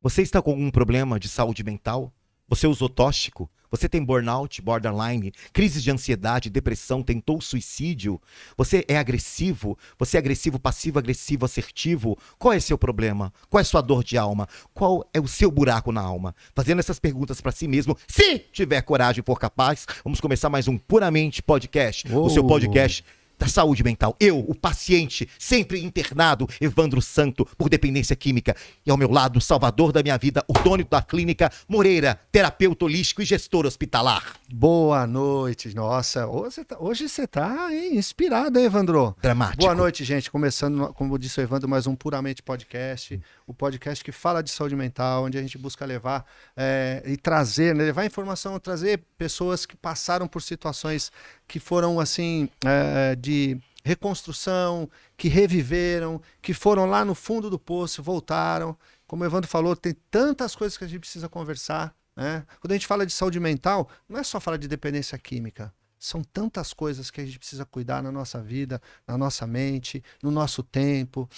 Você está com algum problema de saúde mental? Você usou tóxico? Você tem burnout, borderline, crises de ansiedade, depressão, tentou suicídio? Você é agressivo? Você é agressivo, passivo, agressivo, assertivo? Qual é seu problema? Qual é sua dor de alma? Qual é o seu buraco na alma? Fazendo essas perguntas para si mesmo, se tiver coragem e for capaz, vamos começar mais um Puramente Podcast, o seu podcast da saúde mental. Eu, o paciente, sempre internado, Evandro Santo, por dependência química. E ao meu lado, o salvador da minha vida, o dono da clínica, Moreira, terapeuta holístico e gestor hospitalar. Boa noite. Nossa, hoje você tá inspirado, hein, Evandro? Dramático. Boa noite, gente. Começando, como disse o Evandro, mais um Puramente Podcast. O podcast que fala de saúde mental, onde a gente busca levar e trazer, né, levar informação, trazer pessoas que passaram por situações que foram, assim, de reconstrução, que reviveram, que foram lá no fundo do poço, voltaram. Como o Evandro falou, tem tantas coisas que a gente precisa conversar, né? Quando a gente fala de saúde mental, não é só falar de dependência química. São tantas coisas que a gente precisa cuidar na nossa vida, na nossa mente, no nosso tempo.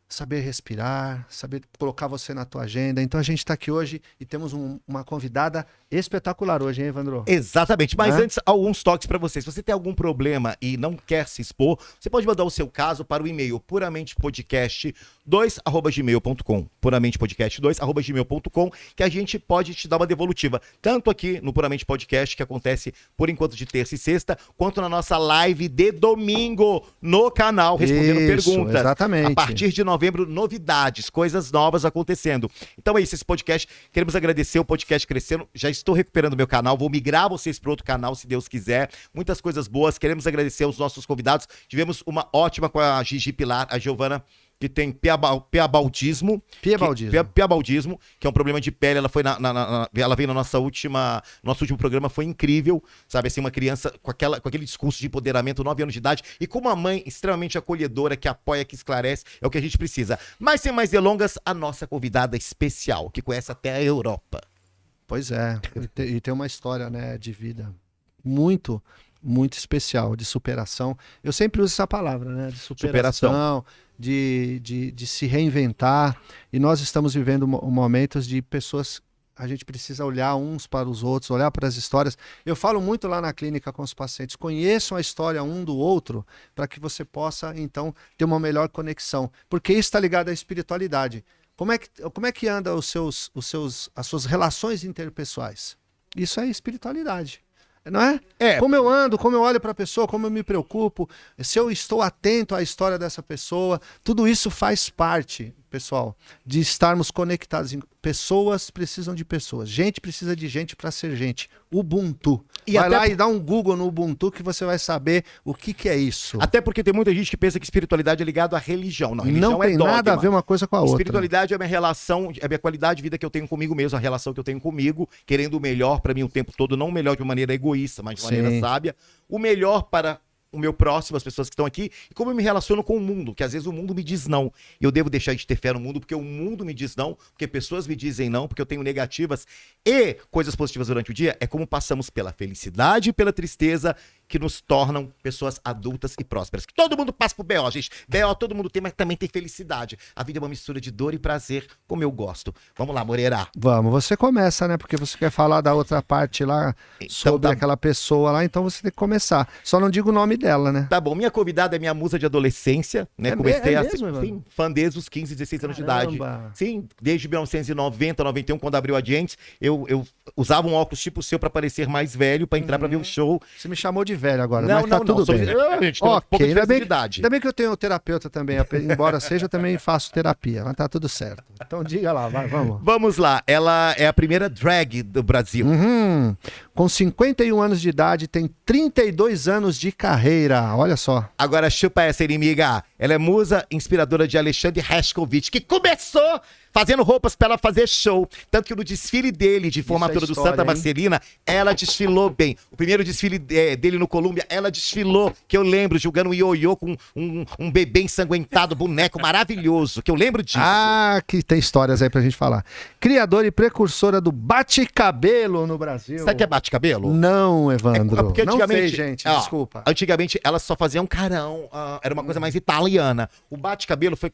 Saber respirar, saber colocar você na tua agenda. Então a gente está aqui hoje e temos uma convidada espetacular hoje, hein, Evandro? Exatamente, mas antes, alguns toques para vocês. Se você tem algum problema e não quer se expor, você pode mandar o seu caso para o e-mail puramentepodcast2@gmail.com, puramentepodcast2@gmail.com, que a gente pode te dar uma devolutiva, tanto aqui no Puramente Podcast, que acontece por enquanto de terça e sexta, quanto na nossa live de domingo no canal, respondendo perguntas. Exatamente. A partir de novembro, novidades, coisas novas acontecendo. Então é isso, esse podcast, queremos agradecer o podcast crescendo, já estou recuperando meu canal, vou migrar vocês para outro canal, se Deus quiser, muitas coisas boas, queremos agradecer aos nossos convidados, tivemos uma ótima com a Gigi Pilar, a Giovana, que tem piabaldismo, que é um problema de pele. Ela foi ela veio nosso último programa, foi incrível, sabe, assim, uma criança com aquele discurso de empoderamento, 9 anos de idade, e com uma mãe extremamente acolhedora, que apoia, que esclarece, é o que a gente precisa. Mas sem mais delongas, a nossa convidada especial, que conhece até a Europa. Pois é, e tem uma história, né, de vida muito, muito especial, de superação. Eu sempre uso essa palavra, né, de superação. De se reinventar, e nós estamos vivendo momentos de pessoas, a gente precisa olhar uns para os outros, olhar para as histórias. Eu falo muito lá na clínica com os pacientes, conheçam a história um do outro, para que você possa, então, ter uma melhor conexão, porque isso está ligado à espiritualidade. Como é que anda as suas relações interpessoais? Isso é espiritualidade. Não é? Como eu ando, como eu olho para a pessoa, como eu me preocupo, se eu estou atento à história dessa pessoa, tudo isso faz parte, pessoal, de estarmos conectados. Pessoas precisam de pessoas, gente precisa de gente para ser gente. Ubuntu. Vai lá e dá um Google no Ubuntu que você vai saber o que é isso. Até porque tem muita gente que pensa que espiritualidade é ligado à religião. Não, religião não tem nada a ver uma coisa com a outra. Espiritualidade é a minha relação, é a minha qualidade de vida que eu tenho comigo mesmo, a relação que eu tenho comigo, querendo o melhor para mim o tempo todo, não o melhor de uma maneira egoísta, mas de maneira sábia, o melhor para o meu próximo, as pessoas que estão aqui, e como eu me relaciono com o mundo, que às vezes o mundo me diz não. Eu devo deixar de ter fé no mundo, porque o mundo me diz não, porque pessoas me dizem não, porque eu tenho negativas e coisas positivas durante o dia. É como passamos pela felicidade e pela tristeza, que nos tornam pessoas adultas e prósperas. Que todo mundo passa por BO, gente. BO todo mundo tem, mas também tem felicidade. A vida é uma mistura de dor e prazer, como eu gosto. Vamos lá, Moreira. Vamos, você começa, né? Porque você quer falar da outra parte lá, então, sobre aquela pessoa lá, então você tem que começar. Só não diga o nome dela, né? Tá bom, minha convidada é minha musa de adolescência, né? Comecei sim, fã desde os 15, 16 anos de idade. Sim, desde 1990, 91, quando abriu a Gentes, eu usava um óculos tipo o seu pra parecer mais velho, pra entrar pra ver o show. Você me chamou de velho agora, mas tá tudo bem. Gente, tem pouca idade. Ainda bem que eu tenho terapeuta também, embora seja, eu também faço terapia, mas tá tudo certo. Então diga lá, vamos. Vamos lá, ela é a primeira drag do Brasil. Com 51 anos de idade, tem 32 anos de carreira, olha só. Agora chupa essa, inimiga. Ela é musa inspiradora de Alexandre Rescovitch, que começou fazendo roupas para ela fazer show. Tanto que no desfile dele, de formatura do Santa Marcelina, ela desfilou bem. O primeiro desfile dele no Colômbia, ela desfilou, que eu lembro, jogando um ioiô com um bebê ensanguentado, boneco maravilhoso, que eu lembro disso. Ah, que tem histórias aí pra gente falar. Criadora e precursora do bate-cabelo no Brasil. Sabe o que é bate-cabelo? Não, Evandro. Porque antigamente, não sei, gente, desculpa. Antigamente, elas só faziam carão, era uma coisa mais italiana. O bate-cabelo foi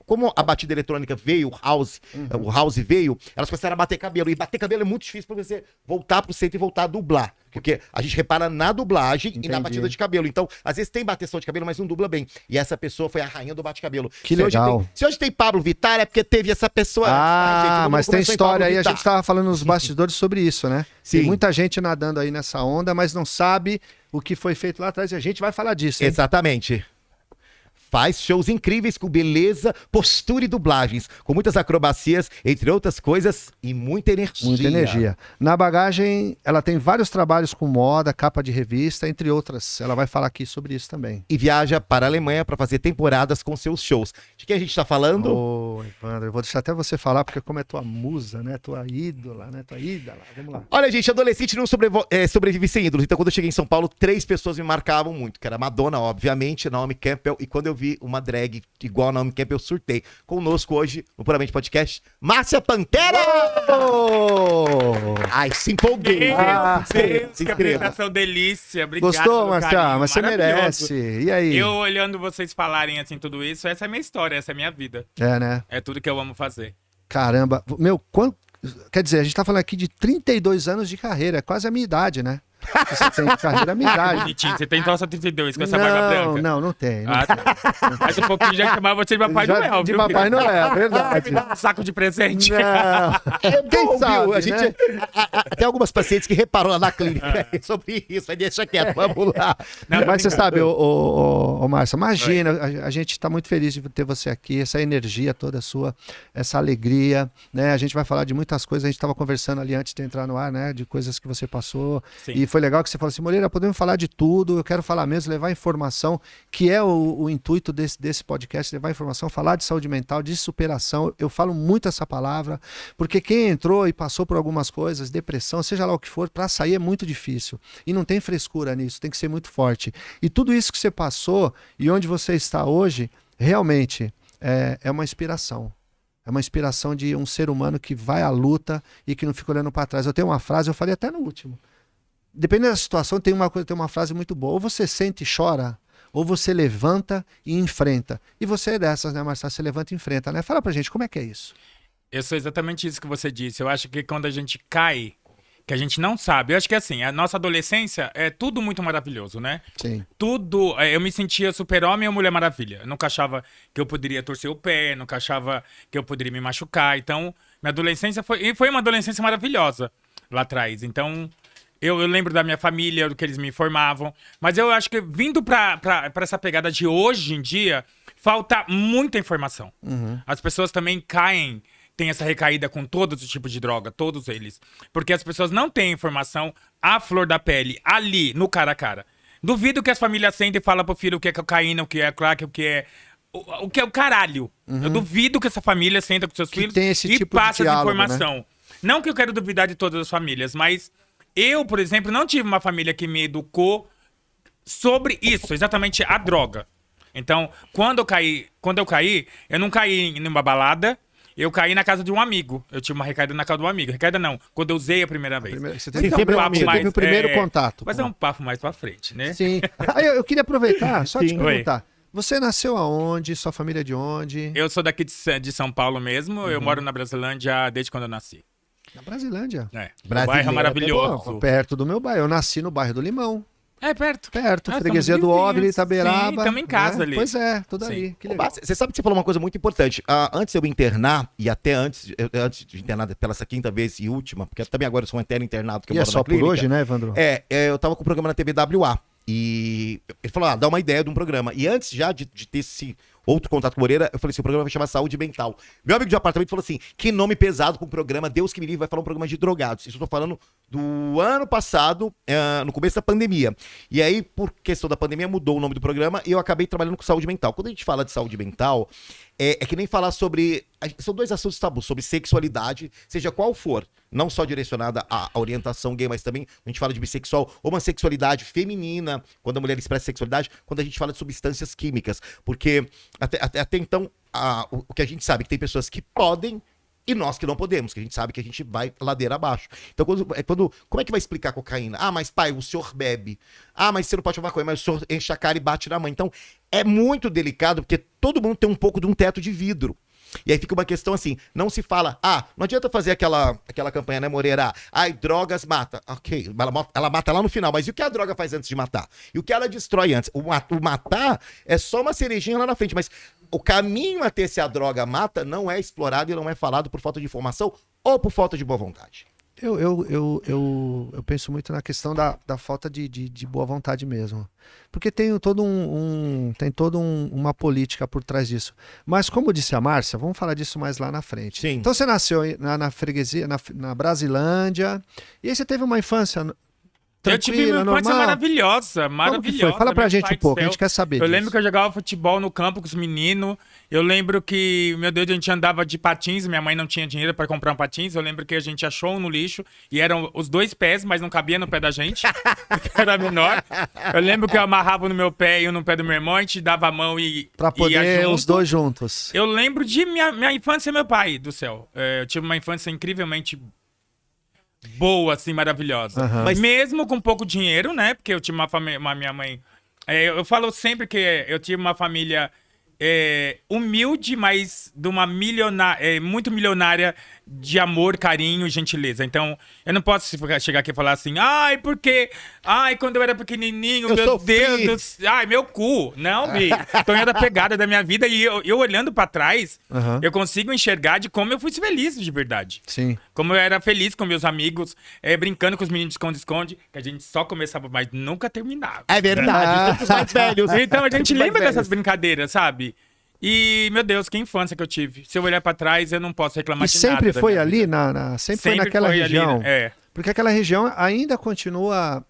como a batida eletrônica veio, o house o House veio, elas começaram a bater cabelo. E bater cabelo é muito difícil pra você voltar pro centro e voltar a dublar. Porque a gente repara na dublagem e na batida de cabelo. Então, às vezes tem bateção de cabelo, mas não dubla bem. E essa pessoa foi a rainha do bate-cabelo. Que legal. Se hoje tem Pablo Vittar, é porque teve essa pessoa. Ah, mas tem história aí, a gente tava falando nos bastidores sobre isso, né? Sim. Tem muita gente nadando aí nessa onda, mas não sabe o que foi feito lá atrás. E a gente vai falar disso, hein? Exatamente. Faz shows incríveis com beleza, postura e dublagens, com muitas acrobacias, entre outras coisas, e muita energia. Muita energia. Na bagagem, ela tem vários trabalhos com moda, capa de revista, entre outras. Ela vai falar aqui sobre isso também. E viaja para a Alemanha para fazer temporadas com seus shows. De quem a gente está falando? Ô, Evandro, eu vou deixar até você falar, porque como é tua musa, né? Tua ídola, né? Tua ídola. Vamos lá. Olha, gente, adolescente não sobrevive sem ídolos. Então, quando eu cheguei em São Paulo, 3 pessoas me marcavam muito, que era Madonna, obviamente, Naomi Campbell, e quando eu vi uma drag igual a Naomi Campbell, eu surtei. Conosco hoje, no Puramente Podcast, Márcia Pantera! Ai, se empolguei. Que apresentação delícia. Obrigado. Gostou, Márcia? Mas você merece. E aí? Eu olhando vocês falarem assim tudo isso, essa é a minha história, essa é a minha vida. É, né? É tudo que eu amo fazer. Caramba. Meu, quer dizer, a gente tá falando aqui de 32 anos de carreira, é quase a minha idade, né? Você tem carreira, a minha idade. Bonitinho, você tem só 32 com essa barba branca? Não tem. Ah, tá. Mas um pouquinho já chamava você de Papai Noel, viu? De Papai Noel, é verdade. Ai, me dá um saco de presente. Quem sabe, viu? A gente, né? tem algumas pacientes que reparam lá na clínica sobre isso, mas deixa quieto, vamos lá. Não, Mas você sabe, ô Márcia, imagina, a gente está muito feliz de ter você aqui, essa energia toda sua, essa alegria, né? A gente vai falar de muitas coisas, a gente estava conversando ali antes de entrar no ar, né? De coisas que você passou. Sim. E foi legal que você falou assim, Moreira, podemos falar de tudo, eu quero falar mesmo, levar informação, que é o intuito desse podcast, levar informação, falar de saúde mental, de superação. Eu falo muito essa palavra, porque quem entrou e passou por algumas coisas, depressão, seja lá o que for, para sair é muito difícil. E não tem frescura nisso, tem que ser muito forte. E tudo isso que você passou e onde você está hoje, realmente é uma inspiração. É uma inspiração de um ser humano que vai à luta e que não fica olhando para trás. Eu tenho uma frase, eu falei até no último. Dependendo da situação, tem uma frase muito boa. Ou você sente e chora, ou você levanta e enfrenta. E você é dessas, né, Marcelo? Você levanta e enfrenta, né? Fala pra gente, como é que é isso? Eu sou exatamente isso que você disse. Eu acho que quando a gente cai, que a gente não sabe. Eu acho que assim, a nossa adolescência é tudo muito maravilhoso, né? Sim. Tudo. Eu me sentia super-homem ou Mulher Maravilha. Eu nunca achava que eu poderia torcer o pé, nunca achava que eu poderia me machucar. Então, minha adolescência foi uma adolescência maravilhosa lá atrás. Então, eu lembro da minha família, do que eles me informavam. Mas eu acho que vindo pra essa pegada de hoje em dia, falta muita informação. Uhum. As pessoas também caem, tem essa recaída com todos os tipos de droga, todos eles. Porque as pessoas não têm informação à flor da pele, ali, no cara a cara. Duvido que as famílias sentem e falam pro filho o que é cocaína, o que é crack, o que é o caralho. Uhum. Eu duvido que essa família senta com seus filhos tem esse e tipo de passa essa diálogo, informação. Né? Não que eu quero duvidar de todas as famílias, mas eu, por exemplo, não tive uma família que me educou sobre isso, exatamente a droga. Então, quando eu caí, eu não caí em uma balada, eu caí na casa de um amigo. Eu tive uma recaída na casa de um amigo. Recaída não, quando eu usei a primeira vez. Você teve o Mas primeiro contato. Mas é um papo mais pra frente, né? Sim. Eu queria aproveitar, só te Sim. perguntar. Você nasceu aonde? Sua família é de onde? Eu sou daqui de São Paulo mesmo. Eu moro na Brasilândia desde quando eu nasci. Na Brasilândia. O bairro é maravilhoso. Pô, perto do meu bairro. Eu nasci no bairro do Limão. É perto. Perto, freguesia do Óbvio, Itaberaba. Sim, estamos em casa ali. Pois é, tudo Sim. ali. Que legal. Você sabe que você falou uma coisa muito importante. Antes de eu internar, e até antes de internar pela essa quinta vez e última, porque também agora eu sou um eterno internado que eu E é moro só na clínica. por hoje, né, Evandro? Eu tava com um programa na TV WA. E ele falou, dá uma ideia de um programa. E antes já de ter esse outro contato com o Moreira, eu falei assim, o programa vai chamar Saúde Mental. Meu amigo de apartamento falou assim, que nome pesado para um programa, Deus que me livre, vai falar um programa de drogados. Isso eu tô falando do ano passado, no começo da pandemia. E aí, por questão da pandemia, mudou o nome do programa e eu acabei trabalhando com saúde mental. Quando a gente fala de saúde mental, é que nem falar sobre... São dois assuntos tabus, sobre sexualidade, seja qual for. Não só direcionada à orientação gay, mas também a gente fala de bissexual, homossexualidade feminina, quando a mulher expressa sexualidade, quando a gente fala de substâncias químicas. Porque até então, o que a gente sabe é que tem pessoas que podem e nós que não podemos, que a gente sabe que a gente vai ladeira abaixo. Então, como é que vai explicar cocaína? Ah, mas pai, o senhor bebe. Ah, mas você não pode tomar maconha, mas o senhor enche a cara e bate na mãe. Então, é muito delicado, porque todo mundo tem um pouco de um teto de vidro. E aí fica uma questão assim, não se fala, não adianta fazer aquela campanha, né, Moreira? Ai, drogas mata. Ok, ela mata lá no final, mas e o que a droga faz antes de matar? E o que ela destrói antes? O matar é só uma cerejinha lá na frente, mas o caminho até se a droga mata não é explorado e não é falado por falta de informação ou por falta de boa vontade. Eu penso muito na questão da falta de boa vontade mesmo. Porque tem toda uma política por trás disso. Mas como disse a Márcia, vamos falar disso mais lá na frente. Sim. Então você nasceu na freguesia, na Brasilândia, e aí você teve uma infância eu tive uma infância maravilhosa. Como que foi? Fala pra gente um pouco, a gente quer saber disso. Eu lembro que eu jogava futebol no campo com os meninos. Eu lembro que, meu Deus, a gente andava de patins. Minha mãe não tinha dinheiro pra comprar um patins. Eu lembro que a gente achou um no lixo. E eram os 2 pés, mas não cabia no pé da gente. Porque era menor. Eu lembro que eu amarrava no meu pé e um no pé do meu irmão. A gente dava a mão e pra poder os dois juntos. Eu lembro de minha infância, meu pai do céu. Eu tive uma infância incrivelmente boa, assim, maravilhosa. Uhum. Mas mesmo com pouco dinheiro, né? Porque eu tive minha mãe... eu falo sempre que eu tive uma família humilde, mas de uma muito milionária de amor, carinho e gentileza. Então, eu não posso chegar aqui e falar assim, quando eu era pequenininho, meu Deus do céu, meu cu. Não, Tô indo da pegada da minha vida e eu olhando pra trás, eu consigo enxergar de como eu fui feliz de verdade. Sim. Como eu era feliz com meus amigos, brincando com os meninos de esconde-esconde, que a gente só começava, mas nunca terminava. É verdade, os mais velhos. Então a gente lembra dessas brincadeiras, sabe? E, meu Deus, que infância que eu tive. Se eu olhar pra trás, eu não posso reclamar de nada. E sempre foi ali, sempre foi naquela região. Ali, né? Porque aquela região ainda continua,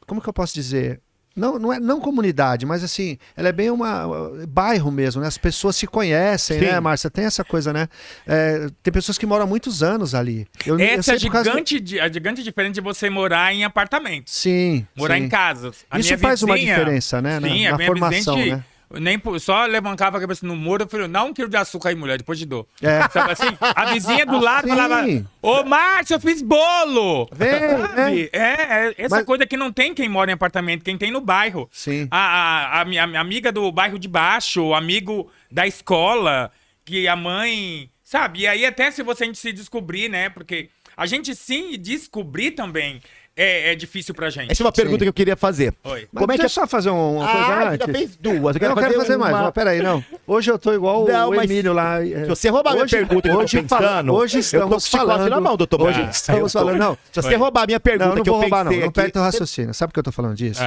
como que eu posso dizer? Não comunidade, mas assim, ela é bem bairro mesmo, né? As pessoas se conhecem, né, Márcia? Tem essa coisa, né? Tem pessoas que moram há muitos anos ali. Essa é a gigante diferença de você morar em apartamentos. Sim. Morar em casas. Isso faz uma diferença, né? Sim, na formação, né? Só levantava a cabeça no muro, eu falei, não, 1 quilo de açúcar aí, mulher, depois te dou. Sabe assim? A vizinha do lado falava, ô, Márcio, eu fiz bolo! Vem, essa coisa que não tem quem mora em apartamento, quem tem no bairro. Sim. A minha amiga do bairro de baixo, o amigo da escola, que a mãe, sabe? E aí até se a gente se descobrir, né? Porque a gente sim descobrir também é difícil pra gente. Essa é uma pergunta que eu queria fazer. Oi. Como é que é só fazer uma coisa antes? Já fez 2. Eu quero fazer mais. Não, peraí, não. Hoje eu tô igual o Emílio lá. Se você roubar minha pergunta que eu tô pensando... Hoje estamos falando... na mão, doutor. Hoje estamos falando... Não, se você roubar a minha pergunta que eu pensei aqui... Não perde o raciocínio. Sabe por que eu tô falando disso?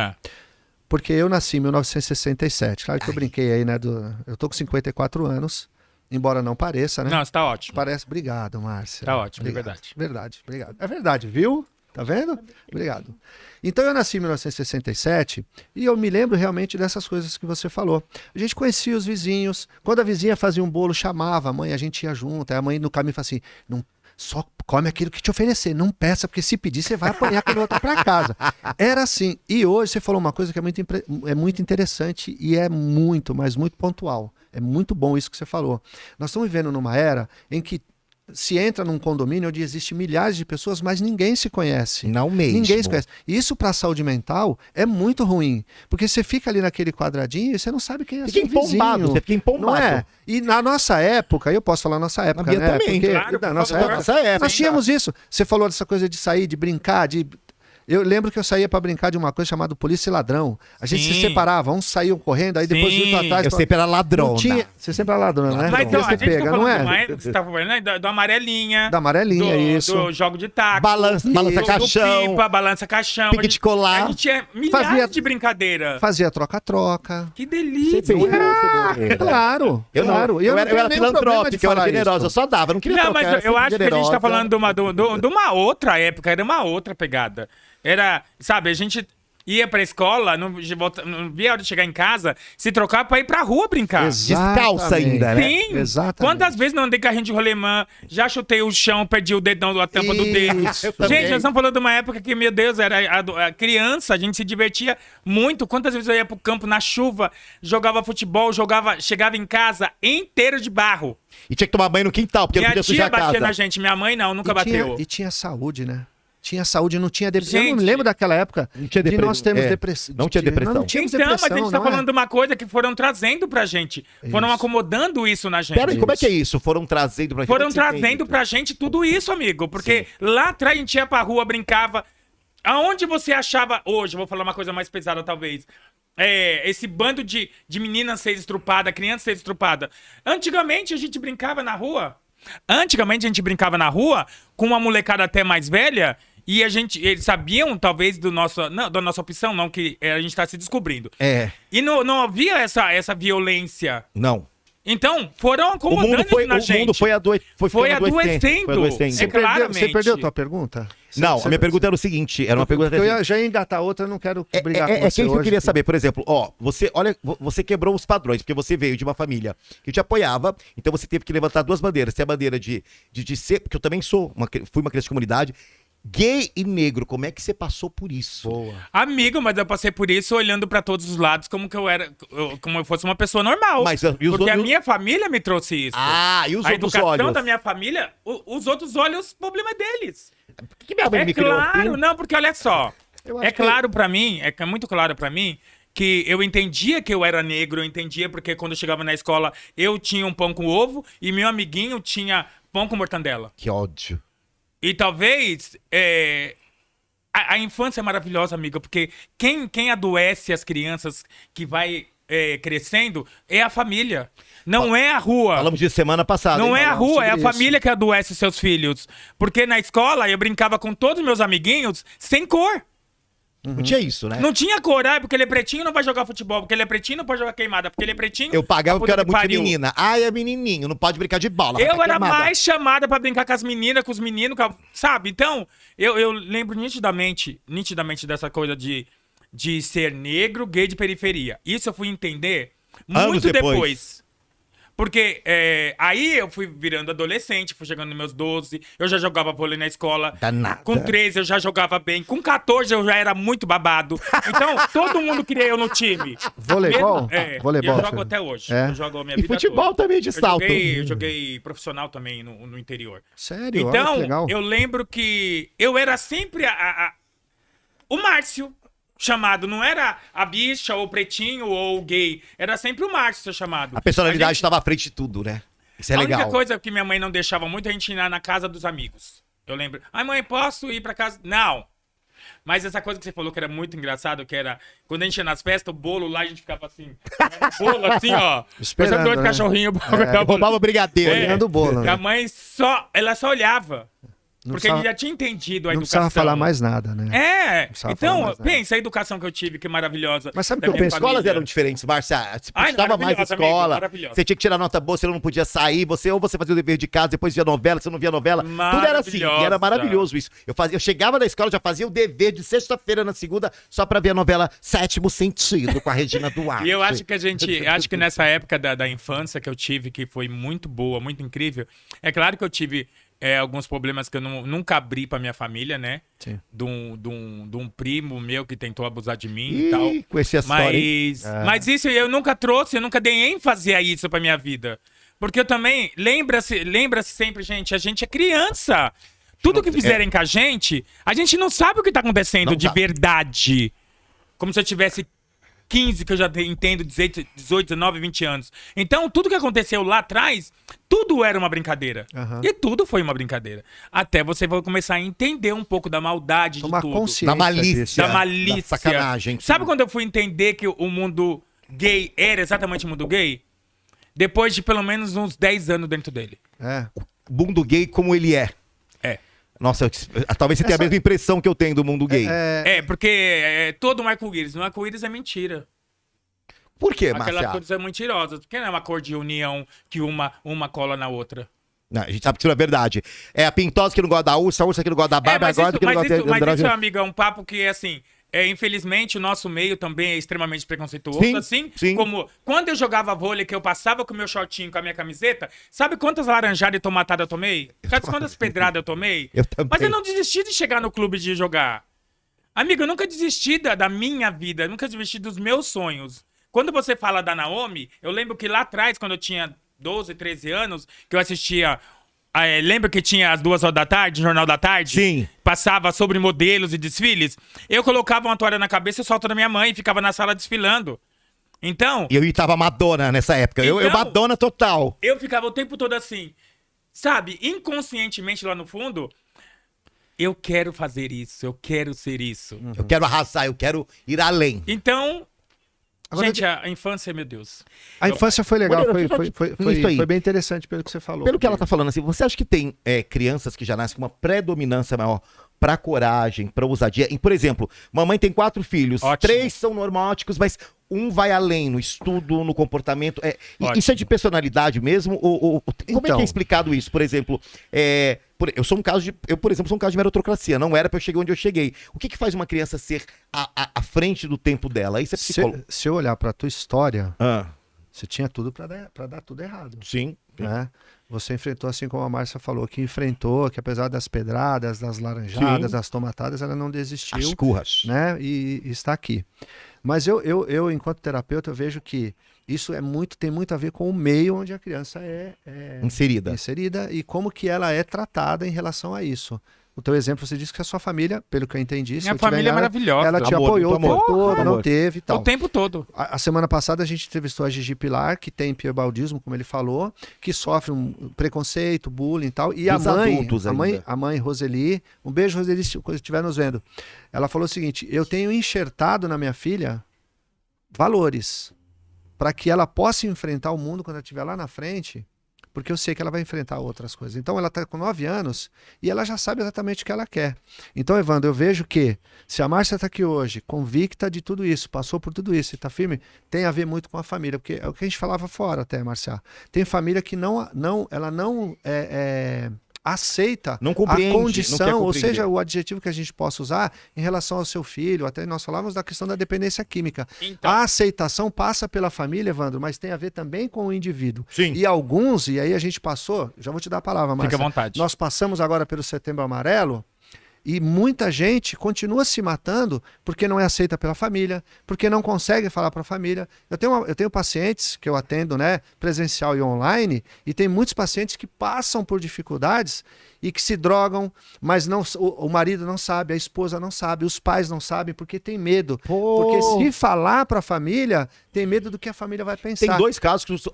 Porque eu nasci em 1967. Claro que eu brinquei aí, né? Eu tô com 54 anos. Embora não pareça, né? Não, você tá ótimo. Parece... Obrigado, Márcia. Tá ótimo, obrigado. É verdade. Verdade, obrigado. É verdade, viu? Tá vendo? Obrigado. Então eu nasci em 1967 e eu me lembro realmente dessas coisas que você falou. A gente conhecia os vizinhos. Quando a vizinha fazia um bolo, chamava a mãe, a gente ia junto. Aí a mãe no caminho fala assim, não, só come aquilo que te oferecer, não peça, porque se pedir você vai apanhar quando voltar para casa. Era assim. E hoje você falou uma coisa que é muito interessante e é muito, mas muito pontual. É muito bom isso que você falou. Nós estamos vivendo numa era em que se entra num condomínio onde existe milhares de pessoas, mas ninguém se conhece. Não mesmo. Ninguém se conhece. Isso para a saúde mental é muito ruim, porque você fica ali naquele quadradinho e você não sabe quem é seu vizinho. Você fica empombado. Não é? E na nossa época, eu posso falar nossa época, né? Também, porque claro, na nossa época, nós tínhamos isso. Você falou dessa coisa de sair, de brincar, Eu lembro que eu saía pra brincar de uma coisa chamada polícia e ladrão. A gente se separava, uns saíam correndo, aí depois iam atrás. Eu sempre era ladrão. Você sempre era ladrão, né? Mas então, a gente pega, tá falando não é? de uma época que você tá falando, né? Do amarelinha. Da amarelinha, isso. Do jogo de taco. Balança caixão. Do pipa, balança caixão. Pique de colar. A gente tinha milhares de brincadeira. Fazia troca-troca. Que delícia. Claro. Eu era filantrópico, eu era generosa, eu só dava, não queria trocar. Não, mas eu acho que a gente tá falando de uma outra época, era uma outra pegada. Era, sabe, a gente ia pra escola, não via a hora de chegar em casa, se trocar pra ir pra rua brincar. Descalça ainda, né? Sim. Exatamente. Quantas vezes não andei carrinho de rolemã, já chutei o chão, perdi o dedão, a tampa do dedo. Gente, nós estamos falando de uma época que, meu Deus, era a criança, a gente se divertia muito. Quantas vezes eu ia pro campo na chuva, jogava futebol, chegava em casa inteiro de barro. E tinha que tomar banho no quintal, porque não podia sujar a casa. Minha tia batia na gente, minha mãe não, nunca bateu. E tinha saúde, né? tinha saúde, não tinha depressão. Eu não Gente, me lembro daquela época Não tinha de depressão. nós termos depressão. Não tinha depressão. Nós não tínhamos Então, depressão, mas a gente tá não é? falando de uma coisa que foram trazendo pra gente. Foram Isso. acomodando isso na gente. Pera aí, como é que é isso? Foram trazendo pra gente? Foram Como é que você trazendo entende? pra gente tudo isso, amigo. Porque lá atrás a gente ia pra rua, brincava. Aonde você achava hoje, vou falar uma coisa mais pesada talvez, esse bando de meninas ser estrupada, criança ser estrupada. Antigamente a gente brincava na rua. Antigamente a gente brincava na rua com uma molecada até mais velha e eles sabiam talvez da nossa opção, não, que a gente tá se descobrindo. E não havia essa violência. Não. Então, foram acomodando isso na gente. O mundo foi adoecendo. É claramente. Você perdeu a tua pergunta? Não, a minha pergunta era o seguinte, era uma pergunta... Eu já ia engatar outra, eu não quero brigar com você que isso que eu hoje, queria saber, por exemplo, você quebrou os padrões, porque você veio de uma família que te apoiava, então você teve que levantar duas bandeiras, tem a bandeira de ser, porque eu também fui uma criança de comunidade, gay e negro, como é que você passou por isso? Boa. Amigo, mas eu passei por isso olhando pra todos os lados como eu fosse uma pessoa normal. Mas, e os porque a outros- minha família me trouxe isso. E os A outros educação olhos? da minha família, os outros olhos, o problema é deles. Por que minha mãe É me criou claro, assim? não, porque olha só. Eu acho É claro pra mim, é muito claro pra mim que eu entendia que eu era negro, eu entendia porque quando eu chegava na escola eu tinha um pão com ovo e meu amiguinho tinha pão com mortandela. Que ódio. E talvez a infância é maravilhosa, amiga, porque quem adoece as crianças que vai crescendo é a família. Não é a rua. Falamos disso semana passada. Não hein? é a Falamos rua, é a sobre isso. família que adoece seus filhos. Porque na escola eu brincava com todos os meus amiguinhos sem cor. Não tinha isso, né? Não tinha cor, porque ele é pretinho não vai jogar futebol, porque ele é pretinho não pode jogar queimada, porque ele é pretinho... Eu pagava a porque eu era puta que muito pariu. menina. É menininho, não pode brincar de bola. vai Eu ficar era queimada. mais chamada pra brincar com as meninas, com os meninos, sabe? Então, eu lembro nitidamente dessa coisa de ser negro, gay de periferia. Isso eu fui entender Anos muito depois. depois. Porque aí eu fui virando adolescente, fui chegando nos meus 12, eu já jogava vôlei na escola. Danada. Com 13 eu já jogava bem, com 14 eu já era muito babado. Então, todo mundo queria eu no time. Voleibol? Voleibol, Eu jogo filho. até hoje. É? Eu jogo a minha E vida futebol toda. também de salto. Eu joguei profissional também no interior. Sério? Olha que Então, legal. eu lembro que eu era sempre o Márcio chamado. Não era a bicha, ou o pretinho, ou o gay. Era sempre o Márcio ser chamado. A personalidade A gente- estava à frente de tudo, né? Isso é a legal. única coisa que minha mãe não deixava muito é a gente ir na casa dos amigos. Eu lembro. Ai, mãe, posso ir pra casa? Não. Mas essa coisa que você falou que era muito engraçado, que era quando a gente ia nas festas, o bolo lá, a gente ficava assim. O bolo assim, ó. Esperando, Coisa dois né? cachorrinhos. Roubava brigadeiro. né? Olhando o bolo, A né? mãe ela só olhava. Não Porque a gente precisava- já tinha entendido a Não educação. precisava falar mais nada, né? Então, precisava falar mais nada. pensa a educação que eu tive, que é maravilhosa. Mas sabe da que eu minha penso? Escolas família. eram diferentes, Márcia. Você Ai, estava mais na maravilhosa, amigo, escola. maravilhosa. Você tinha que tirar nota boa, você não podia sair. Ou você fazia o dever de casa, depois via novela, você não via novela. Tudo era assim. E era Maravilhosa. maravilhoso isso. Eu chegava na escola, já fazia o dever de sexta-feira na segunda, só pra ver a novela Sétimo Sentido, com a Regina Duarte. E eu acho que acho que nessa época da infância que eu tive, que foi muito boa, muito incrível, é claro que eu tive alguns problemas que eu nunca abri pra minha família, né? Sim. De um primo meu que tentou abusar de mim e tal. Ih, conheci a história, hein? Mas isso eu nunca trouxe, eu nunca dei ênfase a isso pra minha vida. Porque eu também, lembra-se sempre, gente, a gente é criança. Tudo que fizerem com a gente não sabe o que tá acontecendo Não de sabe. verdade. Como se eu tivesse 15, que eu já entendo, 18, 19, 20 anos. Então, tudo que aconteceu lá atrás, tudo era uma brincadeira. Aham. E tudo foi uma brincadeira. Até você vai começar a entender um pouco da maldade Tomar de tudo. consciência Da malícia. disso. Da malícia. Da sacanagem. Sabe quando eu fui entender que o mundo gay era exatamente o mundo gay? Depois de pelo menos uns 10 anos dentro dele. É. Mundo gay como ele é. É. Nossa, talvez você tenha a mesma impressão que eu tenho do mundo gay. Porque todo um arco-íris. No arco-íris é mentira. Por quê, Aquelas Márcia? cores são mentirosas. Porque não é uma cor de união que uma cola na outra. Não, a gente sabe que isso não é verdade. É a pintosa que não gosta da ursa, a ursa que não gosta da barba, mas agora que não gosta de mas isso, andrógeno. amigo, é um papo que, assim, infelizmente, o nosso meio também é extremamente preconceituoso. Sim, assim sim. como quando eu jogava vôlei, que eu passava com o meu shortinho, com a minha camiseta, sabe quantas laranjadas e tomatadas eu tomei? Sabe quantas pedradas eu tomei? Eu também. Mas eu não desisti de chegar no clube de jogar. Amigo, eu nunca desisti da minha vida, eu nunca desisti dos meus sonhos. Quando você fala da Naomi, eu lembro que lá atrás, quando eu tinha 12, 13 anos, que eu assistia lembra que tinha as 2 horas da tarde, Jornal da Tarde? Sim. Passava sobre modelos e desfiles. Eu colocava uma toalha na cabeça e solto da minha mãe e ficava na sala desfilando. Então... E eu imitava Madonna nessa época. Eu Então, Madonna total. Eu ficava o tempo todo assim, sabe? Inconscientemente lá no fundo, eu quero fazer isso, eu quero ser isso. Eu quero arrasar, eu quero ir além. Então, Agora, gente, a infância, meu Deus. A infância foi legal, Moreira, isso aí. foi bem interessante pelo que você falou. Pelo que ela tá falando, assim, você acha que tem crianças que já nascem com uma predominância maior pra coragem, pra ousadia? Por exemplo, mamãe tem 4 filhos, Ótimo. 3 são normóticos, mas um vai além no estudo, no comportamento. Ótimo. Isso é de personalidade mesmo? Como é que Então. é explicado isso? Por exemplo, eu sou um caso de. Eu, por exemplo, sou um caso de meritocracia. Não era pra eu chegar onde eu cheguei. O que faz uma criança ser à frente do tempo dela? Isso é psicólogo. Se eu olhar pra tua história, Ah, você tinha tudo pra dar tudo errado. sim. Né? Você enfrentou, assim como a Márcia falou, que apesar das pedradas, das laranjadas, Sim. das tomatadas, ela não desistiu, As curras. né? E está aqui. Mas eu, enquanto terapeuta, eu vejo que isso tem muito a ver com o meio onde a criança é Inserida. e como que ela é tratada em relação a isso. O teu exemplo, você disse que a sua família, pelo que eu entendi, se Minha eu tiver família é enganado, maravilhosa. ela te Amor, apoiou o muito tempo amor. todo, não Amor. teve e tal. O tempo todo. A semana passada a gente entrevistou a Gigi Pilar, que tem piebaldismo, como ele falou, que sofre um preconceito, bullying e tal. E Dos adultos ainda. a mãe Roseli, um beijo, Roseli, se estiver nos vendo. Ela falou o seguinte: eu tenho enxertado na minha filha valores para que ela possa enfrentar o mundo quando ela estiver lá na frente, porque eu sei que ela vai enfrentar outras coisas. Então ela está com 9 anos e ela já sabe exatamente o que ela quer. Então, Evandro, eu vejo que se a Márcia está aqui hoje, convicta de tudo isso, passou por tudo isso e está firme, tem a ver muito com a família, porque é o que a gente falava fora até, Márcia. Tem família que ela não aceita Não a compreende, não condição, quer ou compreender. seja, o adjetivo que a gente possa usar em relação ao seu filho. Até nós falávamos da questão da dependência química. Então. A aceitação passa pela família, Evandro, mas tem a ver também com o indivíduo. Sim. E alguns, e aí a gente passou, já vou te dar a palavra, Márcia. Fica à vontade. Nós passamos agora pelo Setembro Amarelo e muita gente continua se matando porque não é aceita pela família, porque não consegue falar para a família. Eu tenho pacientes que eu atendo, né, presencial e online, e tem muitos pacientes que passam por dificuldades e que se drogam, mas não, o marido não sabe, a esposa não sabe, os pais não sabem porque tem medo. Porque se falar para a família, tem medo do que a família vai pensar. Tem 2 casos que as Isso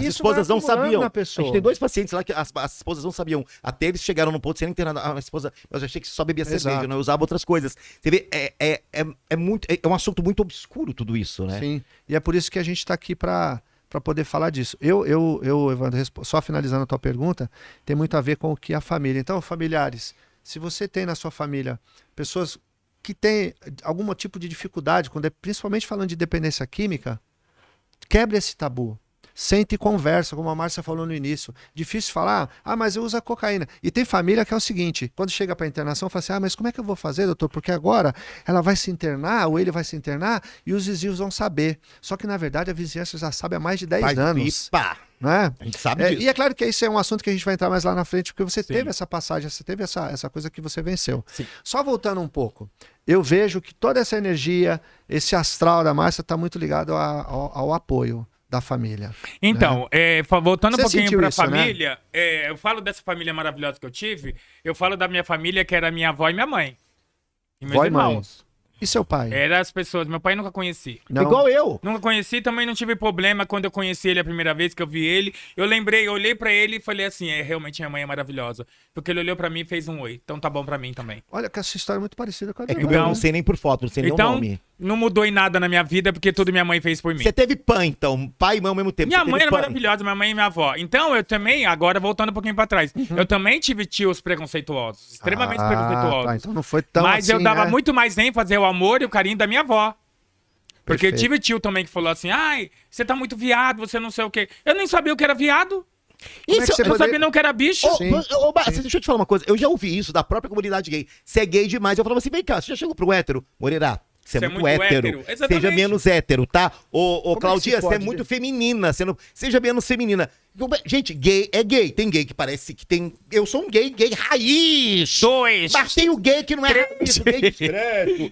esposas vai não acumulando sabiam. na A pessoa. gente tem 2 pacientes lá que as esposas não sabiam. Até eles chegaram no ponto de serem internados. A esposa, eu já achei que só bebia cerveja, Exato. não usava outras coisas. Você vê, é um assunto muito obscuro tudo isso, né? Sim, e é por isso que a gente está aqui para poder falar disso. Eu, Evandro, só finalizando a tua pergunta, tem muito a ver com o que a família. Então, familiares, se você tem na sua família pessoas que têm algum tipo de dificuldade, principalmente falando de dependência química, quebre esse tabu. Sente e conversa, como a Márcia falou no início. Difícil falar, mas eu uso a cocaína. E tem família que é o seguinte, quando chega para internação, fala assim, mas como é que eu vou fazer, doutor? Porque agora ela vai se internar, ou ele vai se internar, e os vizinhos vão saber. Só que, na verdade, a vizinhança já sabe há mais de 10 anos. Pá, Né? a gente sabe disso. E é claro que isso é um assunto que a gente vai entrar mais lá na frente, porque você Sim. teve essa passagem, você teve essa coisa que você venceu. Sim. Só voltando um pouco, eu vejo que toda essa energia, esse astral da Márcia está muito ligado ao apoio da família. Então, voltando Você um pouquinho sentiu pra isso, família, eu falo dessa família maravilhosa que eu tive, eu falo da minha família, que era minha avó e minha mãe. E meus Vó e mãe. irmãos. E seu pai? Eram as pessoas. Meu pai nunca conheci. Não? Igual eu. Nunca conheci, também não tive problema quando eu conheci ele a primeira vez que eu vi ele. Eu olhei pra ele e falei assim, realmente minha mãe é maravilhosa. Porque ele olhou pra mim e fez um oi. Então tá bom pra mim também. Olha que essa história é muito parecida com a É que minha. eu não sei nem por foto, não sei nem o Então, nome. não mudou em nada na minha vida, porque tudo minha mãe fez por mim. Você teve pai, então. Pai e mãe ao mesmo tempo. Minha Você mãe teve era pai. maravilhosa, minha mãe e minha avó. Então, eu também, agora voltando um pouquinho pra trás, eu também tive tios preconceituosos, extremamente preconceituosos. Tá, então não foi tão Mas eu assim, dava né? muito mais ênfase ao amor e o carinho da minha avó. Porque eu Perfeito. tive tio também que falou assim, você tá muito viado, você não sei o quê. Eu nem sabia o que era viado. Como é que você Eu não poderia- sabia não que era bicho. Ô, Sim, deixa eu te falar uma coisa. Eu já ouvi isso da própria comunidade gay. Você é gay demais. Eu falava assim, vem cá, você já chegou pro hétero? Moreira, você é muito hétero. Exatamente. Seja menos hétero, tá? Ô, Como é que Claudia, se você é pode, muito né? feminina. Seja menos feminina. Gente, gay é gay. Tem gay que parece que tem... Eu sou um gay raiz. 2. Mas tem o gay que não é raiz, o gay discreto.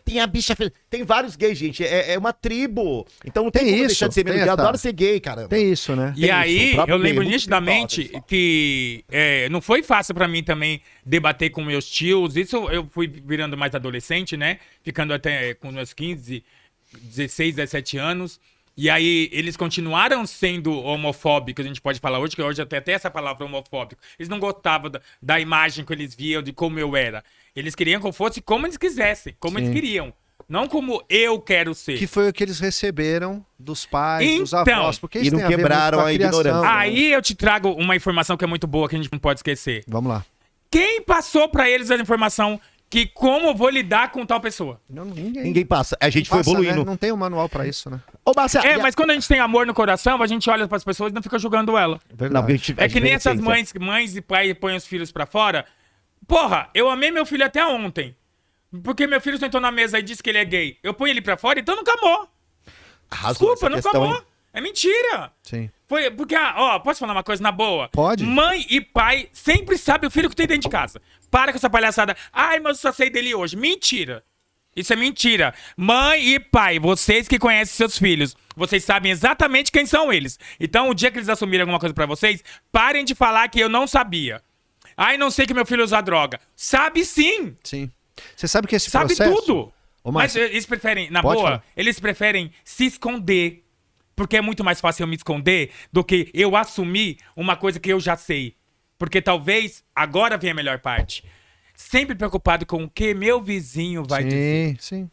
Tem a bicha... Tem vários gays, gente. É uma tribo. Então não tem como deixar de ser menos gay. Eu adoro ser gay, caramba. Tem isso, né? E aí, eu lembro muito nitidamente hipócrita, que não foi fácil pra mim também debater com meus tios. Isso eu fui virando mais adolescente, né? Ficando até com meus 15, 16, 17 anos. E aí, eles continuaram sendo homofóbicos, a gente pode falar hoje, que hoje até essa palavra homofóbico. Eles não gostavam da imagem que eles viam, de como eu era. Eles queriam que eu fosse como eles quisessem, como eles queriam. Não como eu quero ser. Que foi o que eles receberam dos pais, dos Então, avós. Porque e isso não tem a ver muito quebraram com a criação, ignorância. né? Aí eu te trago uma informação que é muito boa, que a gente não pode esquecer. Vamos lá. Quem passou pra eles a informação que como eu vou lidar com tal pessoa? Ninguém passa. A gente foi Passa, evoluindo. né? Não tem um manual pra isso, né? Ô, Márcia, Mas quando a gente tem amor no coração, a gente olha pras pessoas e não fica julgando ela. Verdade. Não, porque a gente- a É que gente nem tem essas essência. mães e pais põem os filhos pra fora. Porra, eu amei meu filho até ontem. Porque meu filho sentou na mesa e disse que ele é gay. Eu ponho ele pra fora, então nunca amou. Arrasou Desculpa, essa nunca questão, amou. hein? É mentira. Sim. Foi porque, posso falar uma coisa na boa? Pode. Mãe e pai sempre sabem o filho que tem dentro de casa. Para com essa palhaçada. Ai, mas eu só sei dele hoje. Mentira. Isso é mentira. Mãe e pai, vocês que conhecem seus filhos, vocês sabem exatamente quem são eles. Então, o dia que eles assumirem alguma coisa pra vocês, parem de falar que eu não sabia. Ai, não sei que meu filho usa droga. Sabe sim. Sim. Você sabe que esse Sabe processo... tudo. Ô, Mas Márcio, eles preferem, na pode boa, falar. eles preferem se esconder. Porque é muito mais fácil eu me esconder do que eu assumir uma coisa que eu já sei. Porque talvez agora venha a melhor parte. Sempre preocupado com o que meu vizinho vai dizer. sim.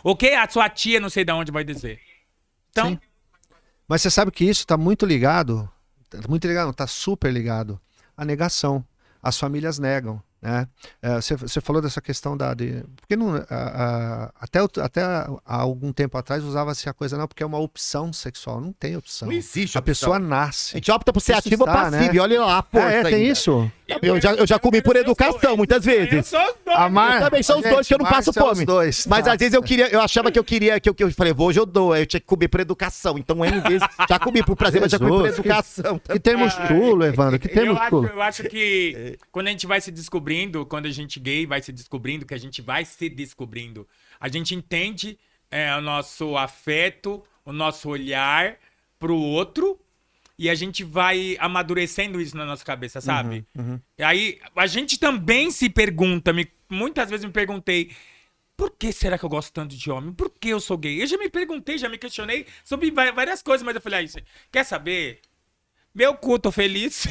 O que a sua tia não sei de onde vai dizer. Então, Sim. Mas você sabe que isso tá muito ligado, não, tá super ligado à negação. As famílias negam, né? Você falou dessa questão porque não, até há algum tempo atrás usava-se a coisa, não, porque é uma opção sexual. Não tem opção. Não existe A opção. pessoa A nasce. gente opta por ser Isso ativo ou está, passivo. né? E olha lá a força Tem ainda. isso. Eu já comi por educação, muitas eu vezes. sou os dois. Mar- Eu também sou os Gente, dois que eu não passo Márcio é os fome. dois, Mas tá? às vezes eu achava que eu falei, hoje eu dou, eu tinha que comer por educação. Então, em vez, já comi por prazer, mas já comi por Jesus, educação. Que termo chulo, Evandro. Que termo chulo. Eu acho que quando a gente vai se descobrindo, quando a gente gay vai se descobrindo, que a gente vai se descobrindo, a gente entende o nosso afeto, o nosso olhar pro outro e a gente vai amadurecendo isso na nossa cabeça, sabe? E aí a gente também se pergunta, muitas vezes me perguntei, por que será que eu gosto tanto de homem? Por que eu sou gay? Eu já me perguntei, já me questionei sobre várias coisas, mas eu falei, quer saber? Meu cu, tô feliz.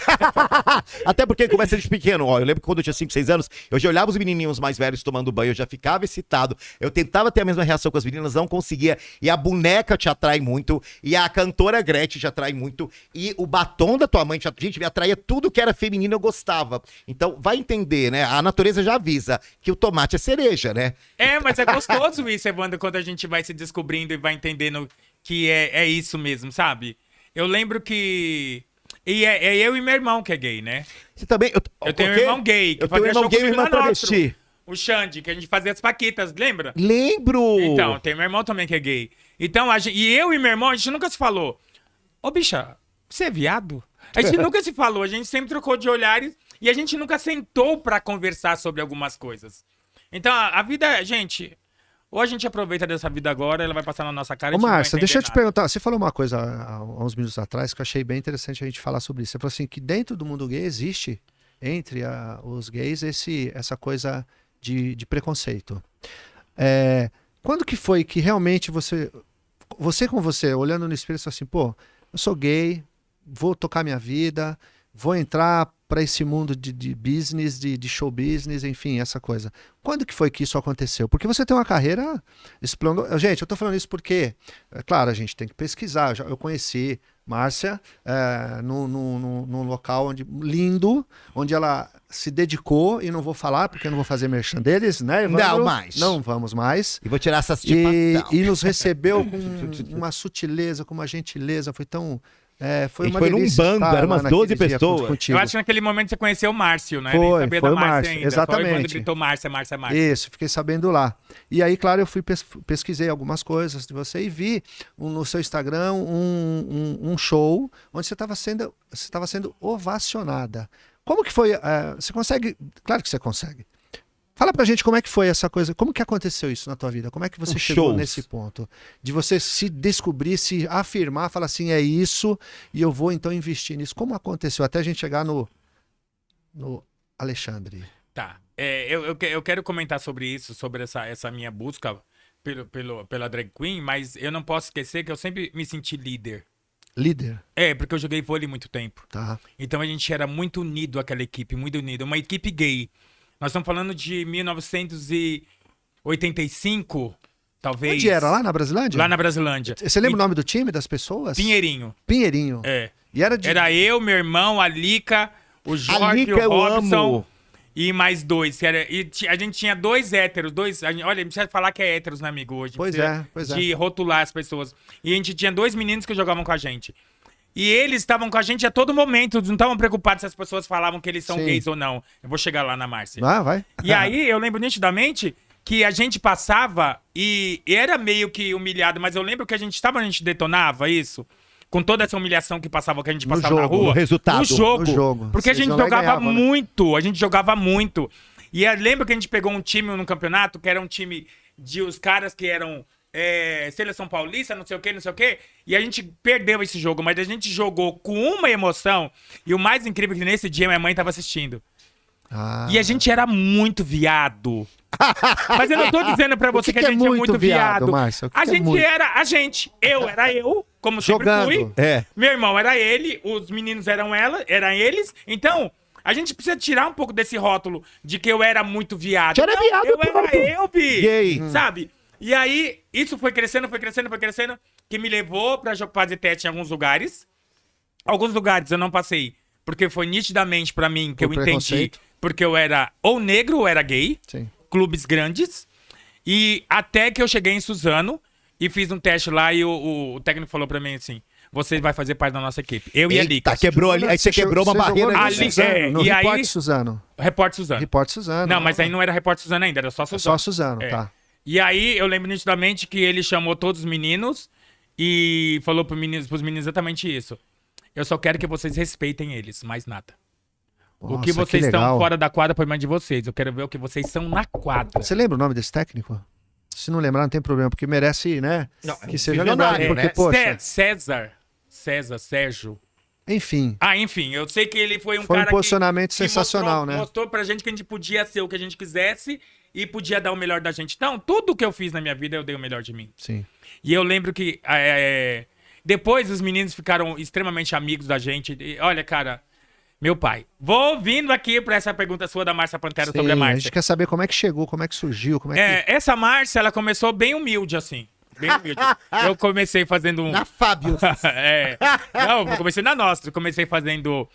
Até porque começa desde pequeno. Ó, eu lembro que quando eu tinha 5, 6 anos, eu já olhava os menininhos mais velhos tomando banho, eu já ficava excitado. Eu tentava ter a mesma reação com as meninas, não conseguia. E a boneca te atrai muito, e a cantora Gretchen te atrai muito, e o batom da tua mãe gente, me atraía tudo que era feminino, eu gostava. Então, vai entender, né? A natureza já avisa que o tomate é cereja, né? Mas é gostoso isso, Evandro, quando a gente vai se descobrindo e vai entendendo que é isso mesmo, sabe? Eu lembro que... E é eu e meu irmão que é gay, né? Você também... Eu tenho um irmão gay, que Eu tenho um fazia irmão show gay e comigo uma na Nostro. travesti. O Xande, que a gente fazia as paquitas, lembra? Lembro! Então, tem meu irmão também que é gay. Então, e eu e meu irmão, a gente nunca se falou. Ô, bicha, você é viado? A gente nunca se falou, a gente sempre trocou de olhares e a gente nunca sentou pra conversar sobre algumas coisas. Então, a vida, gente... Ou a gente aproveita dessa vida agora, ela vai passar na nossa cara e a Ô, gente não vai Márcia, deixa eu te entender perguntar. Você falou uma coisa há uns minutos atrás que eu achei bem interessante a gente falar sobre isso. Você falou assim que dentro do mundo gay existe, entre os gays, essa coisa de preconceito. Quando que foi que realmente você com você, olhando no espelho, falou assim, pô, eu sou gay, vou tocar minha vida, vou entrar para esse mundo de business, de show business, enfim, essa coisa. Quando que foi que isso aconteceu? Porque você tem uma carreira esplendorosa. Gente, eu tô falando isso porque, claro, a gente tem que pesquisar. Eu conheci Márcia num local lindo, onde ela se dedicou, e não vou falar, porque eu não vou fazer merchan deles, né, Evandro? Não mais. Não vamos mais. E vou tirar essa satisfação. E nos recebeu com uma sutileza, com uma gentileza, foi tão Foi A gente uma foi num delícia bando, estar eram lá umas 12 naquele dia pessoas. contigo. Eu acho que naquele momento você conheceu o Márcio, né? Foi, Nem sabia foi da o Márcia Márcio, ainda. Foi exatamente. quando gritou Márcia, Márcia, Márcia. Isso, fiquei sabendo lá. E aí, claro, eu fui pesquisei algumas coisas de você e vi no seu Instagram um show onde você estava sendo ovacionada. Como que foi? Você consegue? Claro que você consegue. Fala pra gente como é que foi essa coisa, como que aconteceu isso na tua vida? Como é que você chegou shows. nesse ponto? De você se descobrir, se afirmar, falar assim, é isso, e eu vou então investir nisso. Como aconteceu até a gente chegar no Alexandre? Tá. Eu quero comentar sobre isso, sobre essa minha busca pela drag queen, mas eu não posso esquecer que eu sempre me senti líder. Líder, Porque eu joguei vôlei muito tempo. tá? Então a gente era muito unido, aquela equipe, muito unido. Uma equipe gay. Nós estamos falando de 1985, talvez. Onde era? Lá na Brasilândia? Lá na Brasilândia. Você lembra o nome do time, das pessoas? Pinheirinho. Pinheirinho. É. E era de... Era eu, meu irmão, a Lica, o Jorge, Lica o eu Robson amo. e mais dois. A gente tinha dois héteros, olha, não precisa falar que é héteros, né, amigo, hoje. Pois Precisa é. De rotular as pessoas. E a gente tinha dois meninos que jogavam com a gente. E eles estavam com a gente a todo momento, não estavam preocupados se as pessoas falavam que eles são Sim. gays ou não. Eu vou chegar lá na Márcia. Ah, vai. E aí, eu lembro nitidamente que a gente passava e era meio que humilhado, mas eu lembro que a gente detonava isso, com toda essa humilhação que passava, que a gente No passava na jogo, rua. no resultado. No jogo. No jogo. Porque a Vocês gente iam lá e jogava ganhavam, né? muito, a gente jogava muito. E eu lembro que a gente pegou um time no campeonato, que era um time de os caras que eram seleção paulista, não sei o quê, e a gente perdeu esse jogo, mas a gente jogou com uma emoção, e o mais incrível é que nesse dia minha mãe tava assistindo. Ah. E a gente era muito viado. Mas eu não tô dizendo pra você que a é gente é muito viado. Márcio? O que A que é gente muito? era eu, como sempre Jogando. fui. É. Meu irmão era ele, os meninos eram eles. Então, a gente precisa tirar um pouco desse rótulo de que eu era muito viado. Você era viado, eu pronto. era eu, bi. Gay. Sabe? E aí, isso foi crescendo, que me levou pra fazer teste em alguns lugares. Alguns lugares eu não passei, porque foi nitidamente pra mim que Por eu entendi. preconceito. Porque eu era ou negro ou era gay. Sim. Clubes grandes. E até que eu cheguei em Suzano e fiz um teste lá e o técnico falou pra mim assim, você vai fazer parte da nossa equipe. Eu e a Lica. Tá, quebrou ali. Aí você quebrou uma jogou barreira no ali. Ali, Suzano, no e aí- Repórter Suzano. Repórter Suzano. Repórter Suzano. Não, mas aí não era Repórter Suzano ainda, era só É Suzano. só Suzano, É. tá. E aí eu lembro nitidamente que ele chamou todos os meninos e falou pros meninos exatamente isso. Eu só quero que vocês respeitem eles, mais nada. O que Nossa, vocês estão legal. fora da quadra foi mais de vocês. Eu quero ver o que vocês são na quadra. Você lembra o nome desse técnico? Se não lembrar, não tem problema, porque merece, né? Não, que seja milionário, lembrado, porque, né? poxa, Sérgio. enfim, Enfim, eu sei que ele foi um foi cara um posicionamento que sensacional, né? mostrou pra gente que a gente podia ser o que a gente quisesse e podia dar o melhor da gente. Então, tudo que eu fiz na minha vida, eu dei o melhor de mim. Sim. E eu lembro que depois os meninos ficaram extremamente amigos da gente. E, olha, cara, meu pai. Vou vindo aqui pra essa pergunta sua da Márcia Pantera Sim, sobre a a Márcia. gente quer saber como é que chegou, como é que surgiu, como é que... Essa Márcia, ela começou bem humilde, assim. Bem humilde. Eu comecei fazendo um... Na Fábio. Não, eu comecei na Nostra. Comecei fazendo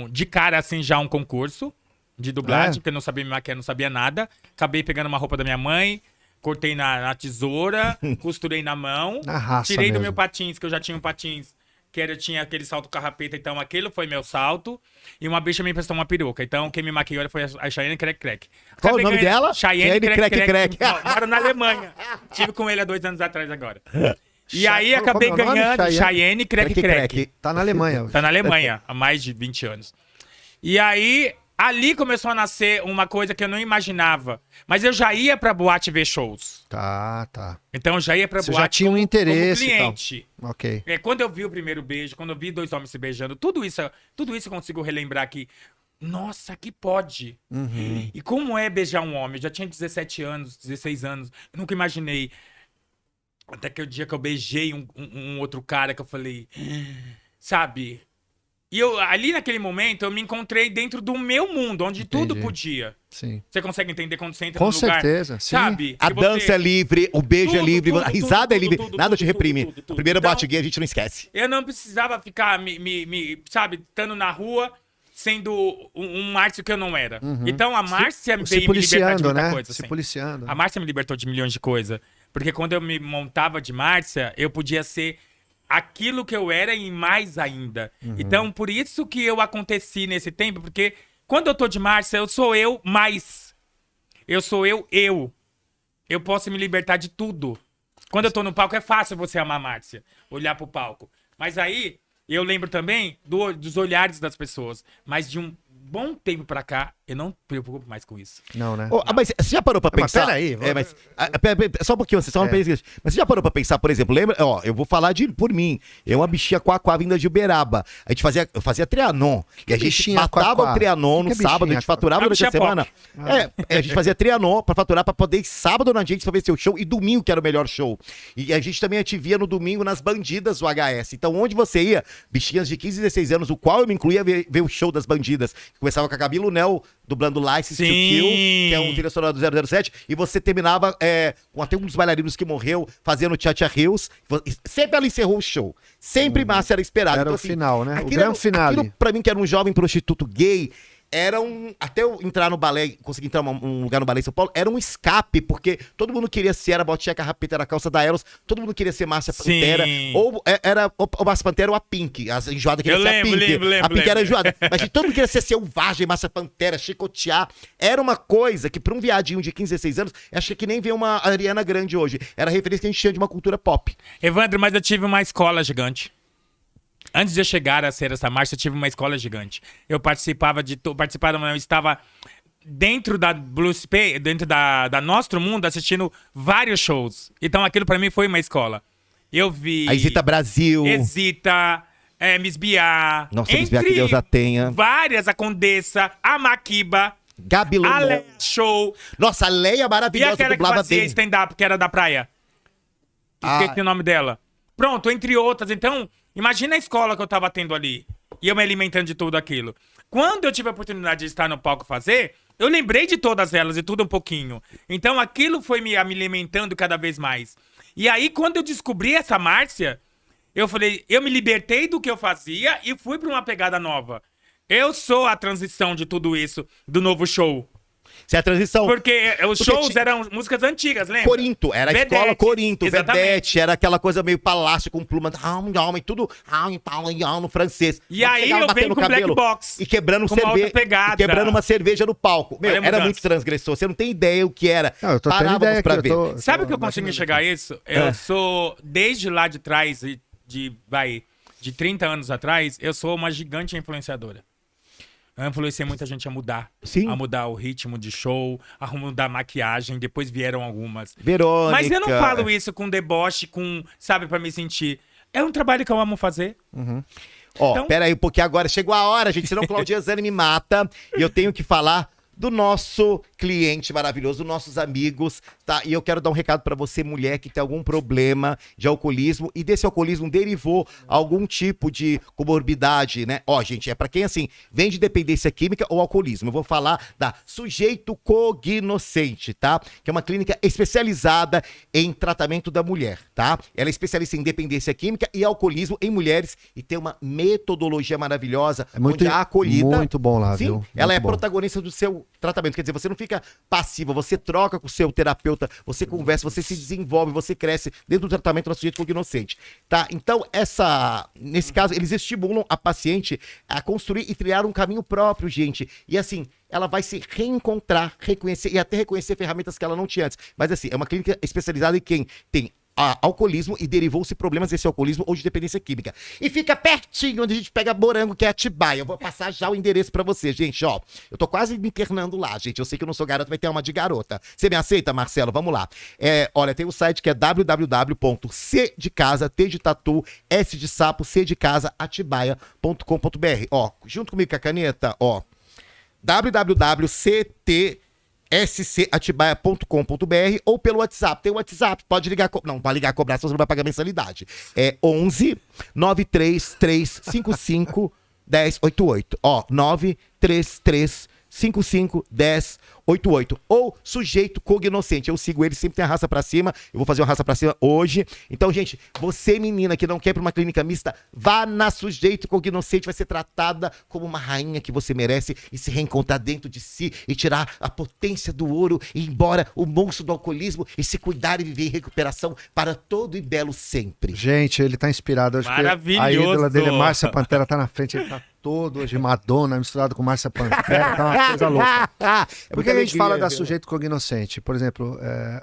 de cara, assim, já um concurso de dublagem, porque eu não sabia me maquiar, não sabia nada. Acabei pegando uma roupa da minha mãe, cortei na tesoura, costurei na mão. Na raça tirei do mesmo. meu patins, que eu já tinha um patins, eu tinha aquele salto carrapeta, então aquilo foi meu salto. E uma bicha me emprestou uma peruca. Então quem me maquiou foi a Cheyenne Crack Crack. Qual o Acabei nome ganhando- dela? Cheyenne Crack Crack. Crack. Não, moro na Alemanha. Tive com ele há 2 anos atrás agora. E aí Como acabei é o nome? ganhando Cheyenne? Cheyenne Crack Crack. Tá na Alemanha hoje. Tá na Alemanha há mais de 20 anos. E aí, ali começou a nascer uma coisa que eu não imaginava. Mas eu já ia pra boate ver shows. Tá. Então eu já ia pra Você boate já tinha um interesse como e tal. cliente. Ok. Quando eu vi o primeiro beijo, quando eu vi 2 homens se beijando, tudo isso eu consigo relembrar aqui. Nossa, que pode. Uhum. E como é beijar um homem? Eu já tinha 17 anos, 16 anos. Eu nunca imaginei. Até que o dia que eu beijei um outro cara que eu falei... Sabe? E eu, ali naquele momento, eu me encontrei dentro do meu mundo, onde tudo Entendi. podia. Sim. Você consegue entender quando você entra Com num lugar? certeza, sim. Sabe? A Que você- dança é livre, o beijo é Tudo, livre, tudo, a risada é tudo, livre, tudo, nada tudo, te reprime. tudo, tudo. Primeiro Então- boate gay a gente não esquece. Eu não precisava ficar, sabe, estando na rua, sendo um Márcio que eu não era. Então a Márcia Se veio me libertar de policiando, muita né? coisa. Se assim. policiando. A Márcia me libertou de milhões de coisas. Porque quando eu me montava de Márcia, eu podia ser aquilo que eu era e mais ainda. Então, por isso que eu aconteci nesse tempo, porque quando eu tô de Márcia, eu sou eu mais. Eu sou eu. Eu posso me libertar de tudo. Quando eu tô no palco, é fácil você amar a Márcia, olhar pro palco. Mas aí, eu lembro também dos olhares das pessoas. Mas de um bom tempo pra cá, eu não me preocupo mais com isso. Não, né? Mas você já parou pra pensar? Mas peraí. Só um pouquinho, você só não pensa isso. Mas você já parou pra pensar, por exemplo, lembra? Ó, eu vou falar por mim. Eu uma bichinha Quaquá vinda de Uberaba. A gente fazia Trianon. E a gente bichinha matava Quaquá? o Trianon no Que sábado, a bichinha gente faturava Quaquá? durante a A bichinha semana. A gente fazia Trianon pra faturar, pra poder ir sábado na gente pra ver seu show e domingo que era o melhor show. E a gente também te via no domingo nas bandidas do HS. Então, onde você ia, bichinhas de 15 e 16 anos, o qual eu me incluía ver o show das bandidas. Começava com a Gabi Lunel dublando License to Kill, que é um trilha sonora do 007, e você terminava com até um dos bailarinos que morreu fazendo Tchatcha Hills. Sempre ela encerrou o show. Sempre Márcia era esperada. Era então, o assim, final, né? O aquilo grande finale. Aquilo, pra mim, que era um jovem prostituto gay, era até eu entrar no balé, conseguir entrar um lugar no balé em São Paulo, era um escape, porque todo mundo queria ser, era a botinha carrapeta, era a calça da Eros, todo mundo queria ser Márcia Pantera, ou era o Márcia Pantera ou a Pink, a enjoada queria ser a Pink, a Pink era enjoada, mas todo mundo queria ser selvagem, Márcia Pantera, chicotear, era uma coisa que pra um viadinho de 15, 16 anos, acho que nem vê uma Ariana Grande hoje, era a referência que a gente tinha de uma cultura pop. Evandro, mas eu tive uma escola gigante. Antes de eu chegar a ser essa Márcia, eu tive uma escola gigante. Eu eu estava dentro da Blue Space, dentro da Nostro Mundo, assistindo vários shows. Então aquilo pra mim foi uma escola. Eu vi... A Exita Brasil. Exita, Miss Biá. Nossa, Miss Biá, que Deus a tenha. Várias, a Condessa, a Maquiba, Gabi a Lunel. Leia Show. Nossa, a Leia E maravilhosa, aquela que dublava fazia bem. stand-up, que era da praia. Esqueci o nome dela. Pronto, entre outras. Então, imagina a escola que eu tava tendo ali. E eu me alimentando de tudo aquilo. Quando eu tive a oportunidade de estar no palco fazer, eu lembrei de todas elas e tudo um pouquinho. Então, aquilo foi me alimentando cada vez mais. E aí, quando eu descobri essa Márcia, eu falei, eu me libertei do que eu fazia e fui pra uma pegada nova. Eu sou a transição de tudo isso, do novo show. Isso é a transição. Porque os shows eram músicas antigas, lembra? Corinto, era a Vedete, escola Corinto, exatamente. Vedete, era aquela coisa meio palácio com pluma, e tudo no francês. E Quando aí chegava eu batendo venho no com cabelo Black Box. E quebrando com uma outra pegada. quebrando uma cerveja no palco. Meu, Olha a era mudança. muito transgressor, você não tem ideia o que era. Não, eu tô tendo Parávamos ideia pra aqui, ver. Sabe o que eu consigo enxergar a isso? Eu sou, desde lá de trás, de 30 anos atrás, eu sou uma gigante influenciadora. Eu influenciei muita gente a mudar. Sim. A mudar o ritmo de show, a mudar a maquiagem, depois vieram algumas. Verônica. Mas eu não falo isso com deboche, sabe, pra me sentir. É um trabalho que eu amo fazer. Ó, Então- pera aí, porque agora chegou a hora, gente, senão Claudia Zani me mata. E eu tenho que falar do nosso cliente maravilhoso, dos nossos amigos, tá? E eu quero dar um recado pra você, mulher, que tem algum problema de alcoolismo e desse alcoolismo derivou algum tipo de comorbidade, né? Ó, gente, é pra quem, assim, vem de dependência química ou alcoolismo. Eu vou falar da Sujeito Cognoscente, tá? Que é uma clínica especializada em tratamento da mulher, tá? Ela é especialista em dependência química e alcoolismo em mulheres e tem uma metodologia maravilhosa, É muito, onde a acolhida... muito bom lá, Sim, viu? ela Muito é bom. protagonista do seu tratamento. Quer dizer, você não fica passiva, você troca com o seu terapeuta, você conversa, você se desenvolve, você cresce dentro do tratamento do Sujeito Cognoscente, tá? Então, nesse caso, eles estimulam a paciente a construir e trilhar um caminho próprio, gente. E assim, ela vai se reencontrar, reconhecer e até reconhecer ferramentas que ela não tinha antes. Mas assim, é uma clínica especializada em quem tem alcoolismo e derivou-se problemas desse alcoolismo ou de dependência química. E fica pertinho onde a gente pega Morango, que é Atibaia. Eu vou passar já o endereço pra você, gente, ó. Eu tô quase me internando lá, gente. Eu sei que eu não sou garota, vai ter uma de garota. Você me aceita, Marcelo? Vamos lá. Olha, tem o site que é www.c de casa, T de tatu, S de sapo, C de casa, atibaia.com.br. Ó, junto comigo com a caneta, ó. www.scatibaia.com.br ou pelo WhatsApp. Tem o WhatsApp, pode ligar, não vai ligar a cobrar, senão você não vai pagar mensalidade. É 11 93355 1088. Ó, 933 551088. Ou Sujeito Cognoscente. Eu sigo ele, sempre tem a raça pra cima. Eu vou fazer uma raça pra cima hoje. Então, gente, você, menina, que não quer ir pra uma clínica mista, vá na Sujeito Cognoscente. Vai ser tratada como uma rainha que você merece e se reencontrar dentro de si e tirar a potência do ouro e ir embora o monstro do alcoolismo e se cuidar e viver em recuperação para todo e belo sempre. Gente, ele tá inspirado. Acho Maravilhoso. que a ídola dele é Márcia Pantera, tá na frente, ele tá todo hoje Madonna misturado com Márcia Pantera, tá uma coisa louca. Por que a gente fala da Sujeito Cognoscente? Por exemplo,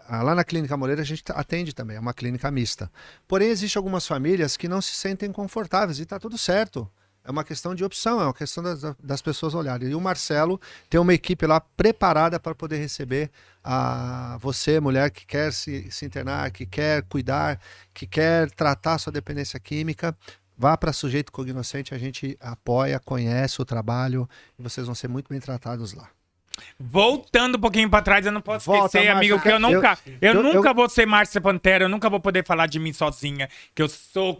lá na Clínica Moreira a gente atende também, é uma clínica mista. Porém, existem algumas famílias que não se sentem confortáveis e tá tudo certo. É uma questão de opção, é uma questão das pessoas olharem. E o Marcelo tem uma equipe lá preparada para poder receber você, mulher que quer se internar, que quer cuidar, que quer tratar a sua dependência química. Vá para Sujeito Cognoscente, a gente apoia, conhece o trabalho e vocês vão ser muito bem tratados lá. Voltando um pouquinho pra trás, eu não posso Volta, esquecer, Márcia, amigo, que eu eu nunca vou ser Márcia Pantera, eu nunca vou poder falar de mim sozinha, que eu sou,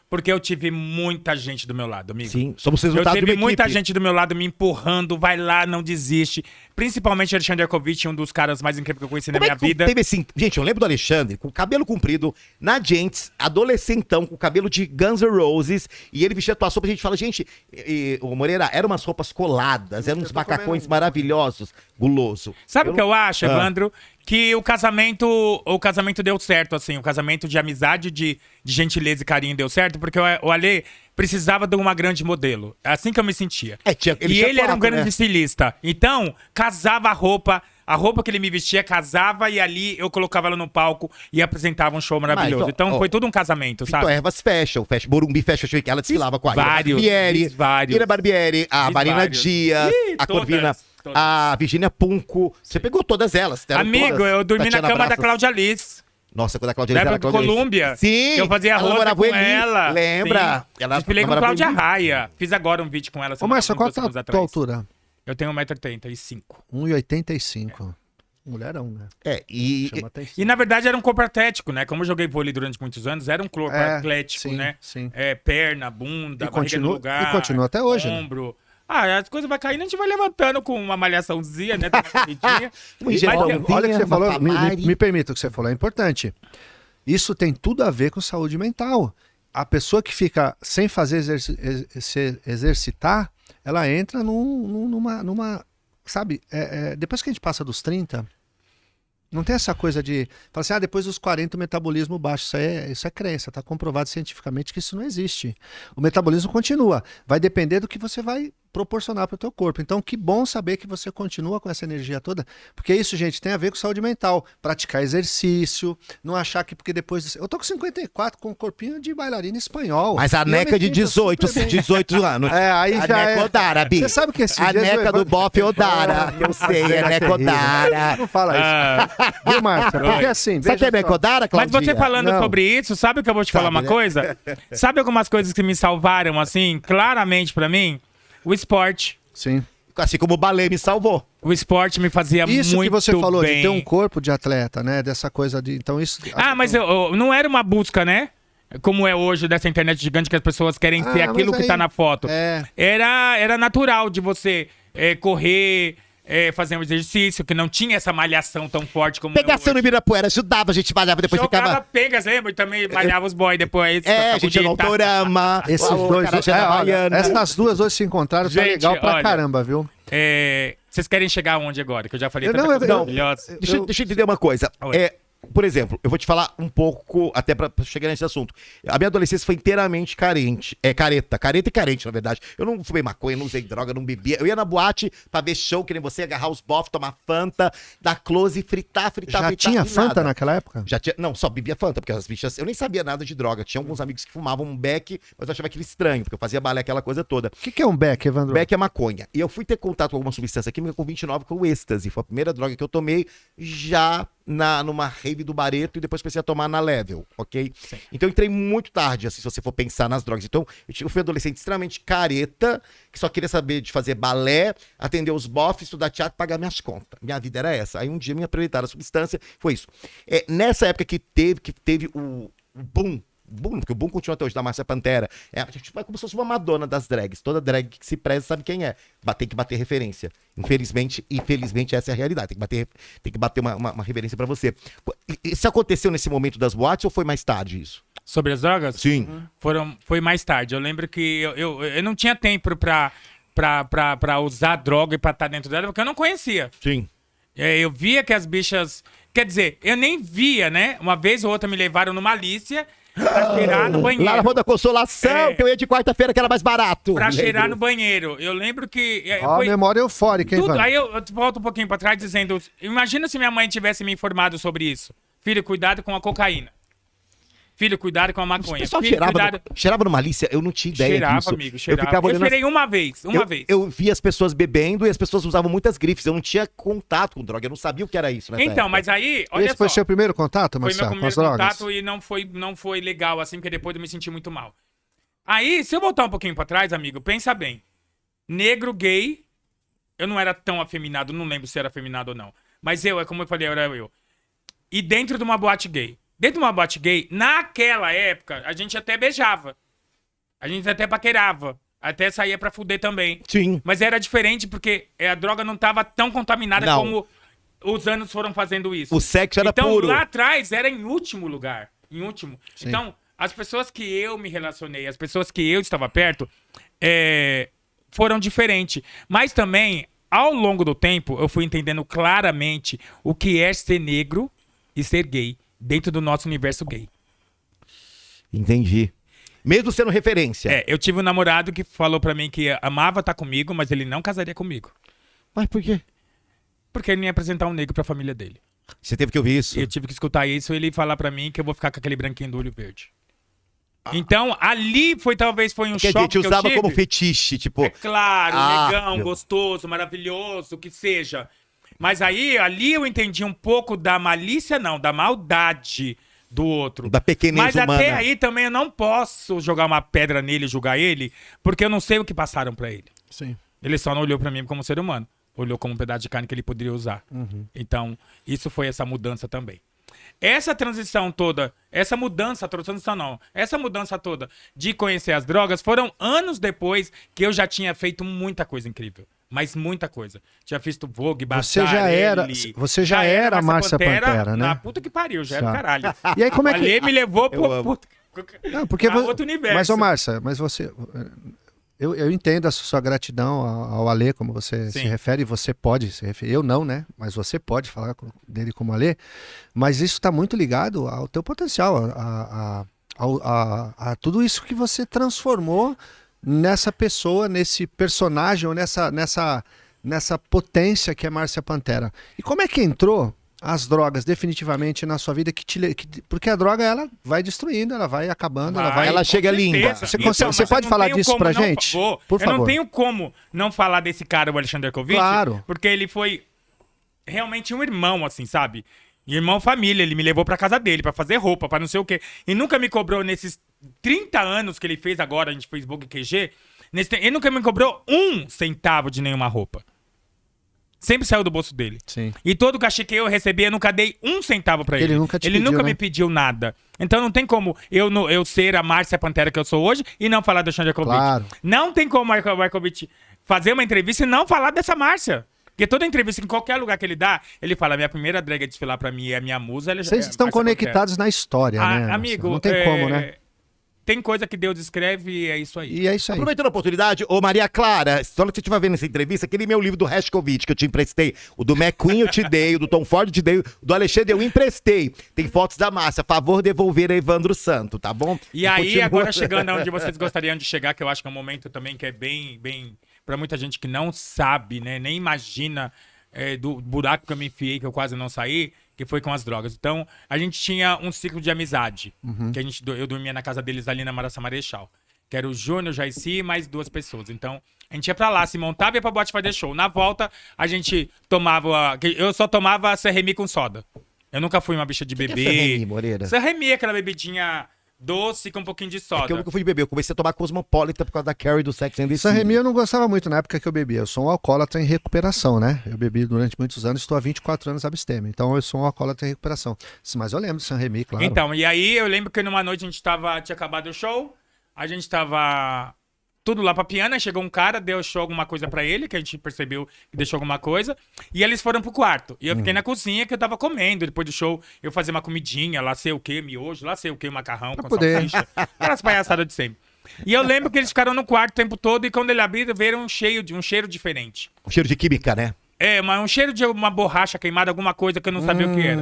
porque eu tive muita gente do meu lado, amigo. Sim, somos Eu resultado de tive uma muita equipe. gente do meu lado me empurrando, vai lá, não desiste. Principalmente Alexandre Ercovitch, um dos caras mais incríveis que eu conheci na minha vida. Teve assim, gente, eu lembro do Alexandre com o cabelo comprido, na Gents, adolescentão, com o cabelo de Guns N' Roses, e ele vestia a tua sopa, a gente fala, gente, o Moreira, eram umas roupas coladas, eram uns macacões maravilhosos, guloso. Sabe o que eu acho, Ah. Evandro? Que o casamento deu certo, assim. O casamento de amizade, de gentileza e carinho deu certo, porque o Ale precisava de uma grande modelo. É assim que eu me sentia. É, tinha- ele E tinha ele era um quatro, grande né? estilista. Então, casava a roupa que ele me vestia, casava e ali eu colocava ela no palco e apresentava um show maravilhoso. ó, Então, ó, foi tudo um casamento, Vitor sabe? Ervas Fashion, Morumbi Fashion, que ela desfilava com a vários, Barbieri, fiz vários. Ira Barbieri, a Fiz Marina vários. Dias, Ih, a todas, Corvina, todas. a Virgínia Punco. Você pegou todas elas. eram Amigo, todas. eu dormi na Tatiana cama da Braças. Cláudia Liz. Nossa, quando a Cláudia Lembra era a do Cláudia Liz. Colômbia? Sim. Que eu fazia ela rosa namorava com o Eli, ela. Lembra? Sim. Ela Desfilei com namorava o Cláudia Eli. Raia. Fiz agora um vídeo com ela. Ô, Márcio, qual uns é a anos tua atrás. altura? Eu tenho 1,85 m. 1,85. Mulherão, né? E Chama atenção. E na verdade era um corpo atlético, né? Como eu joguei vôlei durante muitos anos, era um corpo atlético, sim, né? sim. Perna, bunda, E barriga continua- no lugar. e continua até hoje, né? Ombro. As coisas vão caindo, a gente vai levantando com uma malhaçãozinha, né? Tem uma corridinha. Uma E injeção. olha o que você uma falou, Famari. me permita o que você falou, é importante. Isso tem tudo a ver com saúde mental. A pessoa que fica sem fazer se exercitar, ela entra numa sabe, depois que a gente passa dos 30, não tem essa coisa de falar assim, depois dos 40 o metabolismo baixa. Isso é crença, está comprovado cientificamente que isso não existe. O metabolismo continua, vai depender do que você vai proporcionar para o teu corpo. Então, que bom saber que você continua com essa energia toda, porque isso, gente, tem a ver com saúde mental. Praticar exercício, não achar que porque depois... Eu tô com 54, com um corpinho de bailarina espanhol. Mas a E eu neca me de sinto 18, super bem. 18 anos. Aí A já neca Odara, Bi. Você sabe que esses A dias neca do Boff Odara. Eu sei, é neca Odara. Não fala isso. Viu, Márcia? Porque assim, Sabe que é neca Odara, Mas Claudinha? você falando Não. sobre isso, sabe o que eu vou te falar uma né? coisa? Sabe algumas coisas que me salvaram, assim, claramente pra mim? O esporte. Sim. Assim como o balé me salvou. O esporte me fazia Isso muito que você falou bem. de ter um corpo de atleta, né? Dessa coisa de. Então isso. Mas não era uma busca, né? Como é hoje dessa internet gigante que as pessoas querem ser aquilo mas que tá aí- na foto. É. Era natural de você correr, fazer um exercício, que não tinha essa malhação tão forte como Pegação no hoje. Ibirapuera, ajudava, a gente malhava, depois Jogava ficava... pegas, lembra? E também malhava os boys depois. É, a pra gente ia no bonita. Autorama. Esses o dois. cara já era olha, baiana. essas duas hoje se encontraram, tá Gente, legal pra olha, caramba, viu? Vocês querem chegar aonde agora? Que eu já falei Eu tanta não, coisa eu- maravilhosa. Deixa eu entender uma coisa. Oi. Por exemplo, eu vou te falar um pouco, até pra chegar nesse assunto. A minha adolescência foi inteiramente careta e carente, na verdade. Eu não fumei maconha, não usei droga, não bebia. Eu ia na boate pra ver show, que nem você, agarrar os bofs, tomar Fanta, dar close e fritar. Já tinha e Fanta nada. naquela época? Já tinha, não, só bebia Fanta, porque as bichas, eu nem sabia nada de droga. Tinha alguns amigos que fumavam um beck, mas eu achava aquilo estranho, porque eu fazia balé, aquela coisa toda. O que é um beck, Evandro? Beck é maconha. E eu fui ter contato com alguma substância química com 29, com o êxtase. Foi a primeira droga que eu tomei já numa rave do Bareto e depois comecei a tomar na Level, ok? Sim. Então eu entrei muito tarde, assim, se você for pensar nas drogas. Então eu fui adolescente extremamente careta, que só queria saber de fazer balé, atender os bofs, estudar teatro, pagar minhas contas. Minha vida era essa. Aí um dia me apresentaram a substância, foi isso. Nessa época que teve o boom boom, porque o boom continua até hoje, da Márcia Pantera. Tipo, é como se fosse uma Madonna das drags. Toda drag que se preza sabe quem é. Tem que bater referência. Infelizmente, essa é a realidade. Tem que bater uma referência pra você. Isso aconteceu nesse momento das boates ou foi mais tarde isso? Sobre as drogas? Sim. Foi mais tarde. Eu lembro que eu não tinha tempo pra usar droga e pra estar dentro dela, porque eu não conhecia. Sim. Eu via que as bichas... Quer dizer, eu nem via, né? Uma vez ou outra me levaram numa malícia pra cheirar no banheiro. Lá na Rua da Consolação, que eu ia de quarta-feira, que era mais barato. Pra cheirar no banheiro. Eu lembro que... Ó, memória eufórica, hein, Aí eu volto um pouquinho pra trás dizendo... Imagina se minha mãe tivesse me informado sobre isso. Filho, cuidado com a cocaína. Filho, cuidado com a maconha. O pessoal Filho, cheirava no Malícia? Eu não tinha ideia cheirava, disso. Amigo, cheirava. Eu ficava olhando... cheirei uma vez. Eu via as pessoas bebendo e as pessoas usavam muitas grifes. Eu não tinha contato com droga. Eu não sabia o que era isso nessa época. Mas aí, olha Esse foi seu primeiro contato, Marcelo, foi com as meu drogas? contato e não foi legal, assim, porque depois eu me senti muito mal. Aí, se eu voltar um pouquinho pra trás, amigo, pensa bem. Negro, gay, eu não era tão afeminado, não lembro se era afeminado ou não. Mas como eu falei, era eu. E dentro de uma boate gay. Dentro de uma boate gay, naquela época, a gente até beijava. A gente até paquerava. Até saía pra fuder também. Sim. Mas era diferente porque a droga não tava tão contaminada como os anos foram fazendo isso. O sexo era puro. Então, lá atrás, era em último lugar. Em último. Sim. Então, as pessoas que eu me relacionei, as pessoas que eu estava perto, foram diferentes. Mas também, ao longo do tempo, eu fui entendendo claramente o que é ser negro e ser gay. Dentro do nosso universo gay. Entendi. Mesmo sendo referência. Eu tive um namorado que falou pra mim que amava estar comigo, mas ele não casaria comigo. Mas por quê? Porque ele não ia apresentar um negro pra família dele. Você teve que ouvir isso? Eu tive que escutar isso e ele falar pra mim que eu vou ficar com aquele branquinho do olho verde. Então, ali talvez foi um Porque choque a gente que eu usava tive. como fetiche, tipo... É claro, negão, meu... gostoso, maravilhoso, o que seja. Mas aí, ali eu entendi um pouco da malícia, não, da maldade do outro. Da pequenez Mas humana. até aí também eu não posso jogar uma pedra nele e julgar ele, porque eu não sei o que passaram pra ele. Sim. Ele só não olhou pra mim como ser humano. Olhou como um pedaço de carne que ele poderia usar. Então, isso foi essa mudança também. Essa transição toda, essa mudança toda de conhecer as drogas foram anos depois que eu já tinha feito muita coisa incrível. Mas muita coisa. Tinha visto Vogue, Bazar, Você já era a Márcia Pantera, né? Na puta que pariu, já era o caralho. E aí como é que... Ali me levou pro Não, porque outro universo. Mas, ô Márcia, você... Eu entendo a sua gratidão ao Alê, como você se refere, você pode se referir. Eu não, né? Mas você pode falar dele como Alê. Mas isso está muito ligado ao teu potencial, a tudo isso que você transformou nessa pessoa, nesse personagem, ou nessa potência que é Márcia Pantera. E como é que entrou as drogas definitivamente na sua vida? Porque a droga, ela vai destruindo, ela vai acabando, ela chega linda. Você pode falar disso pra gente? Por favor. Eu não tenho como não falar desse cara, o Alexander Kovic, claro. Porque ele foi realmente um irmão, assim, sabe? Irmão família, ele me levou pra casa dele pra fazer roupa, pra não sei o quê. E nunca me cobrou nesses 30 anos que ele fez agora, a gente fez Vogue QG, ele nunca me cobrou 1 centavo de nenhuma roupa. Sempre saiu do bolso dele. Sim. E todo o cachê que eu recebia, eu nunca dei 1 centavo pra ele. Ele nunca me pediu nada. Então não tem como eu ser a Márcia Pantera que eu sou hoje e não falar do Alexander Kovic. Claro. Não tem como o Markovic fazer uma entrevista e não falar dessa Márcia. Porque toda entrevista, em qualquer lugar que ele dá, ele fala: minha primeira drag a desfilar pra mim é a minha musa. Vocês estão conectados na história, né? Amigo, não tem como, né? Tem coisa que Deus escreve e é isso aí. E é isso aí. Aproveitando a oportunidade, ô Maria Clara, só que você estiver vendo essa entrevista, aquele meu livro do Hashkovic que eu te emprestei, o do McQueen eu te dei, o do Tom Ford eu te dei, o do Alexandre eu emprestei. Tem fotos da Márcia, favor devolver a Evandro Santo, tá bom? E aí, agora chegando onde vocês gostariam de chegar, que eu acho que é um momento também que é bem, pra muita gente que não sabe, né, nem imagina do buraco que eu me enfiei, que eu quase não saí, que foi com as drogas. Então, a gente tinha um ciclo de amizade, que eu dormia na casa deles ali na Maraça Marechal, que era o Júnior, o Jaicy e mais 2 pessoas. Então, a gente ia pra lá, se montava e ia pra boate fazer show. Na volta, a gente tomava... Eu só tomava Serremi com soda. Eu nunca fui uma bicha de beber. Que é Serremi, Moreira? Serremi, aquela bebidinha doce com um pouquinho de soda. É que eu nunca fui de beber. Eu comecei a tomar Cosmopolitan por causa da Carrie do Sex and the City. San-Remy eu não gostava muito na época que eu bebia. Eu sou um alcoólatra em recuperação, né? Eu bebi durante muitos anos, estou há 24 anos abstêmio. Então eu sou um alcoólatra em recuperação. Mas eu lembro do San-Remy, claro. Então, e aí eu lembro que numa noite tinha acabado o show, a gente tava tudo lá pra piano, chegou um cara, deixou alguma coisa pra ele, que a gente percebeu que deixou alguma coisa, e eles foram pro quarto. E eu fiquei na cozinha que eu tava comendo, depois do show eu fazia uma comidinha, lá sei o que, miojo, lá sei o que, macarrão com salsicha, aquelas palhaçadas de sempre. E eu lembro que eles ficaram no quarto o tempo todo e quando ele abriu, viram um cheiro diferente. Um cheiro de química, né? Mas um cheiro de uma borracha queimada, alguma coisa que eu não sabia o que era.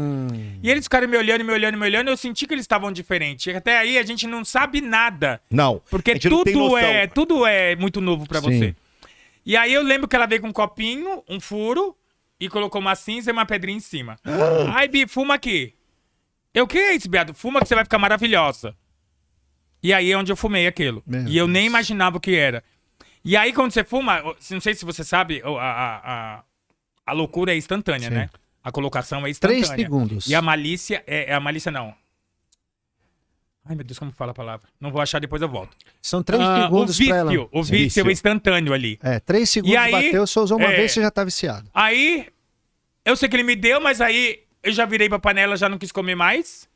E eles ficaram me olhando, e eu senti que eles estavam diferentes. Até aí a gente não sabe nada. Não. Porque tudo é muito novo pra você. E aí eu lembro que ela veio com um copinho, um furo, e colocou uma cinza e uma pedrinha em cima. Ai, Bi, fuma aqui. O que é isso, Beato? Fuma que você vai ficar maravilhosa. E aí é onde eu fumei aquilo. E eu nem imaginava o que era. E aí quando você fuma, não sei se você sabe, a loucura é instantânea, né? A colocação é instantânea. 3 segundos. E a malícia a malícia não. Ai, meu Deus, como fala a palavra? Não vou achar, depois eu volto. São 3 segundos pra ela. O vício é instantâneo ali. 3 segundos e aí, bateu, você usou uma vez, você já tá viciado. Aí, eu sei que ele me deu, mas aí eu já virei pra panela, já não quis comer mais.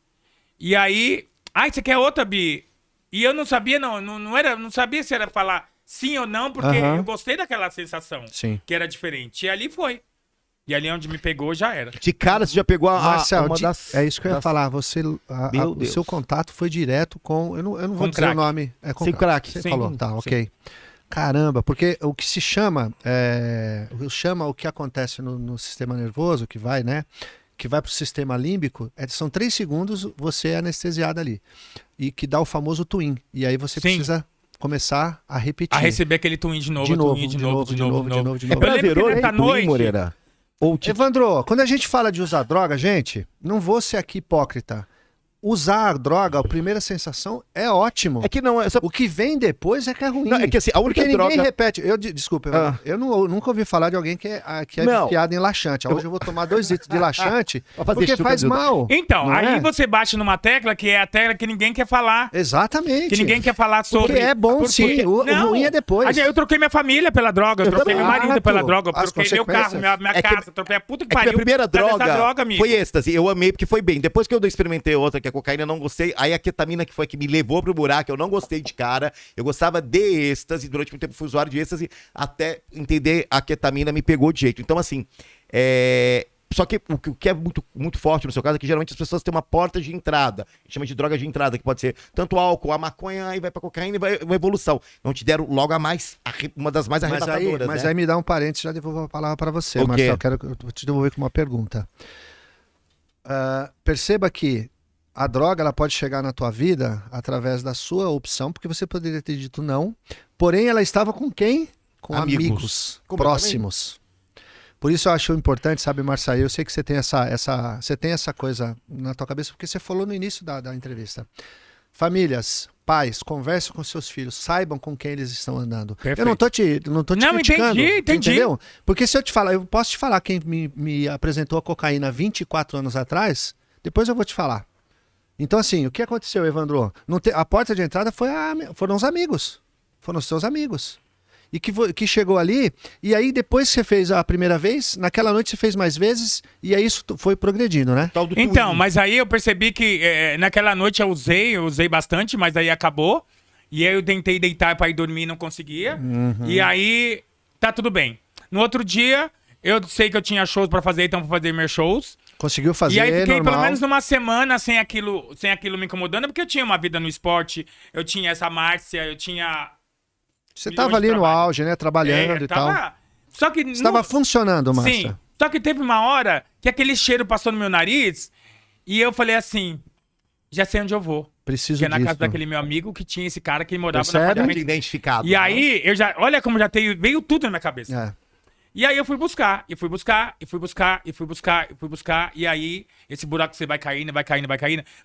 E aí, você quer outra, Bi? E eu não sabia, não sabia se era falar sim ou não, porque eu gostei daquela sensação. Sim. Que era diferente. E ali foi. E ali onde me pegou, já era. De cara, você já pegou Marcel, uma das... É isso que eu ia falar. O seu contato foi direto com... Eu não vou dizer crack. o nome. É com Sem crack. Você Sim. falou, tá, ok. Caramba, porque o que se chama... o que acontece no sistema nervoso, que vai, né? Que vai pro sistema límbico, são 3 segundos você é anestesiado ali. E que dá o famoso twin. E aí você precisa começar a repetir. A receber aquele twin de novo, De novo. É prazeroso esse twin, Moreira? Evandro, quando a gente fala de usar droga, gente, não vou ser aqui hipócrita. Usar a droga, a primeira sensação é ótimo. É que não... O que vem depois é que é ruim. Não, é que assim, a única porque droga... ninguém repete. Desculpa, eu nunca ouvi falar de alguém que é viciado em laxante. Hoje eu vou tomar 2 litros de laxante porque faz mal. Então, aí você bate numa tecla que é a tecla que ninguém quer falar. Exatamente. Que ninguém quer falar sobre. Porque é bom sim, o ruim é depois. Eu troquei minha família pela droga, eu troquei meu marido pela droga, eu troquei meu carro, minha casa, troquei a puta que pariu. A primeira droga amigo. foi êxtase, eu amei porque foi bem. Depois que eu experimentei outra, que é a cocaína, eu não gostei. Aí a ketamina que foi que me levou pro buraco, eu não gostei de cara. Eu gostava de êxtase, durante muito tempo fui usuário de êxtase, até entender a ketamina me pegou de jeito. Então, assim, só que o que é muito, muito forte no seu caso é que geralmente as pessoas têm uma porta de entrada. A gente chama de droga de entrada, que pode ser tanto álcool, a maconha, aí vai pra cocaína e vai uma evolução. Não te deram logo uma das mais arrebatadoras, Mas né? aí me dá um parênteses, já devolvo a palavra para você, O quê? Marcelo. Eu vou te devolver com uma pergunta. Perceba que a droga ela pode chegar na tua vida através da sua opção, porque você poderia ter dito não, porém ela estava com quem? Com amigos próximos. Por isso eu acho importante, sabe, Marcelo, eu sei que você tem essa coisa na tua cabeça, porque você falou no início da entrevista. Famílias, pais, conversem com seus filhos, saibam com quem eles estão andando. Perfeito. Eu não tô te criticando, entendi. entendeu? Porque se eu te falar, eu posso te falar quem me apresentou a cocaína 24 anos atrás, depois eu vou te falar. Então assim, o que aconteceu, Evandro? A porta de entrada foram os amigos, foram os seus amigos. E que chegou ali, e aí depois que você fez a primeira vez, naquela noite você fez mais vezes, e aí isso foi progredindo, né? Então, mas aí eu percebi que naquela noite eu usei bastante, mas aí acabou. E aí eu tentei deitar pra ir dormir e não conseguia. E aí, tá tudo bem. No outro dia, eu sei que eu tinha shows pra fazer, então vou fazer meus shows. Conseguiu fazer, e aí fiquei normal. pelo menos numa semana sem aquilo me incomodando, porque eu tinha uma vida no esporte, eu tinha essa Márcia, eu tinha... Você tava ali no auge, né? Trabalhando e tal. Só que estava funcionando, Márcia. Sim. Só que teve uma hora que aquele cheiro passou no meu nariz e eu falei assim, já sei onde eu vou. Preciso disso. Que é na casa disso. daquele meu amigo que tinha esse cara que morava Percebe? na apartamento. Identificado. E aí, olha como veio tudo na minha cabeça. E aí eu fui buscar, e aí esse buraco você vai caindo.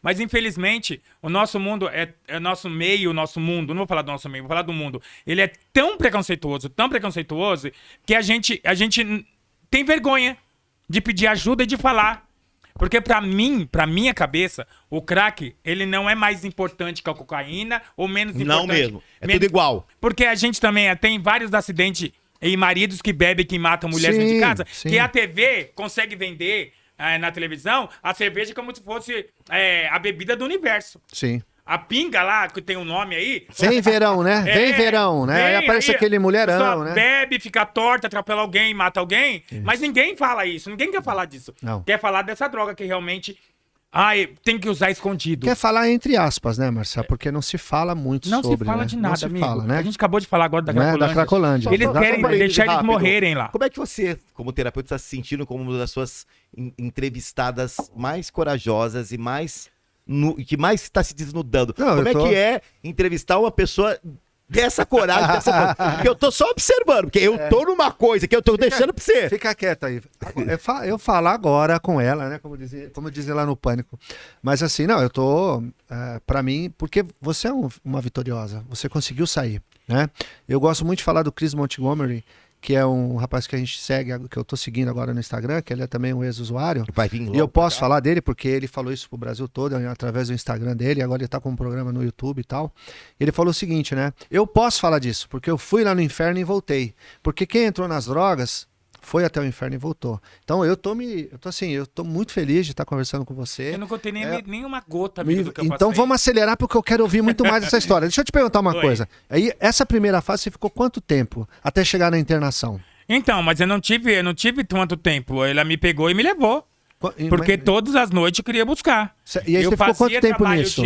Mas infelizmente, o nosso mundo nosso meio, o nosso mundo, não vou falar do nosso meio, vou falar do mundo. Ele é tão preconceituoso, que a gente tem vergonha de pedir ajuda e de falar. Porque pra mim, pra minha cabeça, o crack, ele não é mais importante que a cocaína ou menos importante. Não mesmo. É tudo igual. Porque a gente também tem vários acidentes e maridos que bebem, que matam mulheres dentro de casa, que a TV consegue vender na televisão a cerveja como se fosse a bebida do universo. Sim. A pinga lá, que tem um nome aí... Vem verão, né? Vem verão, né? Aí aparece aquele mulherão, né? Bebe, fica torta, atropela alguém, mata alguém. Isso. Mas ninguém fala isso. Ninguém quer falar disso. Não. Quer falar dessa droga que realmente... tem que usar escondido. Quer falar entre aspas, né, Marcelo? Porque não se fala muito sobre, Não se fala de nada, não se amigo. Fala, né? A gente acabou de falar agora da Cracolândia. Da Cracolândia. Eles querem deixar eles morrerem lá. Como é que você, como terapeuta, está se sentindo como uma das suas entrevistadas mais corajosas e que mais está se desnudando? Como é que é entrevistar uma pessoa dessa coragem, porque eu tô só observando, porque eu tô numa coisa que eu tô deixando pra você. Fica quieto aí. Eu falo agora com ela, né? Como dizia lá no Pânico. Mas assim, não, eu tô, pra mim, porque você é uma vitoriosa, você conseguiu sair, né? Eu gosto muito de falar do Chris Montgomery, que é um rapaz que a gente segue, que eu tô seguindo agora no Instagram, que ele é também um ex-usuário. E eu posso falar dele, porque ele falou isso pro Brasil todo, através do Instagram dele, agora ele tá com um programa no YouTube e tal. Ele falou o seguinte, né? Eu posso falar disso, porque eu fui lá no inferno e voltei. Porque quem entrou nas drogas foi até o inferno e voltou. Então eu tô muito feliz de estar conversando com você. Eu não contei nenhuma gota, amigo, do que eu Então vamos acelerar, porque eu quero ouvir muito mais essa história. Deixa eu te perguntar uma coisa. Aí, essa primeira fase, você ficou quanto tempo até chegar na internação? Então, mas eu não tive tanto tempo. Ela me pegou e me levou. Porque todas as noites eu queria buscar. E aí você ficou quanto tempo nisso?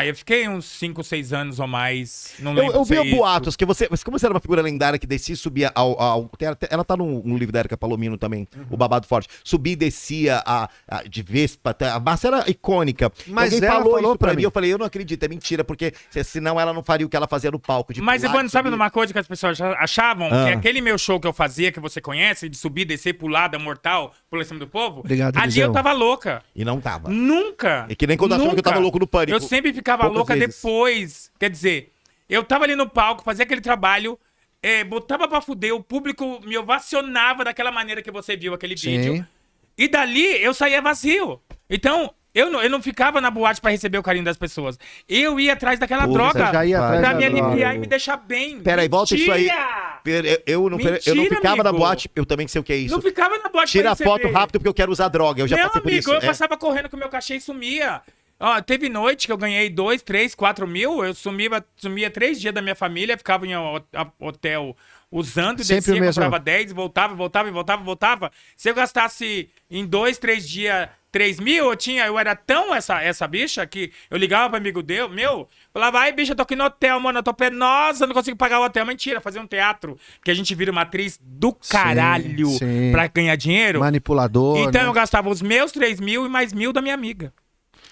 Eu fiquei uns 5, 6 anos ou mais. Não lembro. Eu vi boatos que você, como você era uma figura lendária que descia e subia ela tá no livro da Érica Palomino também, O Babado Forte. Subia e descia de Vespa, a massa era icônica. Mas alguém ela falou isso pra mim, eu falei, eu não acredito, é mentira, porque senão ela não faria o que ela fazia no palco. Mas Evandro, sabe uma coisa que as pessoas achavam? Que aquele meu show que eu fazia, que você conhece, de subir, descer, pulada, mortal, pular em cima do povo, obrigado, ali eu tava louca. E não tava. Nunca. É que nem quando achava que eu tava louco no Pânico. Eu sempre ficava louca depois. Quer dizer, eu tava ali no palco, fazia aquele trabalho, botava pra fuder, o público me ovacionava daquela maneira que você viu aquele vídeo. E dali eu saía vazio. Então, eu não ficava na boate pra receber o carinho das pessoas. Eu ia atrás daquela droga pra me aliviar e me deixar bem. Peraí, volta isso aí. Eu não ficava na boate, eu também sei o que é isso. Não ficava na boate pra receber. Tira a foto rápido porque eu quero usar droga. Eu já passei por isso. Eu passava correndo com o meu cachê e sumia. Teve noite que eu ganhei 2, 3, 4 mil, eu sumia 3 dias da minha família, ficava em hotel usando, descia, comprava 10, voltava. Se eu gastasse em 2, 3 dias 3 mil, eu era tão essa bicha que eu ligava para amigo meu, falava, ai bicha, eu tô aqui no hotel, mano, eu tô penosa, não consigo pagar o hotel. Mentira, fazer um teatro, porque a gente vira uma atriz do caralho pra ganhar dinheiro. Manipulador, então eu gastava os meus 3 mil e mais 1.000 da minha amiga.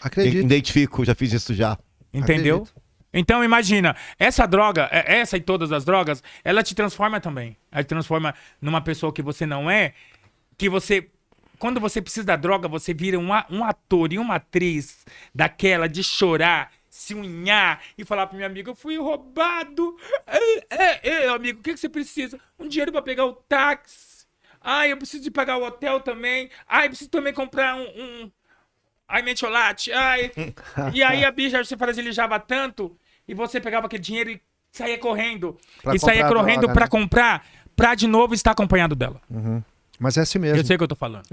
Acredito. Identifico, já fiz isso já. Entendeu? Acredito. Então imagina, essa droga, essa e todas as drogas, ela te transforma também. Ela te transforma numa pessoa que você não é, que você... Quando você precisa da droga, você vira um ator e uma atriz daquela de chorar, se unhar e falar pro meu amigo, eu fui roubado. Amigo, o que você precisa? Um dinheiro pra pegar o táxi. Eu preciso de pagar o hotel também. Eu preciso também comprar mentiolate, E aí a bicha, você fragilizava tanto, e você pegava aquele dinheiro e saía correndo. Pra comprar, pra de novo estar acompanhado dela. Uhum. Mas é assim mesmo. Eu sei o que eu tô falando.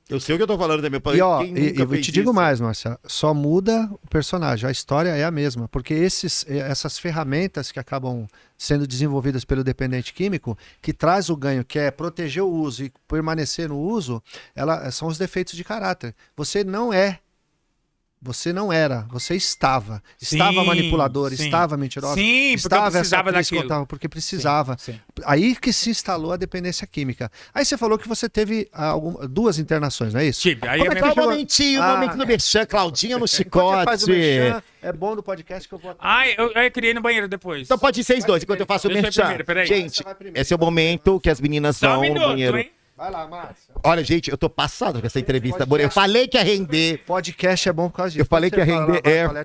Eu sei o que eu tô falando também. E eu te digo mais, Marcelo, só muda o personagem, a história é a mesma, porque essas ferramentas que acabam sendo desenvolvidas pelo dependente químico, que traz o ganho, que é proteger o uso e permanecer no uso, são os defeitos de caráter. Você não era, você estava. Estava manipulador, estava mentirosa. Sim, estava precisava daquilo. Porque precisava. Sim. Aí que se instalou a dependência química. Aí você falou que você teve 2 internações, não é isso? Tive. Aí como é que é o momento do merchan, Claudinha no chicote. Faz o merchan, é bom do podcast que eu vou... eu queria ir no banheiro depois. Então pode ir vocês dois, enquanto eu faço o merchan. Gente, esse é o momento que as meninas vão no banheiro. Vai lá, Márcia. Olha, gente, eu tô passado com essa entrevista. Eu falei que ia render. Podcast é bom por causa disso. Eu falei que ia render.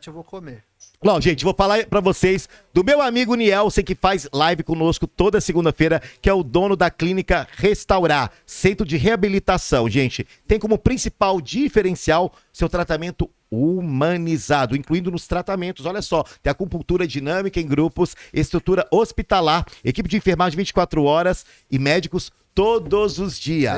Eu vou comer. Bom, gente, vou falar pra vocês do meu amigo Nielsen, que faz live conosco toda segunda-feira, que é o dono da clínica Restaurar, centro de reabilitação, gente. Tem como principal diferencial seu tratamento humanizado, incluindo nos tratamentos, olha só, tem acupuntura dinâmica em grupos, estrutura hospitalar, equipe de enfermagem 24 horas e médicos todos os dias.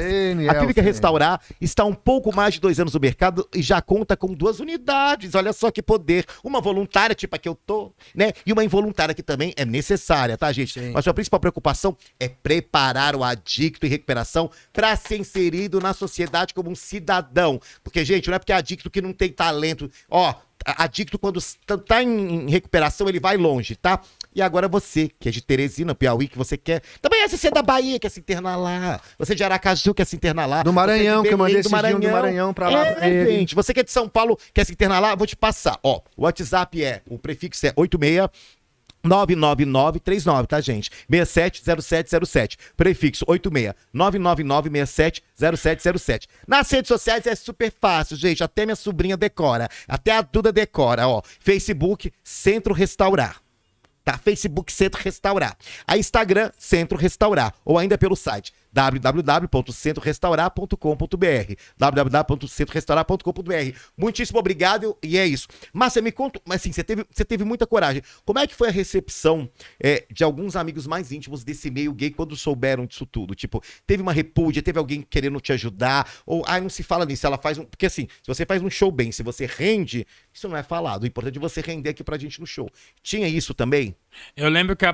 A Clínica Restaurar está há um pouco mais de 2 anos no mercado e já conta com 2 unidades. Olha só que poder. Uma voluntária, tipo a que eu tô, né? E uma involuntária que também é necessária, tá, gente? Sim. Mas a principal preocupação é preparar o adicto em recuperação para ser inserido na sociedade como um cidadão. Porque, gente, não é porque é adicto que não tem talento. Ó, adicto, quando tá em recuperação, ele vai longe, tá? E agora você, que é de Teresina, Piauí, que você quer... Também é você da Bahia, quer se internar lá. Você de Aracaju, quer se internar lá. Do Maranhão, que eu mandei esse dia do Maranhão pra lá. Gente, você que é de São Paulo, quer se internar lá, vou te passar. Ó, o WhatsApp o prefixo é 86... 99939, tá, gente? 670707. Prefixo 86 999670707. Nas redes sociais é super fácil, gente. Até minha sobrinha decora. Até a Duda decora, ó. Facebook Centro Restaurar. Tá? Facebook Centro Restaurar. A Instagram Centro Restaurar. Ou ainda pelo site www.centrorestaurar.com.br www.centrorestaurar.com.br. Muitíssimo obrigado e é isso. Márcia, me conta, mas assim, você teve muita coragem. Como é que foi a recepção de alguns amigos mais íntimos desse meio gay quando souberam disso tudo? Tipo, teve uma repúdia, teve alguém querendo te ajudar? Ou, não se fala nisso, ela faz um... Porque assim, se você faz um show bem, se você rende, isso não é falado. O importante é você render aqui pra gente no show. Tinha isso também? Eu lembro que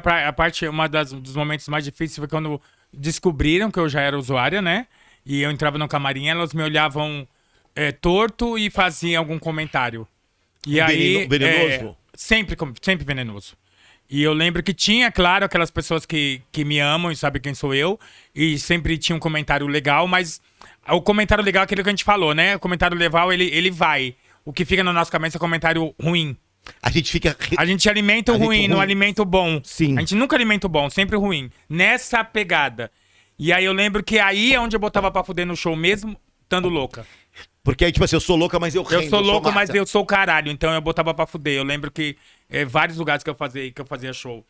dos momentos mais difíceis foi quando descobriram que eu já era usuária, né? E eu entrava no camarim, elas me olhavam torto e faziam algum comentário. E aí... Venenoso? Sempre venenoso. E eu lembro que tinha, claro, aquelas pessoas que me amam e sabem quem sou eu. E sempre tinha um comentário legal, mas o comentário legal é aquilo que a gente falou, né? O comentário legal, ele vai. O que fica na nossa cabeça é comentário ruim. A gente alimenta o ruim, não alimenta o bom. Sim. A gente nunca alimenta o bom, sempre o ruim. Nessa pegada. E aí eu lembro que aí é onde eu botava pra fuder no show mesmo, estando louca. Porque aí, tipo assim, eu sou louca, mas eu rendo. Eu sou louca, mas eu sou caralho. Então eu botava pra fuder. Eu lembro que vários lugares que eu fazia show,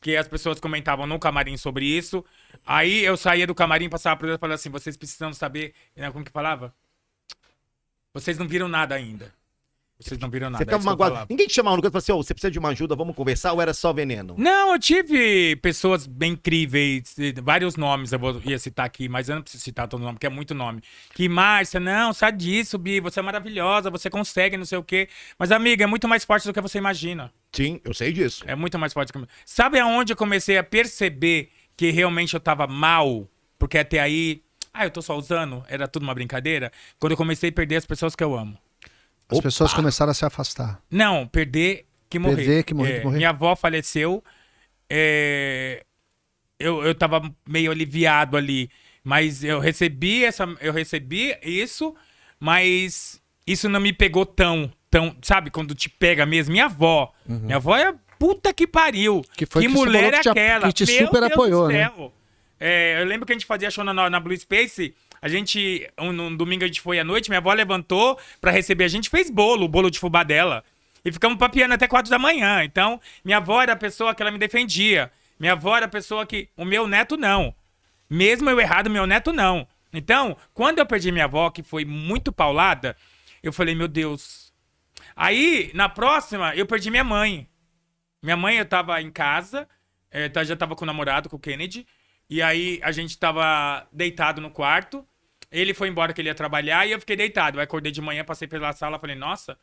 que as pessoas comentavam no camarim sobre isso. Aí eu saía do camarim, passava por eles e falava assim, vocês precisam saber... Como que falava? Vocês não viram nada ainda. Vocês não viram nada. Você ficava magoado. Ninguém te chamava no canto e falava assim, você precisa de uma ajuda, vamos conversar, ou era só veneno? Não, eu tive pessoas bem incríveis, vários nomes eu ia citar aqui, mas eu não preciso citar todo nome, porque é muito nome. Que, Márcia, não, sai disso, Bi, você é maravilhosa, você consegue, não sei o quê. Mas, amiga, é muito mais forte do que você imagina. Sim, eu sei disso. É muito mais forte do que... Sabe aonde eu comecei a perceber que realmente eu tava mal? Porque até aí, eu tô só usando, era tudo uma brincadeira? Quando eu comecei a perder as pessoas que eu amo. As pessoas começaram a se afastar. Não, perder que morrer. Perder que morrer, morrer. Minha avó faleceu. Eu tava meio aliviado ali. Mas eu recebi isso, mas isso não me pegou tão... Sabe, quando te pega mesmo? Minha avó. Uhum. Minha avó é puta que pariu. Que mulher é aquela? Que te super apoiou, né? Eu lembro que a gente fazia show na Blue Space... Um domingo a gente foi à noite, minha avó levantou pra receber a gente, fez o bolo de fubá dela. E ficamos papiando até 4 da manhã. Então, minha avó era a pessoa que ela me defendia. Minha avó era a pessoa que... O meu neto, não. Mesmo eu errado, meu neto, não. Então, quando eu perdi minha avó, que foi muito paulada, eu falei, meu Deus. Aí, na próxima, eu perdi minha mãe. Minha mãe, eu tava em casa, já tava com o namorado, com o Kennedy. E aí, a gente tava deitado no quarto. Ele foi embora que ele ia trabalhar e eu fiquei deitado. Eu acordei de manhã, passei pela sala, falei, nossa,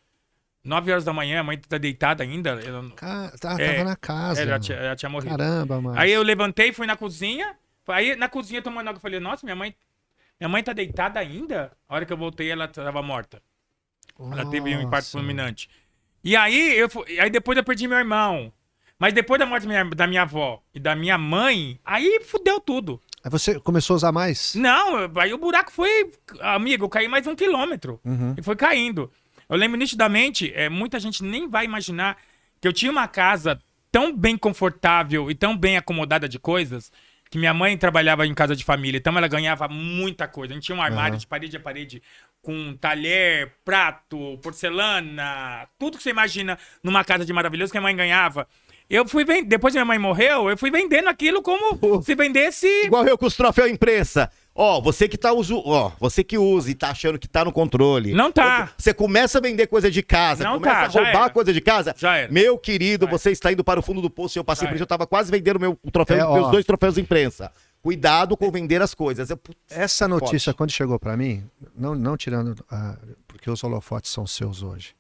9 horas da manhã, a mãe tá deitada ainda. Tava na casa. Ela tinha morrido. Caramba, mano. Aí eu levantei, fui na cozinha. Aí na cozinha tomando água, eu falei, nossa, minha mãe tá deitada ainda? A hora que eu voltei, ela tava morta. Nossa. Ela teve um infarto fulminante. E aí, aí depois eu perdi meu irmão. Mas depois da morte da minha avó e da minha mãe, aí fudeu tudo. Aí você começou a usar mais? Não, aí o buraco foi... Amigo, eu caí mais 1 quilômetro. Uhum. E foi caindo. Eu lembro nitidamente, muita gente nem vai imaginar que eu tinha uma casa tão bem confortável e tão bem acomodada de coisas que minha mãe trabalhava em casa de família, então ela ganhava muita coisa. A gente tinha um armário de parede a parede com talher, prato, porcelana, tudo que você imagina numa casa de maravilhoso que a mãe ganhava. Eu fui vender, depois que minha mãe morreu, eu fui vendendo aquilo como se vendesse... Igual eu com os troféus imprensa. Ó, você que você que usa e tá achando que tá no controle. Não tá. Você começa a vender coisa de casa, Não começa tá, a já roubar era. coisa de casa. Já era. Meu querido, você está indo para o fundo do poço. Eu passei Já por isso, era. eu tava quase vendendo meus 2 troféus imprensa. Cuidado com vender as coisas. Essa notícia, forte. quando chegou para mim, não tirando, porque os holofotes são seus hoje,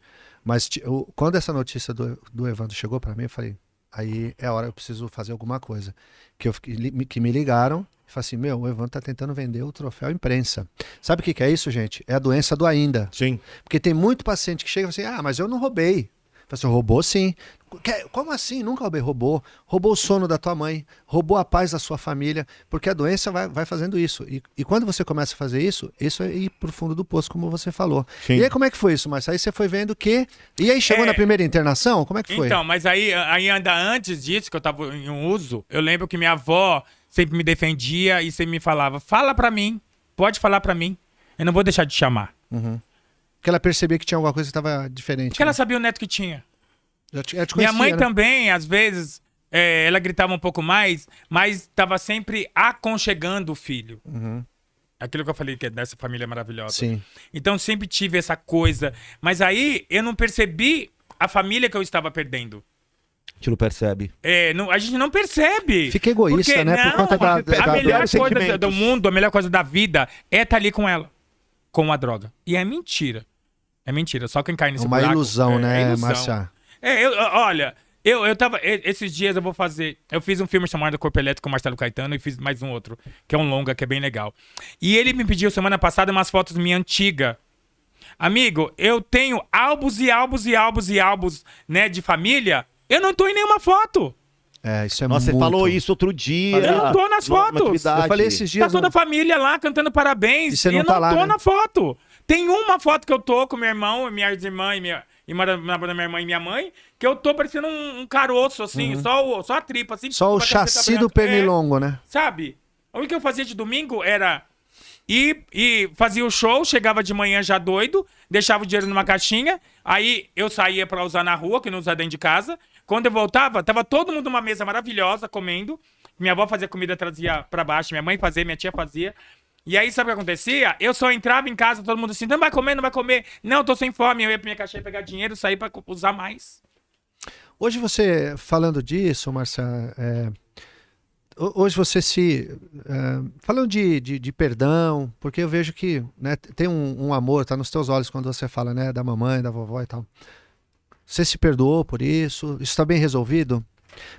mas quando essa notícia do Evandro chegou para mim, eu falei, aí é hora, eu preciso fazer alguma coisa. Que me ligaram e falaram assim, o Evandro tá tentando vender o troféu imprensa. Sabe o que é isso, gente? É a doença do ainda. Sim. Porque tem muito paciente que chega e fala assim, mas eu não roubei. Fala assim, roubou sim. Como assim? Nunca roubei. Roubou o sono da tua mãe, roubou a paz da sua família, porque a doença vai fazendo isso. E quando você começa a fazer isso é ir pro fundo do poço, como você falou. Sim. E aí como é que foi isso, Marcelo? Aí você foi vendo que... E aí chegou na primeira internação? Como é que foi? Então, mas aí ainda antes disso, que eu tava em um uso, eu lembro que minha avó sempre me defendia e sempre me falava, fala pra mim, pode falar pra mim, eu não vou deixar de chamar. Porque ela percebia que tinha alguma coisa que estava diferente. Porque ela sabia o neto que tinha. Já te Minha conhecia, mãe né? também, às vezes, ela gritava um pouco mais, mas estava sempre aconchegando o filho. Aquilo que eu falei, que é dessa família maravilhosa. Sim. Então sempre tive essa coisa. Mas aí eu não percebi a família que eu estava perdendo. A gente não percebe. A gente não percebe. Fica egoísta, Porque, né? Por não, conta a melhor coisa sentimentos. do mundo, a melhor coisa da vida é estar ali com ela. Com a droga. E é mentira. É mentira. Só quem cai nesse Uma buraco, ilusão, né, ilusão. Marcia? Olha, eu tava... Esses dias eu fiz um filme chamado Corpo Elétrico com o Marcelo Caetano e fiz mais um outro, que é um longa, que é bem legal. E ele me pediu semana passada umas fotos minha antiga. Amigo, eu tenho álbuns e álbuns e álbuns e álbuns, né, de família. Eu não tô em nenhuma foto. Isso é Nossa, muito... você falou isso outro dia. Eu não tô nas numa fotos. atividade. Eu falei esses dias... Tá toda a família lá cantando parabéns. E você não eu tá não lá, tô né? na foto. Tem uma foto que eu tô com meu irmão, minha irmã e minha irmã e minha mãe, que eu tô parecendo um caroço, assim, só a tripa, assim. Só o com a camiseta chassi do branca. pernilongo, né? Sabe? O que eu fazia de domingo era ir e fazia o show, chegava de manhã já doido, deixava o dinheiro numa caixinha, aí eu saía pra usar na rua, que não usava dentro de casa. Quando eu voltava, tava todo mundo numa mesa maravilhosa, comendo. Minha avó fazia comida, trazia pra baixo, minha mãe fazia, minha tia fazia. E aí, sabe o que acontecia? Eu só entrava em casa, todo mundo assim, não vai comer, não vai comer. Não, eu tô sem fome. Eu ia pra minha caixinha pegar dinheiro, sair pra usar mais. Hoje você, falando disso, Marcia, hoje você falando de perdão, porque eu vejo que, né, tem um amor, tá nos teus olhos quando você fala, né, da mamãe, da vovó e tal. Você se perdoou por isso? Isso tá bem resolvido?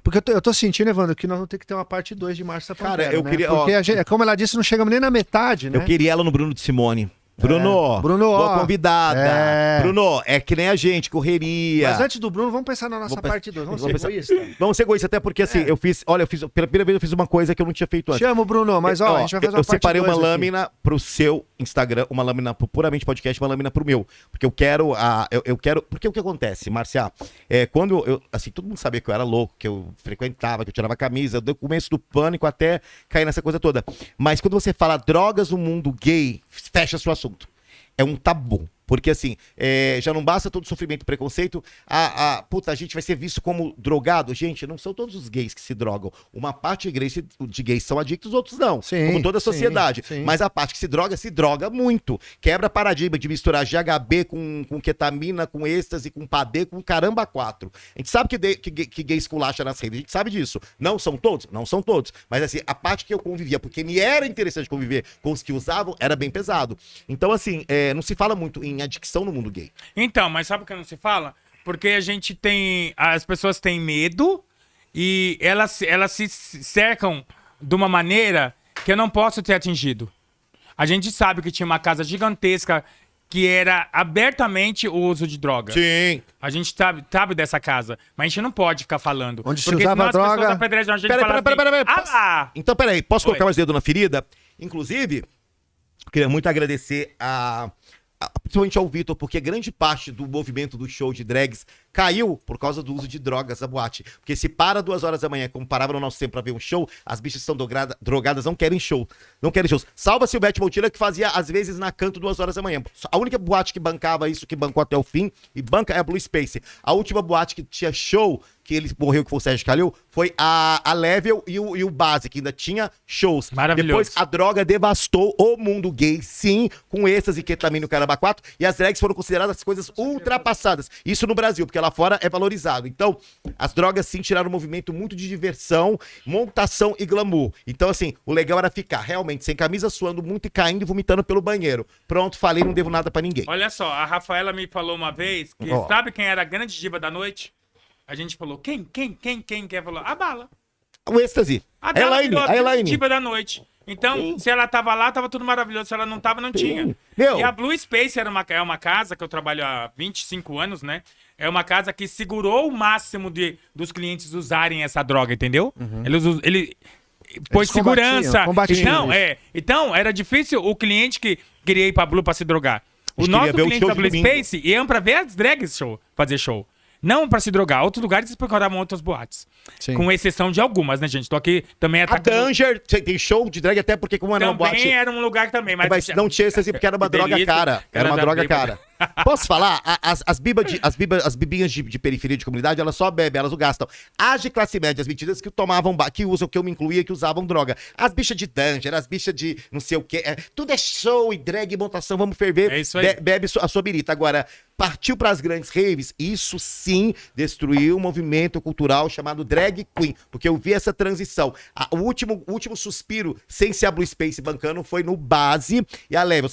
Porque eu tô sentindo, Evandro, que nós vamos ter que ter uma parte 2 de Márcia Pantera. Cara, eu né? queria... Porque a gente, como ela disse, não chegamos nem na metade, né? Eu queria ela no Bruno de Simone. Bruno, boa convidada. Bruno, é que nem a gente, correria. Mas antes do Bruno, vamos pensar na nossa parte 2. Vamos ser egoístas. Vamos ser egoístas, até porque assim, pela primeira vez eu fiz uma coisa que eu não tinha feito antes. Chama o Bruno, mas a gente vai fazer uma parte 2 eu separei uma aqui. lâmina pro seu Instagram, uma lâmina pro Puramente Podcast, uma lâmina pro meu. Porque eu quero, porque o que acontece, Marcia, quando assim, todo mundo sabia que eu era louco, que eu frequentava, que eu tirava a camisa, do começo do pânico até cair nessa coisa toda. Mas quando você fala drogas no mundo gay, fecha seu assunto. É um tabu. Porque assim, já não basta todo sofrimento e preconceito, a gente vai ser visto como drogado. Gente, não são todos os gays que se drogam. Uma parte de gays são adictos, outros não. Sim, como toda a sociedade. sim. Mas a parte que se droga muito. Quebra paradigma de misturar GHB com ketamina, com êxtase, com padê, com caramba 4. A gente sabe que gay esculacha nas redes, a gente sabe disso. Não são todos? Não são todos. Mas assim, a parte que eu convivia, porque me era interessante conviver com os que usavam, era bem pesado. Então assim, não se fala muito em adicção no mundo gay. Então, mas sabe o que não se fala? Porque as pessoas têm medo e elas se cercam de uma maneira que eu não posso ter atingido. A gente sabe que tinha uma casa gigantesca que era abertamente o uso de droga. Sim. A gente sabe dessa casa, mas a gente não pode ficar falando. Onde se porque usava senão as droga... pessoas apedrejam a gente e falam assim, Então, peraí, posso Oi. colocar mais dedo na ferida? Inclusive, queria muito agradecer principalmente ao Vitor, porque grande parte do movimento do show de drags caiu por causa do uso de drogas na boate. Porque se para 2 horas da manhã, como parava no nosso tempo pra ver um show, as bichas que são drogadas, não querem show. Não querem shows. Salva Silvete Montilla, que fazia, às vezes, na Canto 2 horas da manhã. A única boate que bancava isso, que bancou até o fim, e banca é a Blue Space. A última boate que tinha show, que ele morreu, que foi o Sérgio Calil, foi a Level e o Base, que ainda tinha shows. Maravilhoso. Depois a droga devastou o mundo gay, sim, com êxtase, ketamina e o caramba 4, e as drags foram consideradas coisas ultrapassadas. Isso no Brasil, porque lá fora é valorizado. Então, as drogas sim tiraram um movimento muito de diversão, montação e glamour. Então, assim, o legal era ficar realmente sem camisa, suando muito e caindo e vomitando pelo banheiro. Pronto, falei, não devo nada pra ninguém. Olha só, a Rafaela me falou uma vez que sabe quem era a grande diva da noite? A gente falou, quem? Falou, a Bala. O êxtase. A Bala virou a Elaine. diva da noite. Então, se ela tava lá, tava tudo maravilhoso. Se ela não tava, não tinha. Meu. E a Blue Space é uma casa que eu trabalho há 25 anos, né? É uma casa que segurou o máximo dos clientes usarem essa droga, entendeu? Ele pôs segurança. Combatiam. Então, era difícil o cliente que queria ir pra Blue pra se drogar. O Eles nosso queriam ver o cliente show da de Blue domingo. Space iam pra ver as drags fazer show. Não pra se drogar. Outros lugares eles procuravam outras boates. Sim. Com exceção de algumas, né, gente? Tô aqui também A atacando... Danger, tem show de drag até porque como era uma Também boate... era um lugar também, Mas não tinha êxtase porque era uma Que droga delícia. cara. Era uma Era droga bêbada. cara. Posso falar? As bibinhas de periferia de comunidade, elas só bebem, elas não gastam. As de classe média, as metidas que tomavam, que usam, que eu me incluía, que usavam droga. As bichas de Danger, as bichas de não sei o quê. Tudo é show e drag e montação, vamos ferver. É isso aí. Bebe a sua birita. Agora, partiu pras grandes raves, isso sim destruiu um movimento cultural chamado drag queen. Porque eu vi essa transição. O último suspiro, sem ser a Blue Space bancando, foi no Base e a Leve. O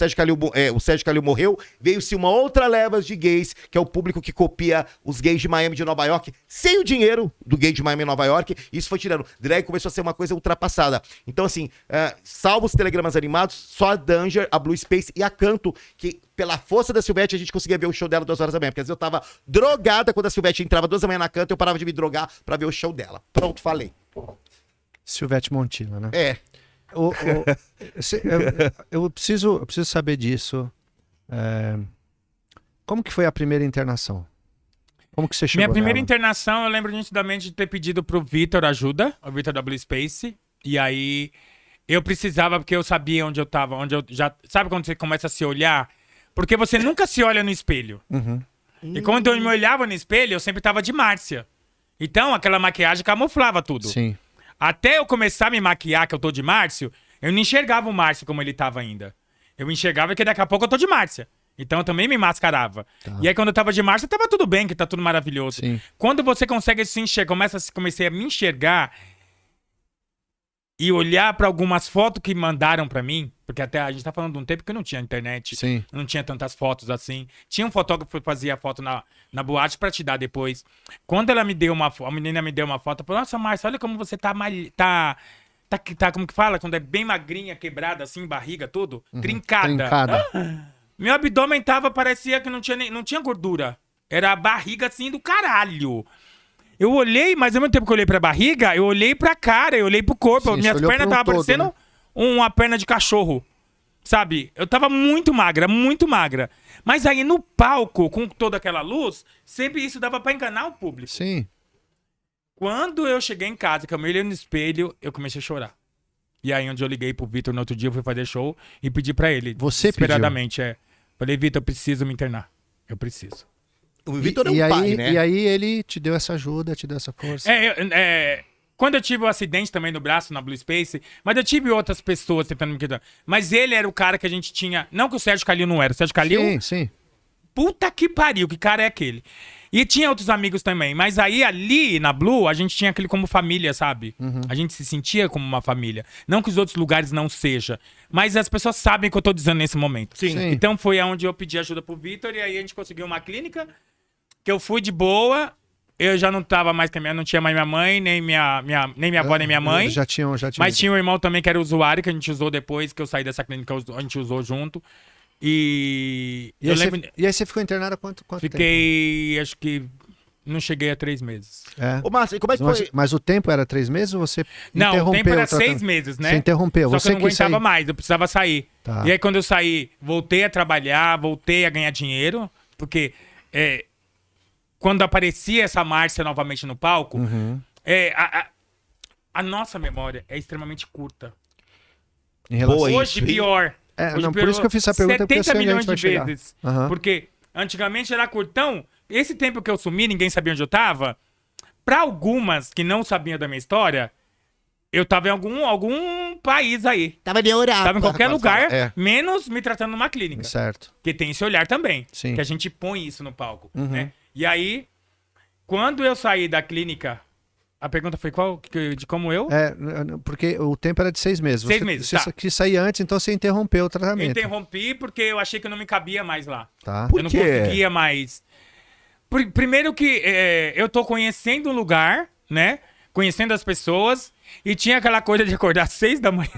Sérgio Calil morreu, veio-se uma outra leva de gays, que é o público que copia os gays de Miami, de Nova York, sem o dinheiro do gay de Miami e Nova York. Isso foi tirando. Drag começou a ser uma coisa ultrapassada. Então, assim, salvo os telegramas animados, só a Danger, a Blue Space e a Canto, que pela força da Silvete a gente conseguia ver o show dela 2 horas da manhã. Porque às vezes eu tava drogada quando a Silvete entrava 2 da manhã na Canto, eu parava de me drogar pra ver o show dela. Pronto, falei. Silvete Montilla, né? É. Eu preciso saber disso. Como que foi a primeira internação? Como que você chegou Minha primeira nela? internação, eu lembro nitidamente de ter pedido pro Vitor ajuda, o Vitor da Blue Space, e aí eu precisava, porque eu sabia onde eu tava, onde eu já... Sabe quando você começa a se olhar? Porque você nunca se olha no espelho. E quando eu me olhava no espelho, eu sempre tava de Márcia. Então, aquela maquiagem camuflava tudo. Sim. Até eu começar a me maquiar, que eu tô de Márcio, eu não enxergava o Márcio como ele tava ainda. Eu enxergava que daqui a pouco eu tô de Márcia. Então eu também me mascarava. Tá. E aí quando eu tava de Márcia, tava tudo bem, que tá tudo maravilhoso. Sim. Quando você consegue se enxergar, comecei a me enxergar e olhar pra algumas fotos que mandaram pra mim, porque até a gente tá falando de um tempo que não tinha internet, Sim. não tinha tantas fotos assim. Tinha um fotógrafo que fazia foto na boate pra te dar depois. Quando ela me deu a menina me deu uma foto, falou: "Nossa, Márcia, olha como você tá como que fala? Quando é bem magrinha, quebrada assim, barriga, tudo, trincada. Meu abdômen parecia que não tinha gordura. Era a barriga assim do caralho. Eu olhei, mas ao mesmo tempo que eu olhei pra barriga, eu olhei pra cara, eu olhei pro corpo. Sim, Minhas você olhou pernas pro estavam todo, parecendo né? uma perna de cachorro. Sabe? Eu tava muito magra, muito magra. Mas aí no palco, com toda aquela luz, sempre isso dava pra enganar o público. Sim. Quando eu cheguei em casa, que eu me olhei no espelho, eu comecei a chorar. E aí onde eu liguei pro Vitor no outro dia, eu fui fazer show e pedi pra ele. Você desesperadamente, Falei: "Vitor, eu preciso me internar. Eu preciso." O Vitor é um e pai, aí, né? E aí ele te deu essa ajuda, te deu essa força. Quando eu tive o acidente também no braço, na Blue Space, mas eu tive outras pessoas tentando me quitar. Mas ele era o cara que a gente tinha... Não que o Sérgio Calil não era. O Sérgio Calil... Sim, sim. Puta que pariu, que cara é aquele? E tinha outros amigos também, mas aí ali na Blue, a gente tinha aquele como família, sabe? A gente se sentia como uma família. Não que os outros lugares não seja, mas as pessoas sabem o que eu tô dizendo nesse momento. Sim. Sim. Então foi aonde eu pedi ajuda pro Vitor, e aí a gente conseguiu uma clínica, que eu fui de boa, eu já não tava mais com a não tinha mais minha mãe, nem minha avó, nem minha mãe. Já tinha. Mas tinha um irmão também que era usuário, que a gente usou depois que eu saí dessa clínica, a gente usou junto. E E aí você ficou internada quanto tempo? fiquei, acho que Não cheguei a 3 meses. É. Ô, Márcio, e como é que foi? Mas o tempo era 3 meses ou você Não, interrompeu? o tempo era o tratamento? 6 meses, né? Você interrompeu. Só Você que eu não quis aguentava sair. mais, eu precisava sair. Tá. E aí quando eu saí, voltei a trabalhar, voltei a ganhar dinheiro, porque quando aparecia essa Márcia novamente no palco, Uhum. a nossa memória é extremamente curta. Em relação... Boa, Hoje isso. pior. É, Hoje não, por isso que eu fiz essa pergunta, porque eu 70 sei onde a milhões gente de vai chegar. vezes. Aham. Porque antigamente era curtão. Esse tempo que eu sumi, ninguém sabia onde eu tava. Pra algumas que não sabiam da minha história, eu tava em algum país aí. Tava de Europa. Tava em qualquer lugar, É. menos me tratando numa clínica. Certo. Porque tem esse olhar também. Sim. Que a gente põe isso no palco. Uhum. Né? E aí, quando eu saí da clínica, a pergunta foi qual? De como eu? Porque o tempo era de 6 meses. 6 meses, Você tá. quis sair antes, então você interrompeu o Eu tratamento. interrompi porque eu achei que eu não me cabia mais lá. Tá. Por Eu não quê? conseguia mais. Primeiro que eu tô conhecendo o lugar, né? Conhecendo as pessoas. E tinha aquela coisa de acordar às 6 da manhã.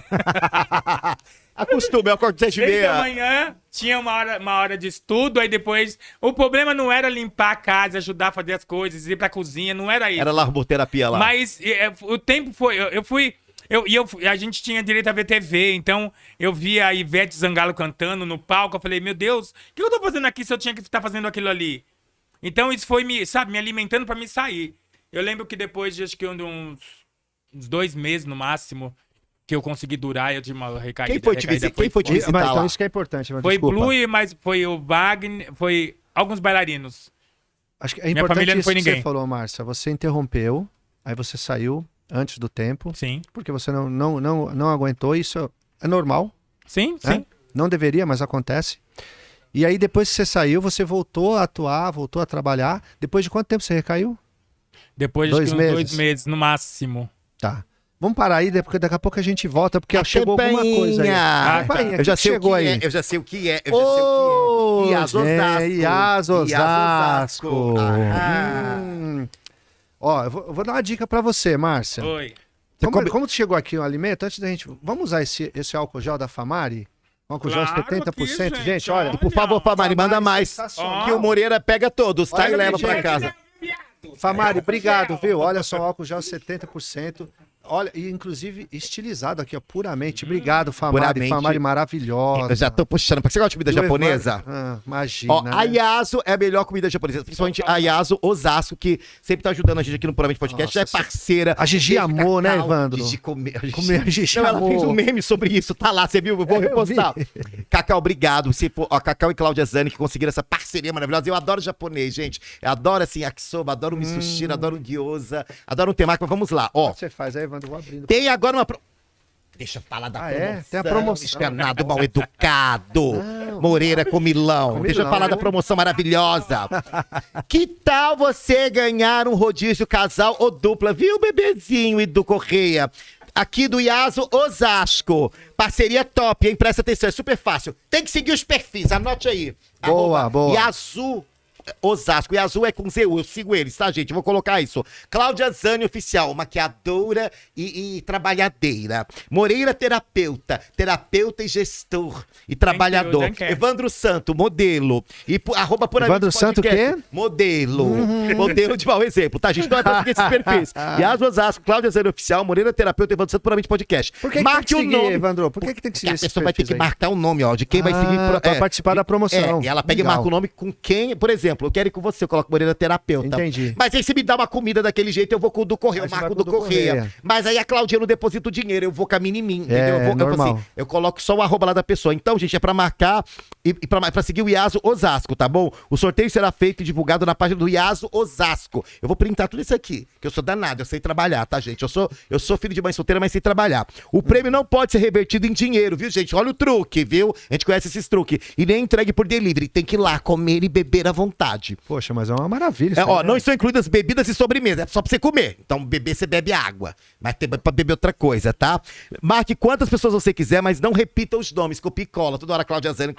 Acostuma, eu acordo 7 e 6 da meia. manhã, tinha uma hora de estudo. Aí depois... O problema não era limpar a casa, ajudar a fazer as coisas, ir pra cozinha. Não era isso. Era larboterapia lá. Mas o tempo foi... A gente tinha direito a ver TV, então eu via a Ivete Zangalo cantando no palco. Eu falei, meu Deus, o que eu tô fazendo aqui se eu tinha que estar fazendo aquilo ali? Então isso foi me alimentando pra me sair. Eu lembro que depois de acho que uns 2 meses no máximo, que eu consegui durar, eu tive uma recaída. Quem foi te visitar? Quem foi te visitar Mas, então lá? isso que é importante. Mas Foi desculpa. Blue, mas foi o Wagner, foi alguns bailarinos. Acho que é Minha importante família não isso foi que ninguém. você falou, Márcia. Você interrompeu, aí você saiu antes do tempo, Sim. porque você não aguentou. Isso é normal, Sim, né? sim. Não deveria, mas acontece. E aí, depois que você saiu, você voltou a atuar, voltou a trabalhar. Depois de quanto tempo você recaiu? Depois de 2 uns meses? 2 meses, no máximo. Tá. Vamos parar aí, porque daqui a pouco a gente volta, porque chegou alguma coisa aí. Campainha, Eu já que sei chegou o que aí? é, eu já sei o que é, eu já sei o que é. Ias Osasco. Ias Osasco. Aham. Ó, eu vou dar uma dica pra você, Márcia. Oi. Como tu chegou aqui o alimento, antes da gente... Vamos usar esse álcool gel da Famari? Álcool gel Claro 70%? que, gente, olha... olha. Por favor, Famari, manda mais. sensacional. Que o Moreira pega todos, tá? Olha E leva aqui, pra gente. casa. Famari, obrigado, viu? Olha só, álcool gel 70%. Olha, e inclusive estilizado aqui, ó, puramente. Obrigado, Famari. Puramente. Famari maravilhosa. Eu já tô puxando. Você gosta de comida E o japonesa? Evandro- imagina. Ó, né? a Yaso é a melhor comida japonesa, principalmente a Yaso Osasco, que sempre tá ajudando a gente aqui no Puramente Podcast, Nossa, já é parceira. a Gigi Beijo, amou, né, Cacau. Evandro? Gigi comeu. A Gigi Não, ela amou. fez um meme sobre isso, tá lá, você viu? Eu vou repostar. Cacau, obrigado. Ó, Cacau e Cláudia Zani que conseguiram essa parceria maravilhosa. Eu adoro japonês, gente. Eu adoro, assim, yakisoba, adoro misoshiro, adoro gyoza, adoro um temaki, mas vamos lá. Ó, O que você faz aí, Evandro? Vou abrindo. tem agora uma... Deixa eu falar da Ah, promoção. é? Tem a promoção. Escanado, mal educado. Não. Moreira com Milão. Deixa eu Milão. falar da promoção maravilhosa. Que tal você ganhar um rodízio casal ou dupla, viu, bebezinho e do Correia? Aqui do Yaso Osasco. Parceria top, hein? Presta atenção, é super fácil. Tem que seguir os perfis, anote aí. Boa, boa. Yasu Osasco. E azul é com ZU, eu sigo eles, tá, gente? Eu vou colocar isso. Cláudia Zani Oficial, maquiadora e trabalhadeira. Moreira Terapeuta e gestor e trabalhador. thank you. Evandro Santo, modelo. E @ Puramente Evandro Santo, Podcast, quê? Modelo. Modelo de mau exemplo, tá, gente? Então é pra seguir esses perfis. Yasu Osasco, Cláudia Zani Oficial, Moreira Terapeuta, Evandro Santo, Puramente Podcast. Por que Marque tem que o seguir, nome. Evandro? Por que tem que seguir Porque a esses pessoa vai ter perfis que aí? marcar o nome, ó, de quem vai seguir. Pra participar da promoção. E ela pega e Legal. marca o nome com quem, por exemplo, eu quero ir com você, eu coloco Moreira Terapeuta. Entendi. Mas aí se me dá uma comida daquele jeito, eu vou com o do Correio, Aí eu você marco vai o do com o do Correia. Correia. Mas aí a Claudinha não deposita o dinheiro, eu vou com a Minimin, entendeu? Eu vou normal. eu coloco só o @ lá da pessoa. Então, gente, é pra marcar e pra seguir o Yaso Osasco, tá bom? O sorteio será feito e divulgado na página do Yaso Osasco. Eu vou printar tudo isso aqui, que eu sou danado, eu sei trabalhar, tá, gente? Eu sou filho de mãe solteira, mas sei trabalhar. O prêmio não pode ser revertido em dinheiro, viu, gente? Olha o truque, viu? A gente conhece esses truques. E nem entregue por delivery, tem que ir lá comer e beber à vontade. Poxa, mas é uma maravilha. É, isso ó, aí, não né? estão incluídas bebidas e sobremesa, é só pra você comer. Então, beber, você bebe água. Mas tem pra beber outra coisa, tá? Marque quantas pessoas você quiser, mas não repita os nomes. Copie e cola. Toda hora Cláudia Zani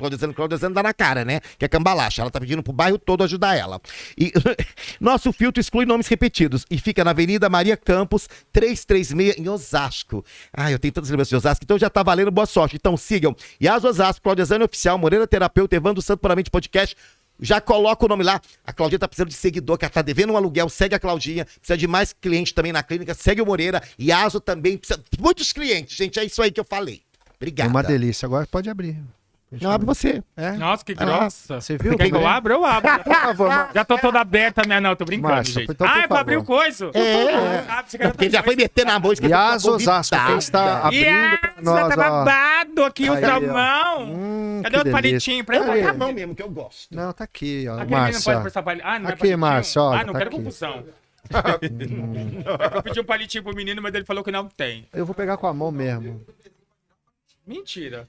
dá na cara, né? Que é cambalacha. Ela tá pedindo pro bairro todo ajudar ela. E nosso filtro exclui nomes repetidos. E fica na Avenida Maria Campos, 336, em Osasco. Eu tenho tantas lembranças de Osasco, então já tá valendo, boa sorte. Então sigam Yaso Osasco, Cláudia Zani Oficial, Moreira Terapeuta, Evandro Santo Puramente Podcast. Já coloca o nome lá. A Claudinha tá precisando de seguidor, que ela tá devendo um aluguel. Segue a Claudinha. Precisa de mais clientes também na clínica. Segue o Moreira. E Aso também. Precisa de muitos clientes, gente. É isso aí que eu falei. Obrigado. Uma delícia. Agora pode abrir. Não, abre você. É? Nossa, que grossa. Você viu? Quer que eu abra? Eu abro. Por favor, Já tô toda aberta, né? Não, tô brincando, Márcia, gente. então, por É pra abrir o favor. coisa. Você porque já foi meter na música. E as Osasco, quem está E abrindo pra nós, tá babado aqui o Aí, ó. salmão. Cadê que os palitinhos pra Tá ele? bom mesmo, que eu gosto. Não, tá aqui, ó. Aquele menino não pode Márcia. prestar palito. Ah, não é Aqui, palitinho? Márcia, olha, Ah, não tá quero aqui. confusão. É que eu pedi um palitinho pro menino, mas ele falou que não tem. Eu vou pegar com a mão mesmo. Mentira.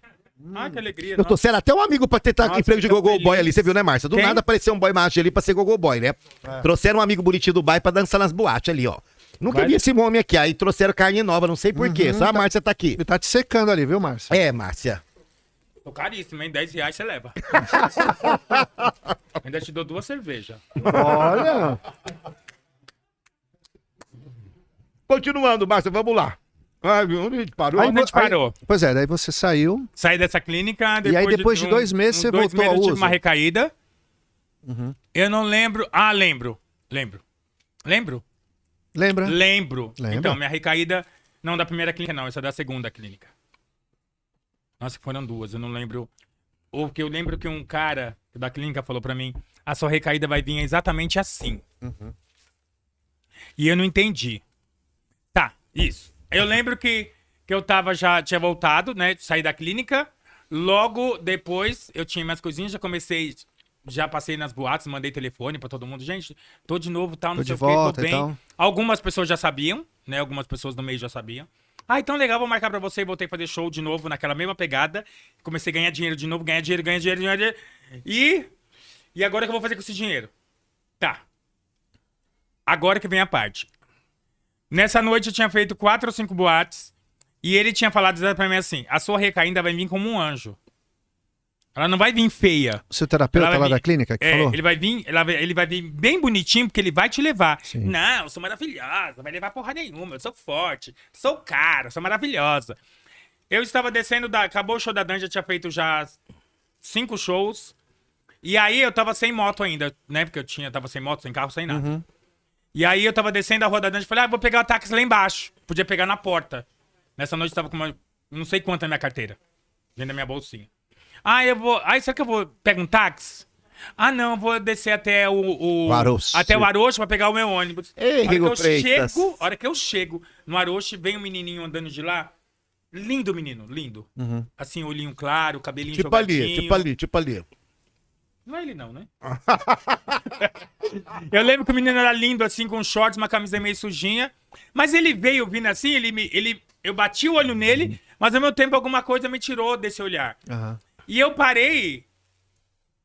Ah, que alegria. Eu tô sendo até um amigo pra tentar Nossa, emprego de fico gogo feliz. boy ali. Você viu, né, Márcia? Do Quem? nada apareceu um boy macho ali pra ser gogo boy, né? Trouxeram um amigo bonitinho do bairro pra dançar nas boates ali, ó. Nunca Vai- vi esse homem aqui. Aí trouxeram carne nova, não sei porquê. Só a Márcia tá aqui. Ele tá te secando ali, viu, Márcia? É, Márcia. Tô caríssimo, hein? R$10 você leva. Ainda te dou 2 cervejas. Olha! Continuando, Márcia, vamos lá. Ai, onde a gente parou? Onde a gente parou? Pois é, daí você saiu. Saí dessa clínica. E aí, depois de 2 meses, você voltou ao eu tive uso? uma recaída. Eu não lembro. Ah, lembro. Lembra? Lembro. Lembra? Então, minha recaída. Não da primeira clínica, não. Essa é da segunda clínica. Nossa, foram 2. Eu não lembro. Ou que eu lembro que um cara da clínica falou pra mim: a sua recaída vai vir exatamente assim. E eu não entendi. Tá, isso. Eu lembro que eu tinha voltado, né? Saí da clínica. Logo depois, eu tinha minhas coisinhas, já passei nas boates, mandei telefone pra todo mundo. Gente, tô de novo, tal, não Tô sei de o quê, tô volta e bem. tal. Algumas pessoas já sabiam, né? Algumas pessoas do meio já sabiam. Ah, então legal, vou marcar pra você. E voltei a fazer show de novo, naquela mesma pegada. Comecei a ganhar dinheiro de novo, ganhar dinheiro. E agora o que eu vou fazer com esse dinheiro? Tá. Agora que vem a parte. Nessa noite eu tinha feito 4 ou 5 boates. E ele tinha falado exatamente pra mim assim: a sua recaída vai vir como um anjo. Ela não vai vir feia. O seu terapeuta Ela vai lá vir- da clínica que falou? Ele vai vir bem bonitinho, porque ele vai te levar. Sim. Não, eu sou maravilhosa, não vai levar porra nenhuma, eu sou forte, sou cara, sou maravilhosa. Eu estava descendo acabou o show da Dan, já tinha feito já 5 shows. E aí eu tava sem moto ainda, né? Porque tava sem moto, sem carro, sem nada. E aí eu tava descendo a rua da Dan e falei: vou pegar o táxi lá embaixo. Podia pegar na porta. Nessa noite eu tava com não sei quanto na minha carteira, dentro da minha bolsinha. Será que eu vou pegar um táxi? Ah, não, eu vou descer até o Aroche. até o Aroche pra pegar o meu ônibus. Ei, Rigo Freitas. A hora que eu chego no Aroche, vem um menininho andando de lá. Lindo menino, lindo. Assim, olhinho claro, cabelinho Tipo jogadinho. ali, tipo ali. Não é ele não, né? Eu lembro que o menino era lindo, assim, com shorts, uma camisa meio sujinha. Mas ele veio vindo assim, eu bati o olho nele, mas ao mesmo tempo alguma coisa me tirou desse olhar. Aham. E eu parei,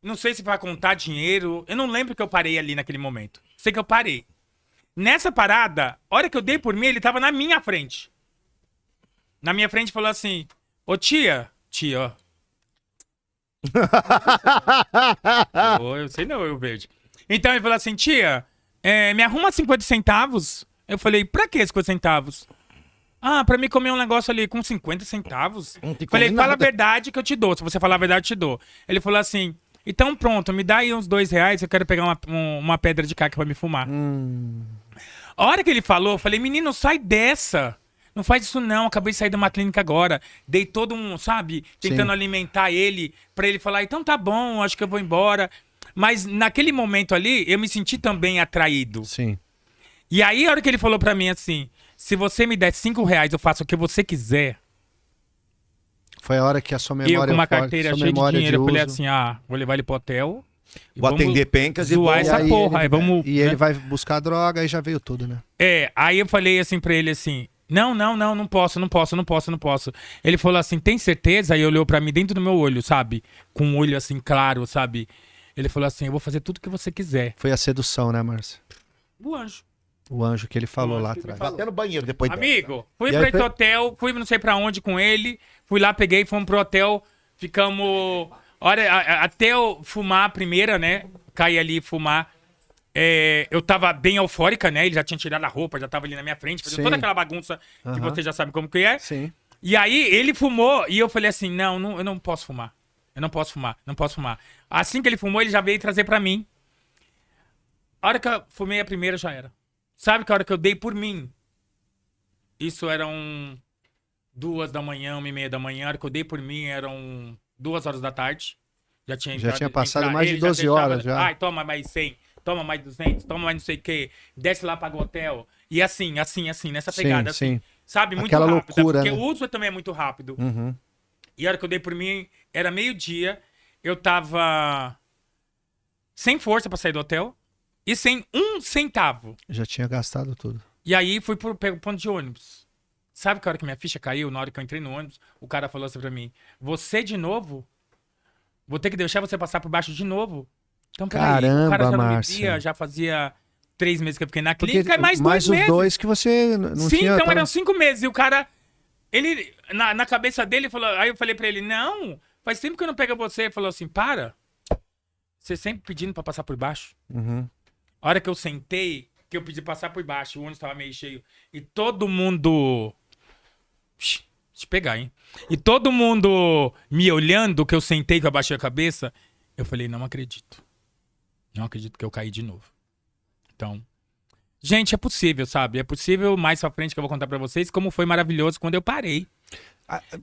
não sei se pra contar dinheiro, eu não lembro que eu parei ali naquele momento. Sei que eu parei. Nessa parada, a hora que eu dei por mim, ele tava na minha frente. Na minha frente falou assim: ô tia, ó. Eu sei não, eu verde. Então ele falou assim: tia, me arruma 50 centavos. Eu falei: pra que 50 centavos? Ah, pra me comer um negócio ali com 50 centavos. Não te Falei: come fala a nada. verdade que eu te dou. Se você falar a verdade, eu te dou. Ele falou assim: então pronto, me dá aí uns R$2, eu quero pegar uma pedra de caca pra me fumar. A hora que ele falou, eu falei: menino, sai dessa. Não faz isso não, acabei de sair de uma clínica agora. Dei todo um, sabe, tentando Sim. alimentar ele, pra ele falar: então tá bom, acho que eu vou embora. Mas naquele momento ali, eu me senti também atraído. Sim. E aí, a hora que ele falou pra mim assim: se você me der R$5, eu faço o que você quiser. Foi a hora que a sua E eu memória com uma forte, carteira sua cheia de memória dinheiro, eu falei uso. assim: vou levar ele pro hotel. e Vou vamos atender pencas e vou... zoar E essa aí porra. ele- Aí vamos, E ele né? vai buscar droga e já veio tudo, né? Aí eu falei assim pra ele assim: não posso. Ele falou assim: tem certeza? Aí olhou pra mim dentro do meu olho, sabe? Com um olho assim claro, sabe? Ele falou assim: eu vou fazer tudo que você quiser. Foi a sedução, né, Márcia? O anjo. O anjo que ele falou O anjo lá que ele atrás. falou. Até no banheiro depois dessa. Amigo, fui E pra aí esse foi- hotel, fui não sei pra onde com ele, fui lá, peguei, fomos pro hotel, ficamos... até eu fumar a primeira, né, cair ali e fumar, eu tava bem eufórica, né, ele já tinha tirado a roupa, já tava ali na minha frente, fazendo Sim. toda aquela bagunça que Aham. você já sabe como que é. Sim. E aí ele fumou e eu falei assim: não, eu não posso fumar. Eu não posso fumar. Assim que ele fumou, ele já veio trazer pra mim. A hora que eu fumei a primeira, já era. Sabe que a hora que eu dei por mim? Isso eram 2 da manhã, 1h30 da manhã. A hora que eu dei por mim eram 2 horas da tarde. Já tinha passado mais de 12 horas já. Ai, toma mais 100, toma mais 200, toma mais não sei o quê. Desce lá, paga o hotel. E assim, nessa pegada. Sim, assim, sabe? Muito aquela rápido. loucura, Porque né? o uso também é muito rápido. Uhum. E a hora que eu dei por mim, era meio-dia. Eu tava sem força pra sair do hotel. E sem 1 centavo. Já tinha gastado tudo. E aí fui pro ponto de ônibus. Sabe que a hora que minha ficha caiu, na hora que eu entrei no ônibus, o cara falou assim pra mim: você de novo? Vou ter que deixar você passar por baixo de novo. Então, peraí, o cara já não me via, já fazia 3 meses que eu fiquei na clínica, e mais 2 meses. Mais os 2 que você não Sim, tinha... então eram 5 meses. E o cara, ele, na cabeça dele, falou, aí eu falei pra ele: não, faz tempo que eu não pego você. Ele falou assim: para. Você sempre pedindo pra passar por baixo. Uhum. A hora que eu sentei, que eu pedi passar por baixo, o ônibus tava meio cheio. E todo mundo... Deixa eu pegar, hein? E todo mundo me olhando, que eu sentei, que eu abaixei a cabeça. Eu falei, não acredito. Não acredito que eu caí de novo. Então... Gente, é possível, sabe? É possível, mais pra frente que eu vou contar pra vocês, como foi maravilhoso quando eu parei.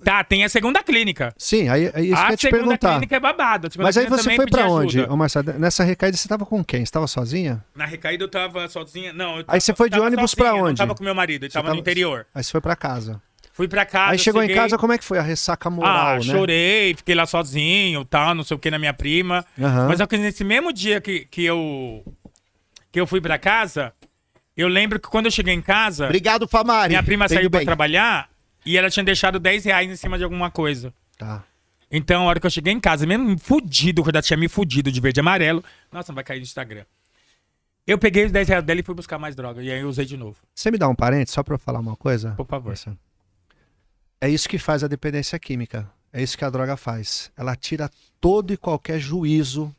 Tá, tem a segunda clínica. Sim, aí isso que eu ia te perguntar. A segunda clínica é babado. Mas aí você foi pra onde, ô Marcelo? Nessa recaída você tava com quem? Você tava sozinha? Na recaída eu tava sozinha. Não, aí você foi de ônibus pra onde? Eu tava com meu marido, ele tava no interior. Aí você foi pra casa. Fui pra casa. Aí chegou em casa, como é que foi a ressaca moral, né? Chorei, fiquei lá sozinho, tal, não sei o que, na minha prima. Uhum. Mas nesse mesmo dia que eu fui pra casa, eu lembro que quando eu cheguei em casa... Obrigado, Famari. Minha prima saiu pra trabalhar e ela tinha deixado R$10 em cima de alguma coisa. Tá. Então, a hora que eu cheguei em casa, mesmo fudido, quando ela tinha me fudido de verde e amarelo... Nossa, não vai cair no Instagram. Eu peguei os R$10 dela e fui buscar mais droga. E aí eu usei de novo. Você me dá um parênteses só pra eu falar uma coisa? Por favor. É isso que faz a dependência química. É isso que a droga faz. Ela tira todo e qualquer juízo,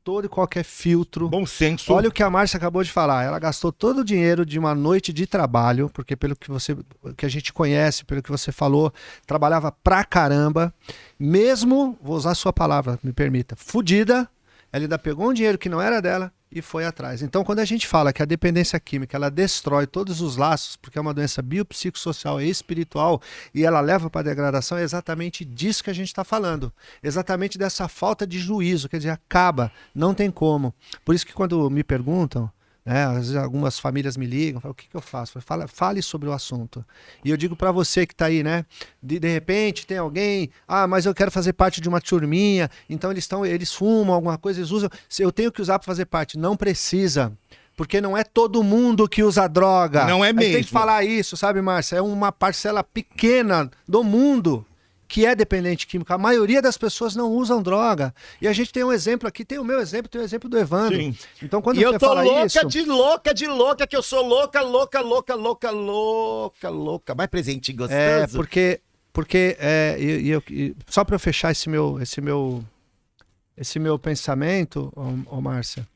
todo e qualquer filtro. Bom senso. Olha o que a Márcia acabou de falar. Ela gastou todo o dinheiro de uma noite de trabalho, porque pelo que a gente conhece, pelo que você falou, trabalhava pra caramba. Mesmo, vou usar a sua palavra, me permita, fudida, ela ainda pegou um dinheiro que não era dela e foi atrás. Então, quando a gente fala que a dependência química ela destrói todos os laços, porque é uma doença biopsicossocial e espiritual, e ela leva para a degradação, é exatamente disso que a gente está falando. Exatamente dessa falta de juízo, quer dizer, acaba, não tem como. Por isso que quando me perguntam, né, às vezes algumas famílias me ligam, falam, o que eu faço? Fale sobre o assunto. E eu digo para você que está aí, né? De repente tem alguém, mas eu quero fazer parte de uma turminha, então eles fumam alguma coisa, eles usam, eu tenho que usar para fazer parte. Não precisa. Porque não é todo mundo que usa droga. Não é mesmo. Tem que falar isso, sabe, Márcia? É uma parcela pequena do mundo que é dependente químico. A maioria das pessoas não usam droga. E a gente tem um exemplo aqui, tem o meu exemplo, tem o exemplo do Evandro. Sim. Então quando e você eu tô fala louca isso... de louca, que eu sou louca. Mais presente, gostoso. Porque só para eu fechar esse meu pensamento, ô Márcia,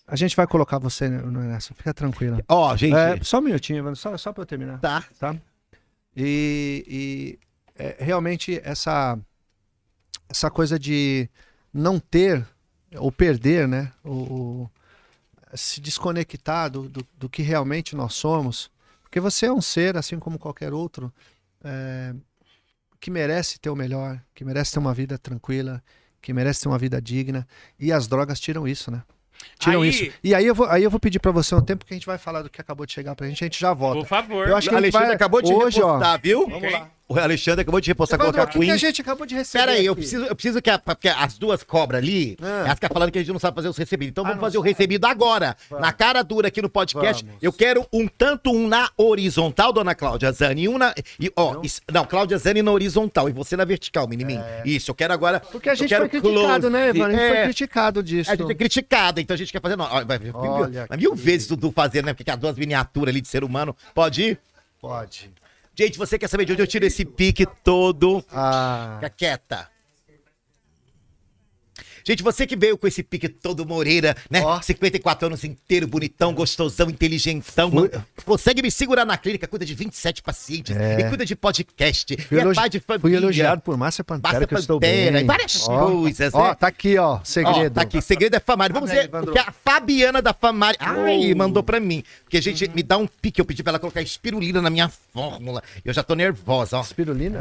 a gente vai colocar você nessa, fica tranquila. Ó, gente... Só um minutinho, Evandro, só para eu terminar. Tá. E realmente essa coisa de não ter ou perder, né, se desconectar do que realmente nós somos, porque você é um ser, assim como qualquer outro, que merece ter o melhor, que merece ter uma vida tranquila, que merece ter uma vida digna, e as drogas tiram isso, né? Tiram isso. E aí eu vou pedir pra você um tempo que a gente vai falar do que acabou de chegar pra gente, a gente já volta. Por favor. Eu acho que o Alexandre acabou de repostar, viu? Vamos lá. O Alexandre acabou de repostar, colocar o que a gente acabou de receber. Pera aí, eu aqui? preciso porque as duas cobras ali, elas ficam falando que a gente não sabe fazer os recebidos. Então vamos fazer o recebido agora. Na cara dura aqui no podcast. Vamos. Eu quero um na horizontal, dona Cláudia Zani, e um na... Não, Cláudia Zani na horizontal e você na vertical, menininho. Isso, eu quero agora... Porque a gente foi criticado, né, Evandro? A gente foi criticado disso. A gente é criticado, então a gente quer fazer... Vai 1000 vezes Dudu fazendo, né? Porque as duas miniaturas ali de ser humano. Pode ir? Pode. Gente, você quer saber de onde eu tiro esse pique todo? Ah. Fica quieta. Gente, você que veio com esse pique todo Moreira, né? 54 anos inteiro, bonitão, gostosão, inteligentão. Consegue me segurar na clínica, cuida de 27 pacientes e cuida de podcast. Pai de família. Fui elogiado por Márcia Pantera, que eu estou bem. E várias coisas. Tá aqui, segredo. Tá aqui, segredo é Famari. Vamos ver o que a Fabiana da Famari mandou pra mim. Porque a gente me dá um pique, eu pedi pra ela colocar espirulina na minha fórmula. Eu já tô nervosa, ó. Espirulina?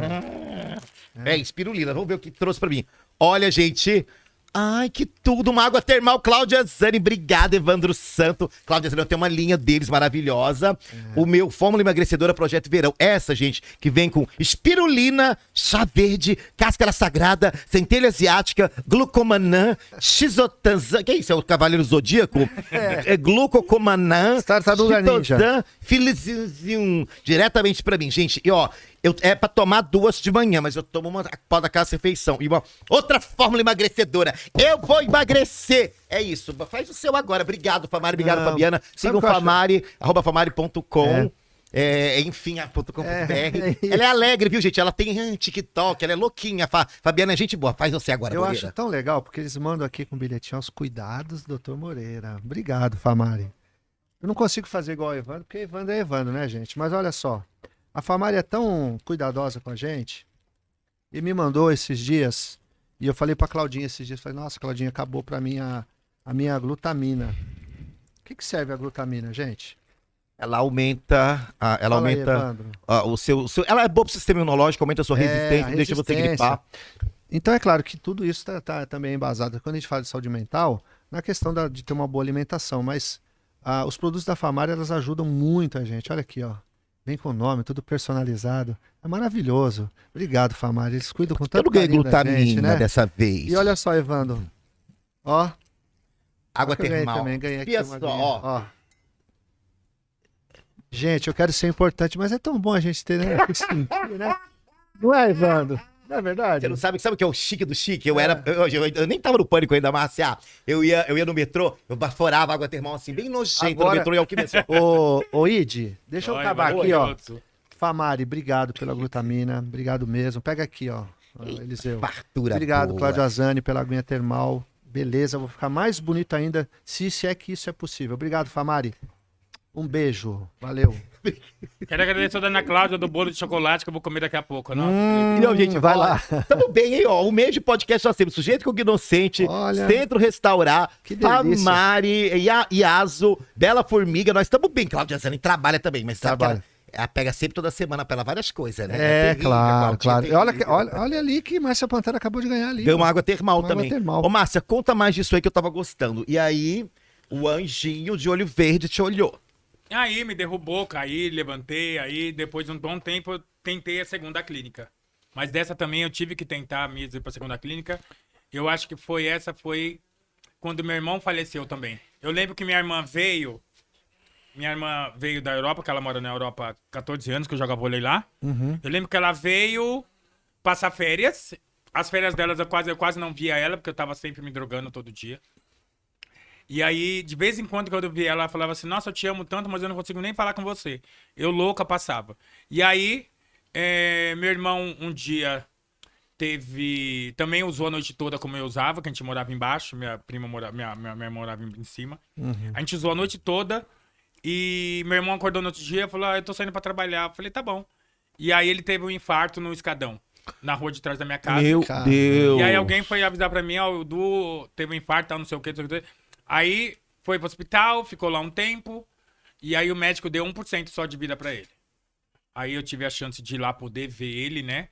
Espirulina. Vamos ver o que trouxe pra mim. Olha, gente... Ai, que tudo! Uma água termal, Cláudia Zani. Obrigado, Evandro Santo. Cláudia Zani, eu tenho uma linha deles maravilhosa. O meu Fórmula Emagrecedora Projeto Verão. Essa, gente, que vem com espirulina, chá verde, cáscara sagrada, centelha asiática, glucomanã, xizotanzan. Que é isso? É o Cavaleiro Zodíaco? Glucocomanã, xizotanzan, filizium. Diretamente pra mim, gente. E ó... é pra tomar 2 de manhã, mas eu tomo uma pó da casa refeição. E uma outra fórmula emagrecedora. Eu vou emagrecer. É isso. Faz o seu agora. Obrigado, Famari. Obrigado, Fabiana. Sigam o Famari, @famari.com. Enfim, .com.br. Ela é alegre, viu, gente? Ela tem TikTok, ela é louquinha. Fabiana é gente boa. Faz você agora, Eu acho tão legal, porque eles mandam aqui com bilhetinho os cuidados do Dr. Moreira. Obrigado, Famari. Eu não consigo fazer igual o Evandro, porque Evandro é Evandro, né, gente? Mas olha só. A Famari é tão cuidadosa com a gente e me mandou esses dias, e eu falei pra Claudinha esses dias, falei, nossa, Claudinha, acabou pra mim a minha glutamina. O que serve a glutamina, gente? Ela aumenta, o seu... Ela é boa pro sistema imunológico, aumenta a sua resistência, deixa você gripar. Então é claro que tudo isso tá também embasado, quando a gente fala de saúde mental, na questão de ter uma boa alimentação, mas os produtos da Famari, elas ajudam muito a gente. Olha aqui, ó. Vem com o nome, tudo personalizado. É maravilhoso. Obrigado, Famari. Eles cuidam com tanto carinho da gente, glutamina né? dessa vez. E olha só, Evandro. Ó. Água termal. Ganhei aqui uma ó. Gente, eu quero ser importante, mas é tão bom a gente ter, né? né? Não é, Evandro? Não é verdade? Você não sabe o que é o chique do chique? Eu nem tava no pânico ainda, Márcia. Eu ia no metrô, eu baforava água termal assim, bem nojento no metrô e ao que Ô, Id, deixa eu acabar aqui, ó. Famari, obrigado pela glutamina, obrigado mesmo. Pega aqui, ó, Eliseu. Fartura obrigado, boa. Cláudia Zani, pela aguinha termal. Beleza, vou ficar mais bonito ainda, se é que isso é possível. Obrigado, Famari. Um beijo, valeu. Quero agradecer a dona Cláudia do bolo de chocolate que eu vou comer daqui a pouco. Nossa, não, gente, vai lá. Tamo bem, hein, ó. Um mês de podcast nós temos Sujeito com Inocente, Centro Restaurar, Famari, Iaso, Bela Formiga. Nós estamos bem. Cláudia Zani trabalha também, mas sabe que ela pega sempre toda semana pra ela várias coisas, né? Claro. Olha ali que Márcia Pantera acabou de ganhar ali. Ganhou uma água termal também. Ô, Márcia, conta mais disso aí que eu tava gostando. E aí, o anjinho de olho verde te olhou. Aí me derrubou, caí, levantei, aí depois de um bom tempo eu tentei a segunda clínica. Mas dessa também eu tive que tentar mesmo ir pra segunda clínica. Eu acho que foi quando meu irmão faleceu também. Eu lembro que minha irmã veio da Europa, que ela mora na Europa há 14 anos, que eu jogo vôlei lá. Eu lembro que ela veio passar férias. As férias delas eu quase não via ela, porque eu tava sempre me drogando todo dia. E aí, de vez em quando, quando eu via ela, falava assim, nossa, eu te amo tanto, mas eu não consigo nem falar com você. Eu louca passava. E aí, meu irmão um dia também usou a noite toda como eu usava, que a gente morava embaixo, minha irmã morava em cima. A gente usou a noite toda e meu irmão acordou no outro dia e falou, eu tô saindo pra trabalhar. Eu falei, tá bom. E aí ele teve um infarto no escadão, na rua de trás da minha casa. Meu Deus! E aí alguém foi avisar pra mim, o Du teve um infarto, tal, não sei o que. Aí foi pro hospital, ficou lá um tempo, e aí o médico deu 1% só de vida pra ele. Aí eu tive a chance de ir lá poder ver ele, né?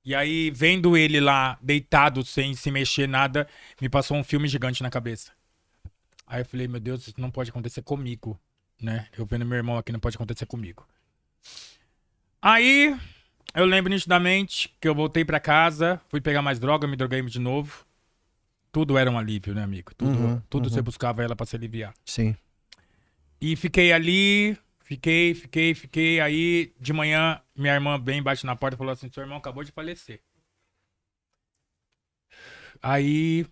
E aí, vendo ele lá, deitado, sem se mexer nada, me passou um filme gigante na cabeça. Aí eu falei, meu Deus, isso não pode acontecer comigo, né? Eu vendo meu irmão aqui, não pode acontecer comigo. Aí, eu lembro nitidamente que eu voltei pra casa, fui pegar mais droga, me droguei de novo. Tudo era um alívio, né, amigo? Tudo você buscava ela pra se aliviar. Sim. E fiquei ali, fiquei. Aí, de manhã, minha irmã bem bate na porta e falou assim, seu irmão acabou de falecer. Aí,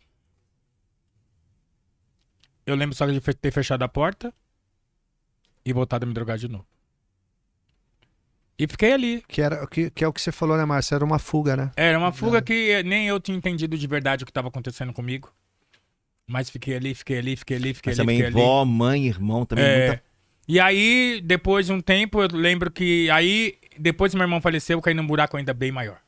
eu lembro só de ter fechado a porta e voltado a me drogar de novo. E fiquei ali. Que é o que você falou, né, Márcia? Era uma fuga, né? Era uma fuga que nem eu tinha entendido de verdade o que estava acontecendo comigo. Mas fiquei ali. Mas também vó, mãe, irmão, também muita... E aí, depois de um tempo, eu lembro que aí, depois que meu irmão faleceu, eu caí num buraco ainda bem maior.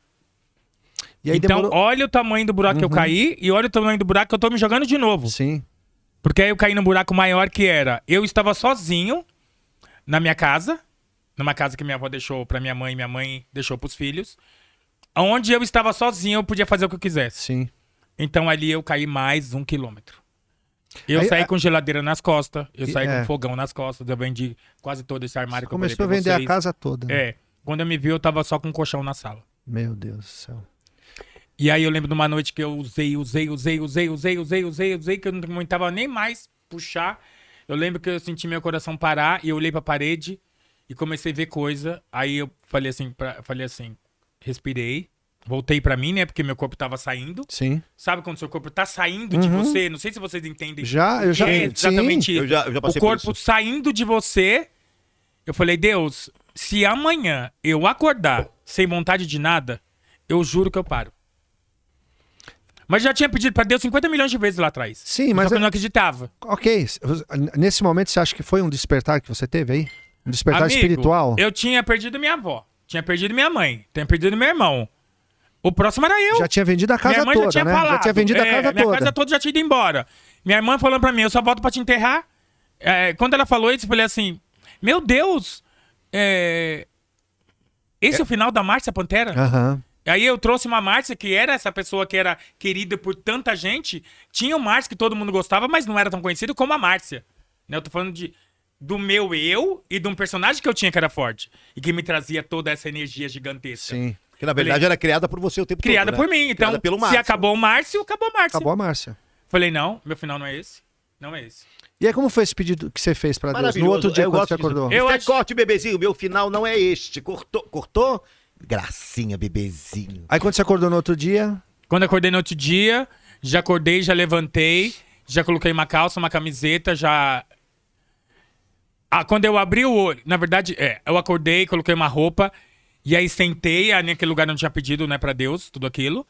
E aí Então, demorou... olha o tamanho do buraco que eu caí e olha o tamanho do buraco que eu tô me jogando de novo. Sim. Porque aí eu caí num buraco maior que era... Eu estava sozinho na minha casa, numa casa que minha avó deixou pra minha mãe deixou pros filhos. Onde eu estava sozinho, eu podia fazer o que eu quisesse. Sim. Então, ali eu caí mais 1 quilômetro. Eu Aí, saí com geladeira nas costas, eu saí é. com fogão nas costas, eu vendi quase todo esse armário que eu falei Começou a pra vender vocês. a casa toda. Né? É. Quando eu me vi, eu tava só com um colchão na sala. Meu Deus do céu. E aí eu lembro de uma noite que eu usei, que eu não aguentava nem mais puxar. Eu lembro que eu senti meu coração parar e eu olhei pra parede e comecei a ver coisa. Aí eu falei assim, respirei. Voltei pra mim, né? Porque meu corpo tava saindo. Sim. Sabe quando seu corpo tá saindo de você? Não sei se vocês entendem. Eu já. É exatamente Eu já passei o por corpo isso. saindo de você. Eu falei, Deus, se amanhã eu acordar sem vontade de nada, eu juro que eu paro. Mas já tinha pedido pra Deus 50 milhões de vezes lá atrás. Sim, mas Só que eu não acreditava. Ok. Nesse momento, você acha que foi um despertar que você teve aí? Um despertar Amigo, espiritual? Eu tinha perdido minha avó, tinha perdido minha mãe, tinha perdido meu irmão. O próximo era eu. Já tinha vendido a casa Minha mãe toda, já tinha né? falado. Já tinha vendido a casa minha toda. casa toda já tinha ido embora. Minha irmã falando pra mim, eu só volto pra te enterrar. Quando ela falou isso, eu falei assim, meu Deus, esse é o final da Márcia Pantera? Aham. Aí eu trouxe uma Márcia, que era essa pessoa que era querida por tanta gente. Tinha o Márcia que todo mundo gostava, mas não era tão conhecido como a Márcia. Né? Eu tô falando do meu eu e de um personagem que eu tinha que era forte. E que me trazia toda essa energia gigantesca. Sim. Que na verdade era criada por você o tempo Criada todo, né? por mim. Então, Criada pelo se Márcio. acabou o Márcio, acabou a Márcia. Acabou a Márcia. Falei, não, meu final não é esse. Não é esse. E aí, como foi esse pedido que você fez pra Deus? No Maravilhoso. outro dia, Eu quando gosto você disso. acordou? Eu Mr. acho- Corte, bebezinho, meu final não é este. Cortou? Gracinha, bebezinho. Aí, quando você acordou no outro dia... Quando eu acordei no outro dia, já acordei, já levantei, já coloquei uma calça, uma camiseta, já... quando eu abri o olho, na verdade, eu acordei, coloquei uma roupa, e aí sentei, naquele lugar onde eu tinha pedido, né, pra Deus, tudo aquilo,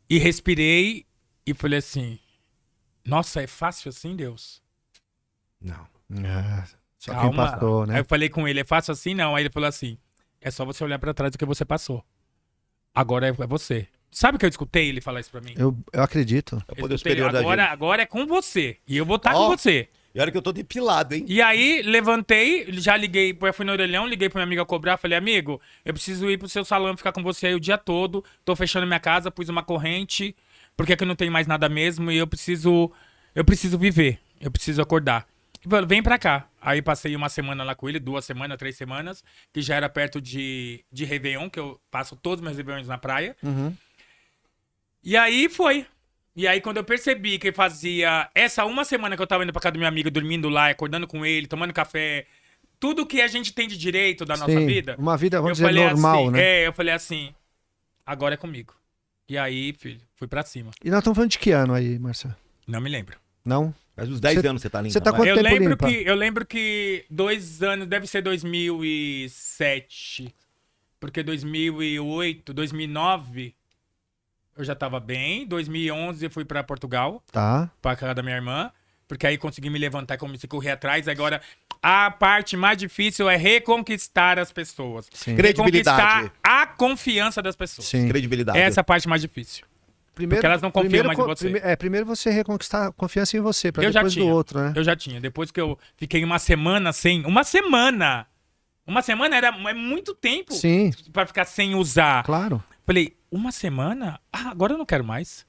e respirei, e falei assim, nossa, é fácil assim, Deus? Não. Só quem passou, Aí né? eu falei com ele, é fácil assim? Não. Aí ele falou assim, é só você olhar pra trás do que você passou. Agora é você. Sabe que eu escutei ele falar isso pra mim? Eu acredito. É o Eu poder escutei, superior da gente. agora é com você. E eu vou estar Ó. com você. E olha que eu tô depilado, hein? E aí, levantei, já liguei, fui no orelhão, liguei pra minha amiga cobrar, falei, amigo, eu preciso ir pro seu salão, ficar com você aí o dia todo, tô fechando minha casa, pus uma corrente, porque aqui não tem mais nada mesmo, e eu preciso viver, eu preciso acordar. E falou, vem pra cá. Aí passei uma semana lá com ele, 2 semanas, 3 semanas, que já era perto de Réveillon, que eu passo todos meus Réveillons na praia. Uhum. E aí foi. E aí, quando eu percebi que fazia essa uma semana que eu tava indo pra casa do meu amigo, dormindo lá, acordando com ele, tomando café, tudo que a gente tem de direito da nossa Sim, vida. uma vida, vamos eu dizer, falei normal, assim, né? eu falei assim, agora é comigo. E aí, filho, fui pra cima. E nós estamos falando de que ano aí, Marcelo? Não me lembro. Não? Faz uns 10 Você- anos você tá limpa. você tá vai. quanto Eu tempo lembro, limpa? eu lembro que 2 anos, deve ser 2007. Porque 2008, 2009, eu já tava bem. 2011 eu fui pra Portugal. Tá. Pra casa da minha irmã, porque aí consegui me levantar, comecei a correr atrás. Agora, a parte mais difícil é reconquistar as pessoas. Sim. Credibilidade. Reconquistar a confiança das pessoas. Sim. Credibilidade. Essa é a parte mais difícil. Primeiro, Porque elas não confiam mais em você. Primeiro você reconquistar a confiança em você, pra Eu já depois do tinha. outro, né? Eu já tinha. Depois que eu fiquei uma semana sem... Uma semana! Uma semana é muito tempo Sim, pra ficar sem usar. claro. Falei, uma semana? Agora eu não quero mais.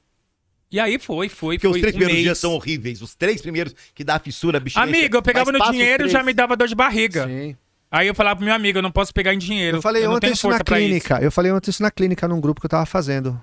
E aí foi Porque os 3 um primeiros mês. dias são horríveis. Os 3 primeiros que dá fissura, abstinência. Amigo, eu pegava Mas no passa os dinheiro e já 3. me dava dor de barriga. Sim. Aí eu falava pro meu amigo, eu não posso pegar em dinheiro. Eu falei não ontem tenho isso na força pra clínica. Eu falei ontem isso na clínica, num grupo que eu tava fazendo.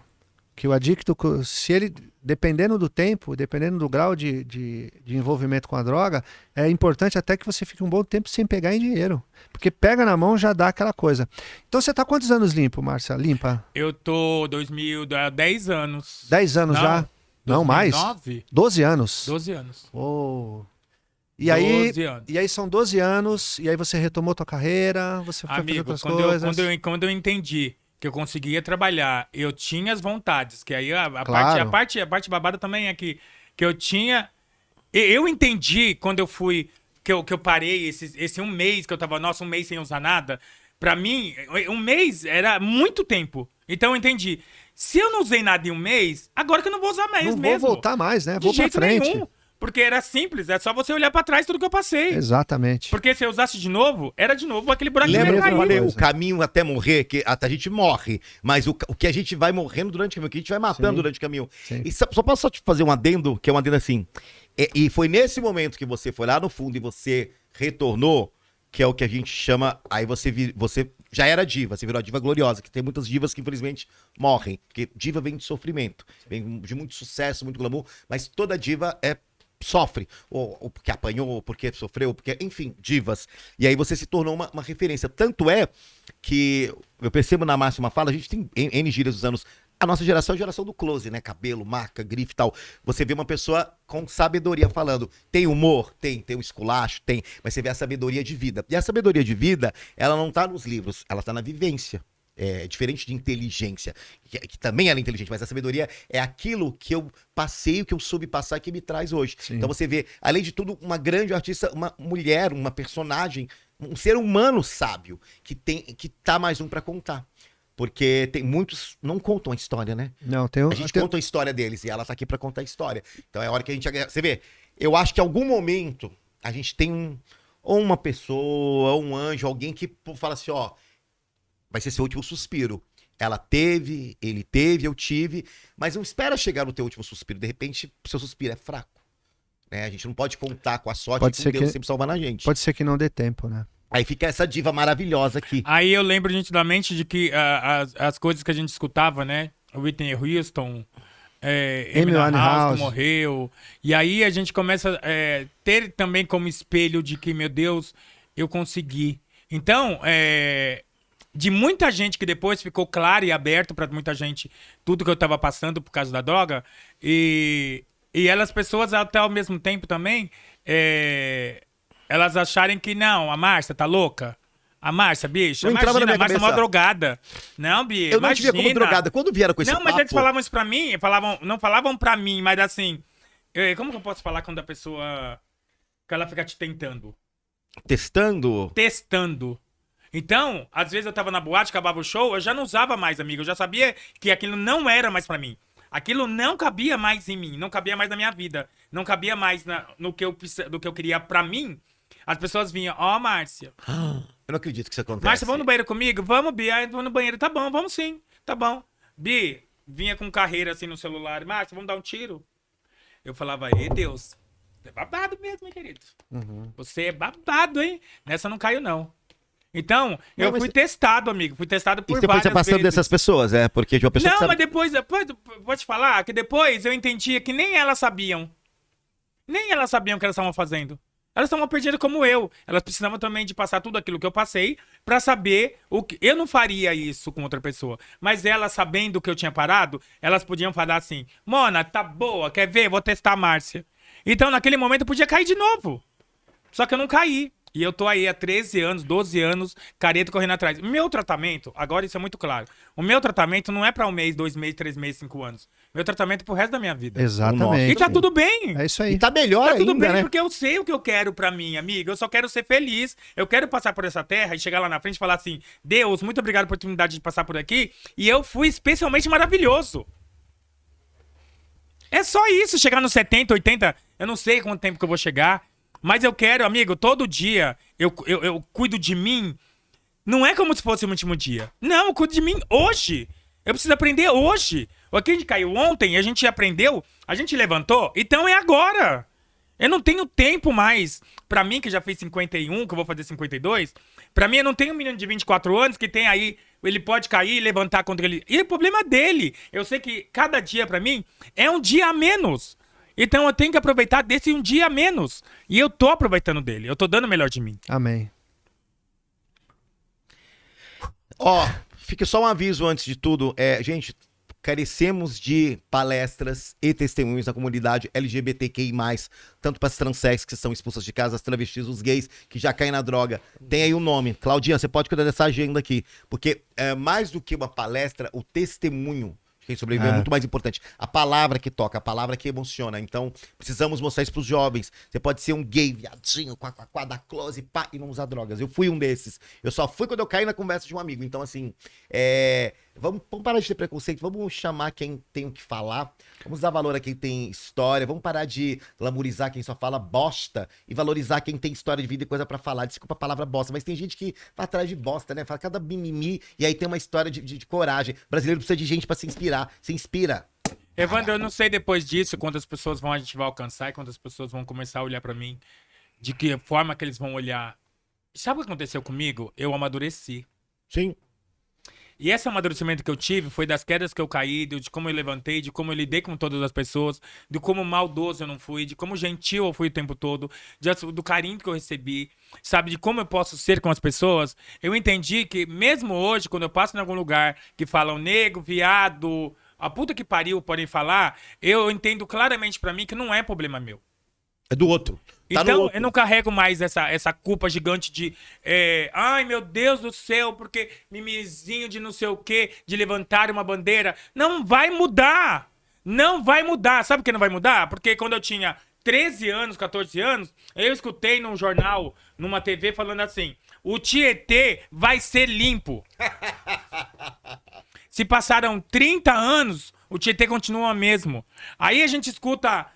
Que o adicto, se ele, dependendo do tempo, dependendo do grau de envolvimento com a droga, é importante até que você fique um bom tempo sem pegar em dinheiro. Porque pega na mão já dá aquela coisa. Então você tá quantos anos limpo, Márcia? Limpa? Eu tô 10 anos. 10 anos Não, já? Não, mais? 9? 12 anos. 12 anos. Oh. E aí, 12 anos. e aí são 12 anos, e aí você retomou tua carreira, você foi fazer Amigo, outras quando coisas. eu entendi que eu conseguia trabalhar, eu tinha as vontades, que aí a Claro. parte babada também é que que eu tinha... Eu entendi quando eu fui... Que eu parei esse um mês que eu tava... Nossa, um mês sem usar nada. Pra mim, um mês era muito tempo. Então eu entendi. Se eu não usei nada em um mês, agora que eu não vou usar mais mesmo. Não vou voltar mais, né? Vou pra frente. Nenhum, porque era simples. É só você olhar pra trás tudo que eu passei. Exatamente. Porque se eu usasse de novo, era de novo aquele buraquinho. Lembra que eu falei, coisa. o caminho até morrer, que até a gente morre, mas o que a gente vai morrendo durante o caminho, o que a gente vai matando Sim. durante o caminho. Sim. E só posso te fazer um adendo, que é um adendo assim. E foi nesse momento que você foi lá no fundo e você retornou, que é o que a gente chama. Aí você já era diva, você virou a diva gloriosa, que tem muitas divas que infelizmente morrem. Porque diva vem de sofrimento, vem de muito sucesso, muito glamour, mas toda diva sofre, ou porque apanhou, ou porque sofreu, porque, enfim, divas. E aí você se tornou uma referência. Tanto é que eu percebo na Márcia uma fala, a gente tem N gírias dos anos. A nossa geração é a geração do close, né? Cabelo, marca, grife e tal. Você vê uma pessoa com sabedoria falando. Tem humor? Tem um esculacho? Tem. Mas você vê a sabedoria de vida. E a sabedoria de vida, ela não tá nos livros, ela tá na vivência. É diferente de inteligência, que também ela é inteligente, mas a sabedoria é aquilo que eu passei, o que eu soube passar, que me traz hoje. Sim. Então você vê, além de tudo, uma grande artista, uma mulher, uma personagem, um ser humano sábio, que tá mais um pra contar. Porque tem muitos não contam a história, né? Não, tem A gente conta a história deles e ela tá aqui pra contar a história. Então é a hora que a gente... Você vê, eu acho que em algum momento a gente tem ou uma pessoa, um anjo, alguém que fala assim, ó, vai ser seu último suspiro. Ela teve, ele teve, eu tive, mas não espera chegar no teu último suspiro. De repente, o seu suspiro é fraco. Né? A gente não pode contar com a sorte Pode de ser Deus que- sempre salvando a gente. Pode ser que não dê tempo, né? Aí fica essa diva maravilhosa aqui. Aí eu lembro nitidamente de que as coisas que a gente escutava, né? Whitney Houston, Amy Winehouse. Winehouse que morreu. E aí a gente começa a ter também como espelho de que, meu Deus, eu consegui. Então, de muita gente que depois ficou claro e aberto pra muita gente tudo que eu tava passando por causa da droga. E elas pessoas até ao mesmo tempo também... elas acharem que não, a Márcia tá louca. A Márcia, bicho, Não entrava na minha a Márcia é cabeça. mó drogada. Não, bicho, Eu não te via como drogada. Quando vieram com esse Não, mas papo... eles falavam isso pra mim, não falavam pra mim, mas assim, como que eu posso falar quando a pessoa, que ela fica te tentando? Testando... Testando. Então, às vezes eu tava na boate, acabava o show, eu já não usava mais, amigo, eu já sabia que aquilo não era mais pra mim. Aquilo não cabia mais em mim, não cabia mais na minha vida, não cabia mais no que eu queria pra mim. As pessoas vinham, Márcia. Eu não acredito que isso acontece. Márcia, vamos no banheiro comigo? Vamos, Bi. Aí vamos no banheiro. Tá bom, vamos sim. Tá bom. Bi, vinha com carreira assim no celular. Márcia, vamos dar um tiro? Eu falava, Deus, é babado mesmo, hein, querido? Você é babado, hein? Nessa eu não caio, não. Então, eu mas- fui testado, amigo. Fui testado E por você foi se várias afastando vezes. dessas pessoas, porque de uma pessoa Não, que mas sabe... depois, vou te falar que depois eu entendia que nem elas sabiam. Nem elas sabiam o que elas estavam fazendo. Elas estavam perdidas como eu. Elas precisavam também de passar tudo aquilo que eu passei pra saber o que... Eu não faria isso com outra pessoa. Mas elas, sabendo que eu tinha parado, elas podiam falar assim, Mona, tá boa, quer ver? Vou testar a Márcia. Então, naquele momento, eu podia cair de novo. Só que eu não caí. E eu tô aí há 13 anos, 12 anos, careta correndo atrás. Meu tratamento, agora isso é muito claro. O meu tratamento não é pra 1 mês, 2 meses, 3 meses, 5 anos. Meu tratamento é pro resto da minha vida. Exatamente. E tá tudo bem. É isso aí. E tá melhor Tá tudo ainda, bem, né? porque eu sei o que eu quero pra mim, amiga. Eu só quero ser feliz. Eu quero passar por essa terra e chegar lá na frente e falar assim: Deus, muito obrigado pela oportunidade de passar por aqui. E eu fui especialmente maravilhoso. É só isso, chegar nos 70, 80. Eu não sei quanto tempo que eu vou chegar. Mas eu quero, amigo, todo dia eu cuido de mim. Não é como se fosse o último dia. Não, eu cuido de mim hoje. Eu preciso aprender hoje. O que a gente caiu ontem, a gente aprendeu, a gente levantou, então é agora. Eu não tenho tempo mais. Pra mim, que já fiz 51, que eu vou fazer 52, pra mim eu não tenho um menino de 24 anos que tem aí, ele pode cair e levantar contra ele. E o problema é dele. Eu sei que cada dia pra mim é um dia a menos. Então eu tenho que aproveitar desse um dia a menos. E eu tô aproveitando dele. Eu tô dando o melhor de mim. Amém. Ó, fica só um aviso antes de tudo. Gente, carecemos de palestras e testemunhos na comunidade LGBTQI+, tanto para as transexes que são expulsas de casa, as travestis, os gays que já caem na droga. Tem aí o nome. Claudinha, você pode cuidar dessa agenda aqui. Porque mais do que uma palestra, o testemunho Quem sobrevive é muito mais importante. A palavra que toca, a palavra que emociona. Então, precisamos mostrar isso pros jovens. Você pode ser um gay, viadinho, com da close, pá, e não usar drogas. Eu fui um desses. Eu só fui quando eu caí na conversa de um amigo. Então, assim, vamos parar de ter preconceito, vamos chamar quem tem o que falar, vamos dar valor a quem tem história, vamos parar de glamourizar quem só fala bosta e valorizar quem tem história de vida e coisa pra falar. Desculpa a palavra bosta, mas tem gente que vai atrás de bosta, né? Fala cada mimimi e aí tem uma história de coragem. O brasileiro precisa de gente pra se inspirar. Se inspira. Evandro, eu não sei depois disso quantas pessoas a gente vai alcançar e quantas pessoas vão começar a olhar pra mim, de que forma que eles vão olhar. Sabe o que aconteceu comigo? Eu amadureci. Sim. E esse amadurecimento que eu tive foi das quedas que eu caí, de como eu levantei, de como eu lidei com todas as pessoas, de como maldoso eu não fui, de como gentil eu fui o tempo todo, do carinho que eu recebi, sabe, de como eu posso ser com as pessoas. Eu entendi que mesmo hoje, quando eu passo em algum lugar que falam negro, viado, a puta que pariu, podem falar, eu entendo claramente pra mim que não é problema meu. É do outro. Tá Então, outro. eu não carrego mais essa culpa gigante de ai, meu Deus do céu, porque mimizinho de não sei o quê, de levantar uma bandeira. Não vai mudar. Não vai mudar. Sabe por que não vai mudar? Porque quando eu tinha 13 anos, 14 anos, eu escutei num jornal, numa TV, falando assim, o Tietê vai ser limpo. Se passaram 30 anos, o Tietê continua mesmo. Aí a gente escuta...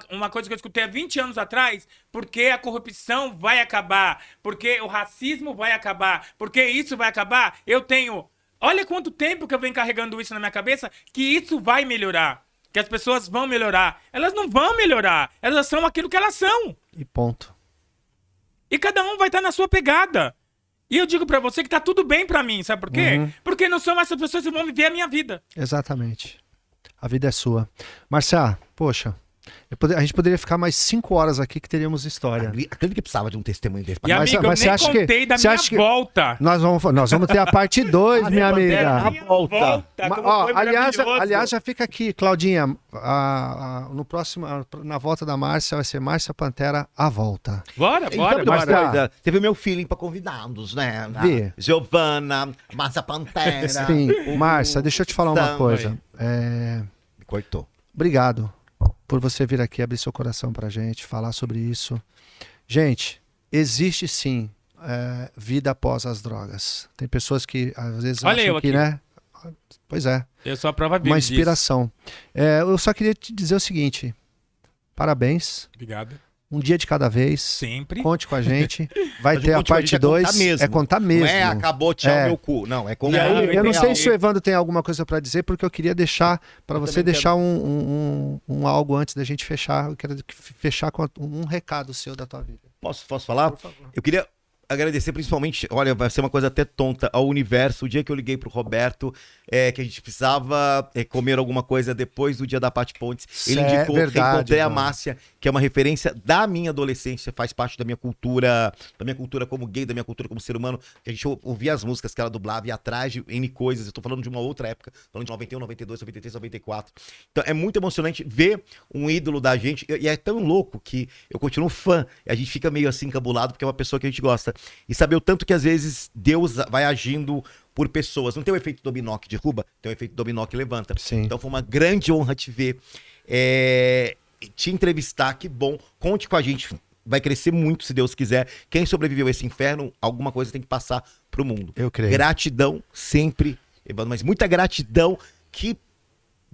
uma coisa que eu escutei há 20 anos atrás, porque a corrupção vai acabar, porque o racismo vai acabar, porque isso vai acabar. Eu tenho... Olha quanto tempo que eu venho carregando isso na minha cabeça, que isso vai melhorar, que as pessoas vão melhorar. Elas não vão melhorar, elas são aquilo que elas são. E ponto. E cada um vai estar na sua pegada. E eu digo pra você que tá tudo bem pra mim, sabe por quê? Porque não são essas pessoas que vão viver a minha vida. Exatamente. A vida é sua. Marcia, poxa, a gente poderia ficar mais 5 horas aqui que teríamos história. Acredito que precisava de um testemunho desse. E amigo, eu nem contei da minha volta. Nós vamos ter a parte 2, minha amiga. A volta. Aliás, já fica aqui, Claudinha, na volta da Márcia vai ser Márcia Pantera, a volta. Bora. Teve o meu feeling pra convidados, né? Vi. Giovana, Márcia Pantera. Sim, Márcia, deixa eu te falar uma coisa. Me cortou. Obrigado por você vir aqui abrir seu coração pra gente, falar sobre isso. Gente, existe sim vida após as drogas. Tem pessoas que às vezes acham que, né? Pois é. Eu sou a prova viva uma inspiração. Eu só queria te dizer o seguinte. Parabéns. Obrigado. Um dia de cada vez. Sempre. Conte com a gente. Vai ter a parte 2. É contar mesmo. Não é acabou, tchau, meu cu. Não, é contar. Eu não sei se o Evandro tem alguma coisa pra dizer, porque eu queria deixar para você deixar um algo antes da gente fechar. Eu quero fechar com um recado seu da tua vida. Posso falar? Por favor. Eu queria agradecer principalmente, olha, vai ser uma coisa até tonta, ao universo, o dia que eu liguei pro Roberto, que a gente precisava comer alguma coisa depois do dia da Pati Pontes, ele indicou, verdade, encontrei a Márcia, que é uma referência da minha adolescência, faz parte da minha cultura como gay, da minha cultura como ser humano, que a gente ouvia as músicas que ela dublava e atrás de N coisas, eu tô falando de uma outra época, falando de 91, 92, 93, 94. Então é muito emocionante ver um ídolo da gente, e é tão louco que eu continuo fã, e a gente fica meio assim encabulado, porque é uma pessoa que a gente gosta. E saber o tanto que às vezes Deus vai agindo por pessoas. Não tem o efeito dominó que derruba, tem o efeito dominó que levanta. Sim. Então foi uma grande honra te ver, te entrevistar, que bom. Conte com a gente, vai crescer muito se Deus quiser. Quem sobreviveu a esse inferno, alguma coisa tem que passar pro mundo. Eu creio. Gratidão sempre, Evandro, mas muita gratidão. Que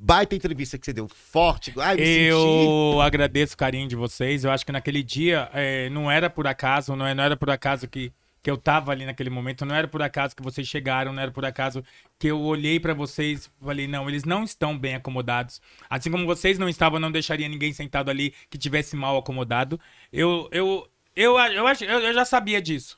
baita entrevista que você deu, forte. Ai, eu agradeço o carinho de vocês. Eu acho que naquele dia não era por acaso, não era por acaso que eu tava ali naquele momento, não era por acaso que vocês chegaram, não era por acaso que eu olhei pra vocês e falei, não, eles não estão bem acomodados. Assim como vocês não estavam, não deixaria ninguém sentado ali que tivesse mal acomodado. Eu já sabia disso.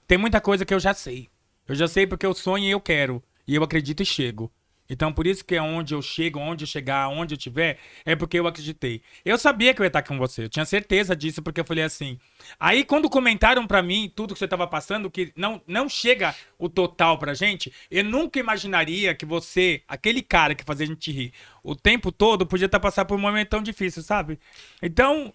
Tem muita coisa que eu já sei. Eu já sei porque eu sonho e eu quero. E eu acredito e chego. Então, por isso que é onde eu chego, onde eu chegar, onde eu estiver, é porque eu acreditei. Eu sabia que eu ia estar com você, eu tinha certeza disso, porque eu falei assim. Aí, quando comentaram pra mim tudo que você tava passando, que não chega o total pra gente, eu nunca imaginaria que você, aquele cara que fazia a gente rir o tempo todo, podia estar passando por um momento tão difícil, sabe? Então,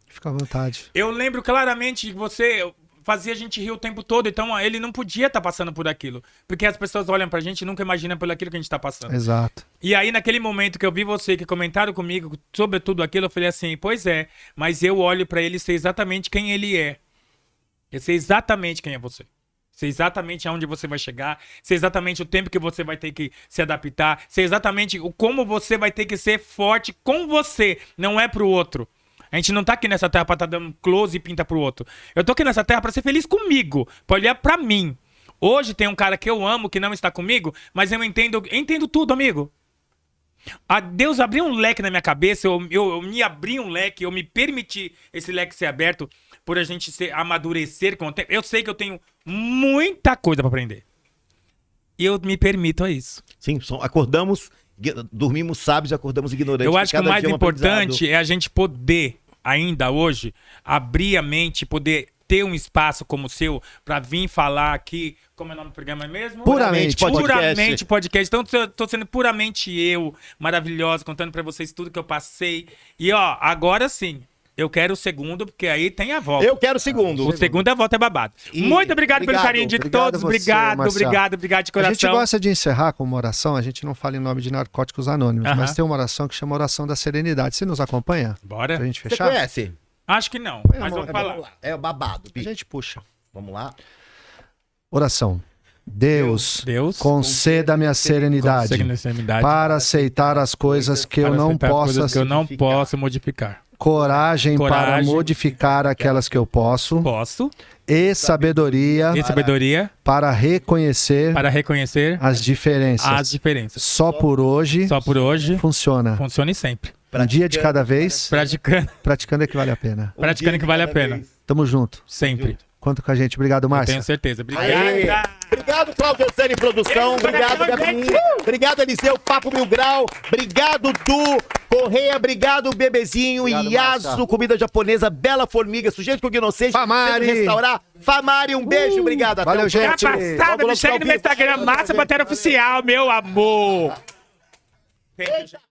Fica à vontade. eu lembro claramente que você... fazia a gente rir o tempo todo. Então ele não podia estar passando por aquilo. Porque as pessoas olham pra gente e nunca imaginam pelo aquilo que a gente tá passando. Exato. E aí, naquele momento que eu vi você, que comentaram comigo sobre tudo aquilo, eu falei assim, pois é, mas eu olho pra ele e sei exatamente quem ele é. Eu sei exatamente quem é você. Sei exatamente aonde você vai chegar, sei exatamente o tempo que você vai ter que se adaptar, sei exatamente como você vai ter que ser forte com você, não é pro outro. A gente não tá aqui nessa terra pra tá dando close e pinta pro outro. Eu tô aqui nessa terra pra ser feliz comigo, pra olhar pra mim. Hoje tem um cara que eu amo, que não está comigo, mas eu entendo tudo, amigo. Deus abriu um leque na minha cabeça, eu me abri um leque, eu me permiti esse leque ser aberto por a gente amadurecer com o tempo. Eu sei que eu tenho muita coisa pra aprender. E eu me permito a isso. Sim, acordamos, dormimos sábios e acordamos ignorantes. Eu acho que o mais um importante é a gente poder, ainda hoje, abrir a mente, poder ter um espaço como o seu pra vir falar aqui. Como é o nome do programa mesmo? Puramente Puramente podcast. Então eu tô sendo puramente eu, maravilhosa, contando pra vocês tudo que eu passei. E ó, agora sim, eu quero o segundo, porque aí tem a volta. Eu quero o segundo. O segundo a volta é babado. Muito obrigado pelo carinho de todos. Obrigado de coração. A gente gosta de encerrar com uma oração, a gente não fala em nome de Narcóticos Anônimos, mas tem uma oração que chama Oração da Serenidade. Você nos acompanha? Bora. Pra gente Você fechar? conhece? Acho que não, mas vamos falar. Vamos lá. É o babado. A gente puxa. Vamos lá. Oração. Deus, conceda-me a serenidade para aceitar as coisas que eu não posso modificar. Coragem para modificar aquelas que eu posso. E sabedoria para reconhecer as diferenças. Só por hoje funciona. Funcione sempre. Um dia de cada vez. Praticando é que vale a pena. Praticando que vale a pena. Tamo junto. Sempre. Conta com a gente. Obrigado, Márcia. Tenho certeza. Obrigado. Obrigado, Cláudio Zani Produção. Obrigado, Gabi. Obrigado, Eliseu, Papo Mil Grau. Obrigado, Du Correia. Obrigado, Bebezinho. Obrigado, Yasu, Márcia. comida japonesa, Bela Formiga, sujeito com inocente. Famari. Restaurar. Famari, um beijo. Obrigado. Valeu, Até o gente. Passada, me segue no meu Instagram, Márcia Batera Oficial, meu amor. próximo.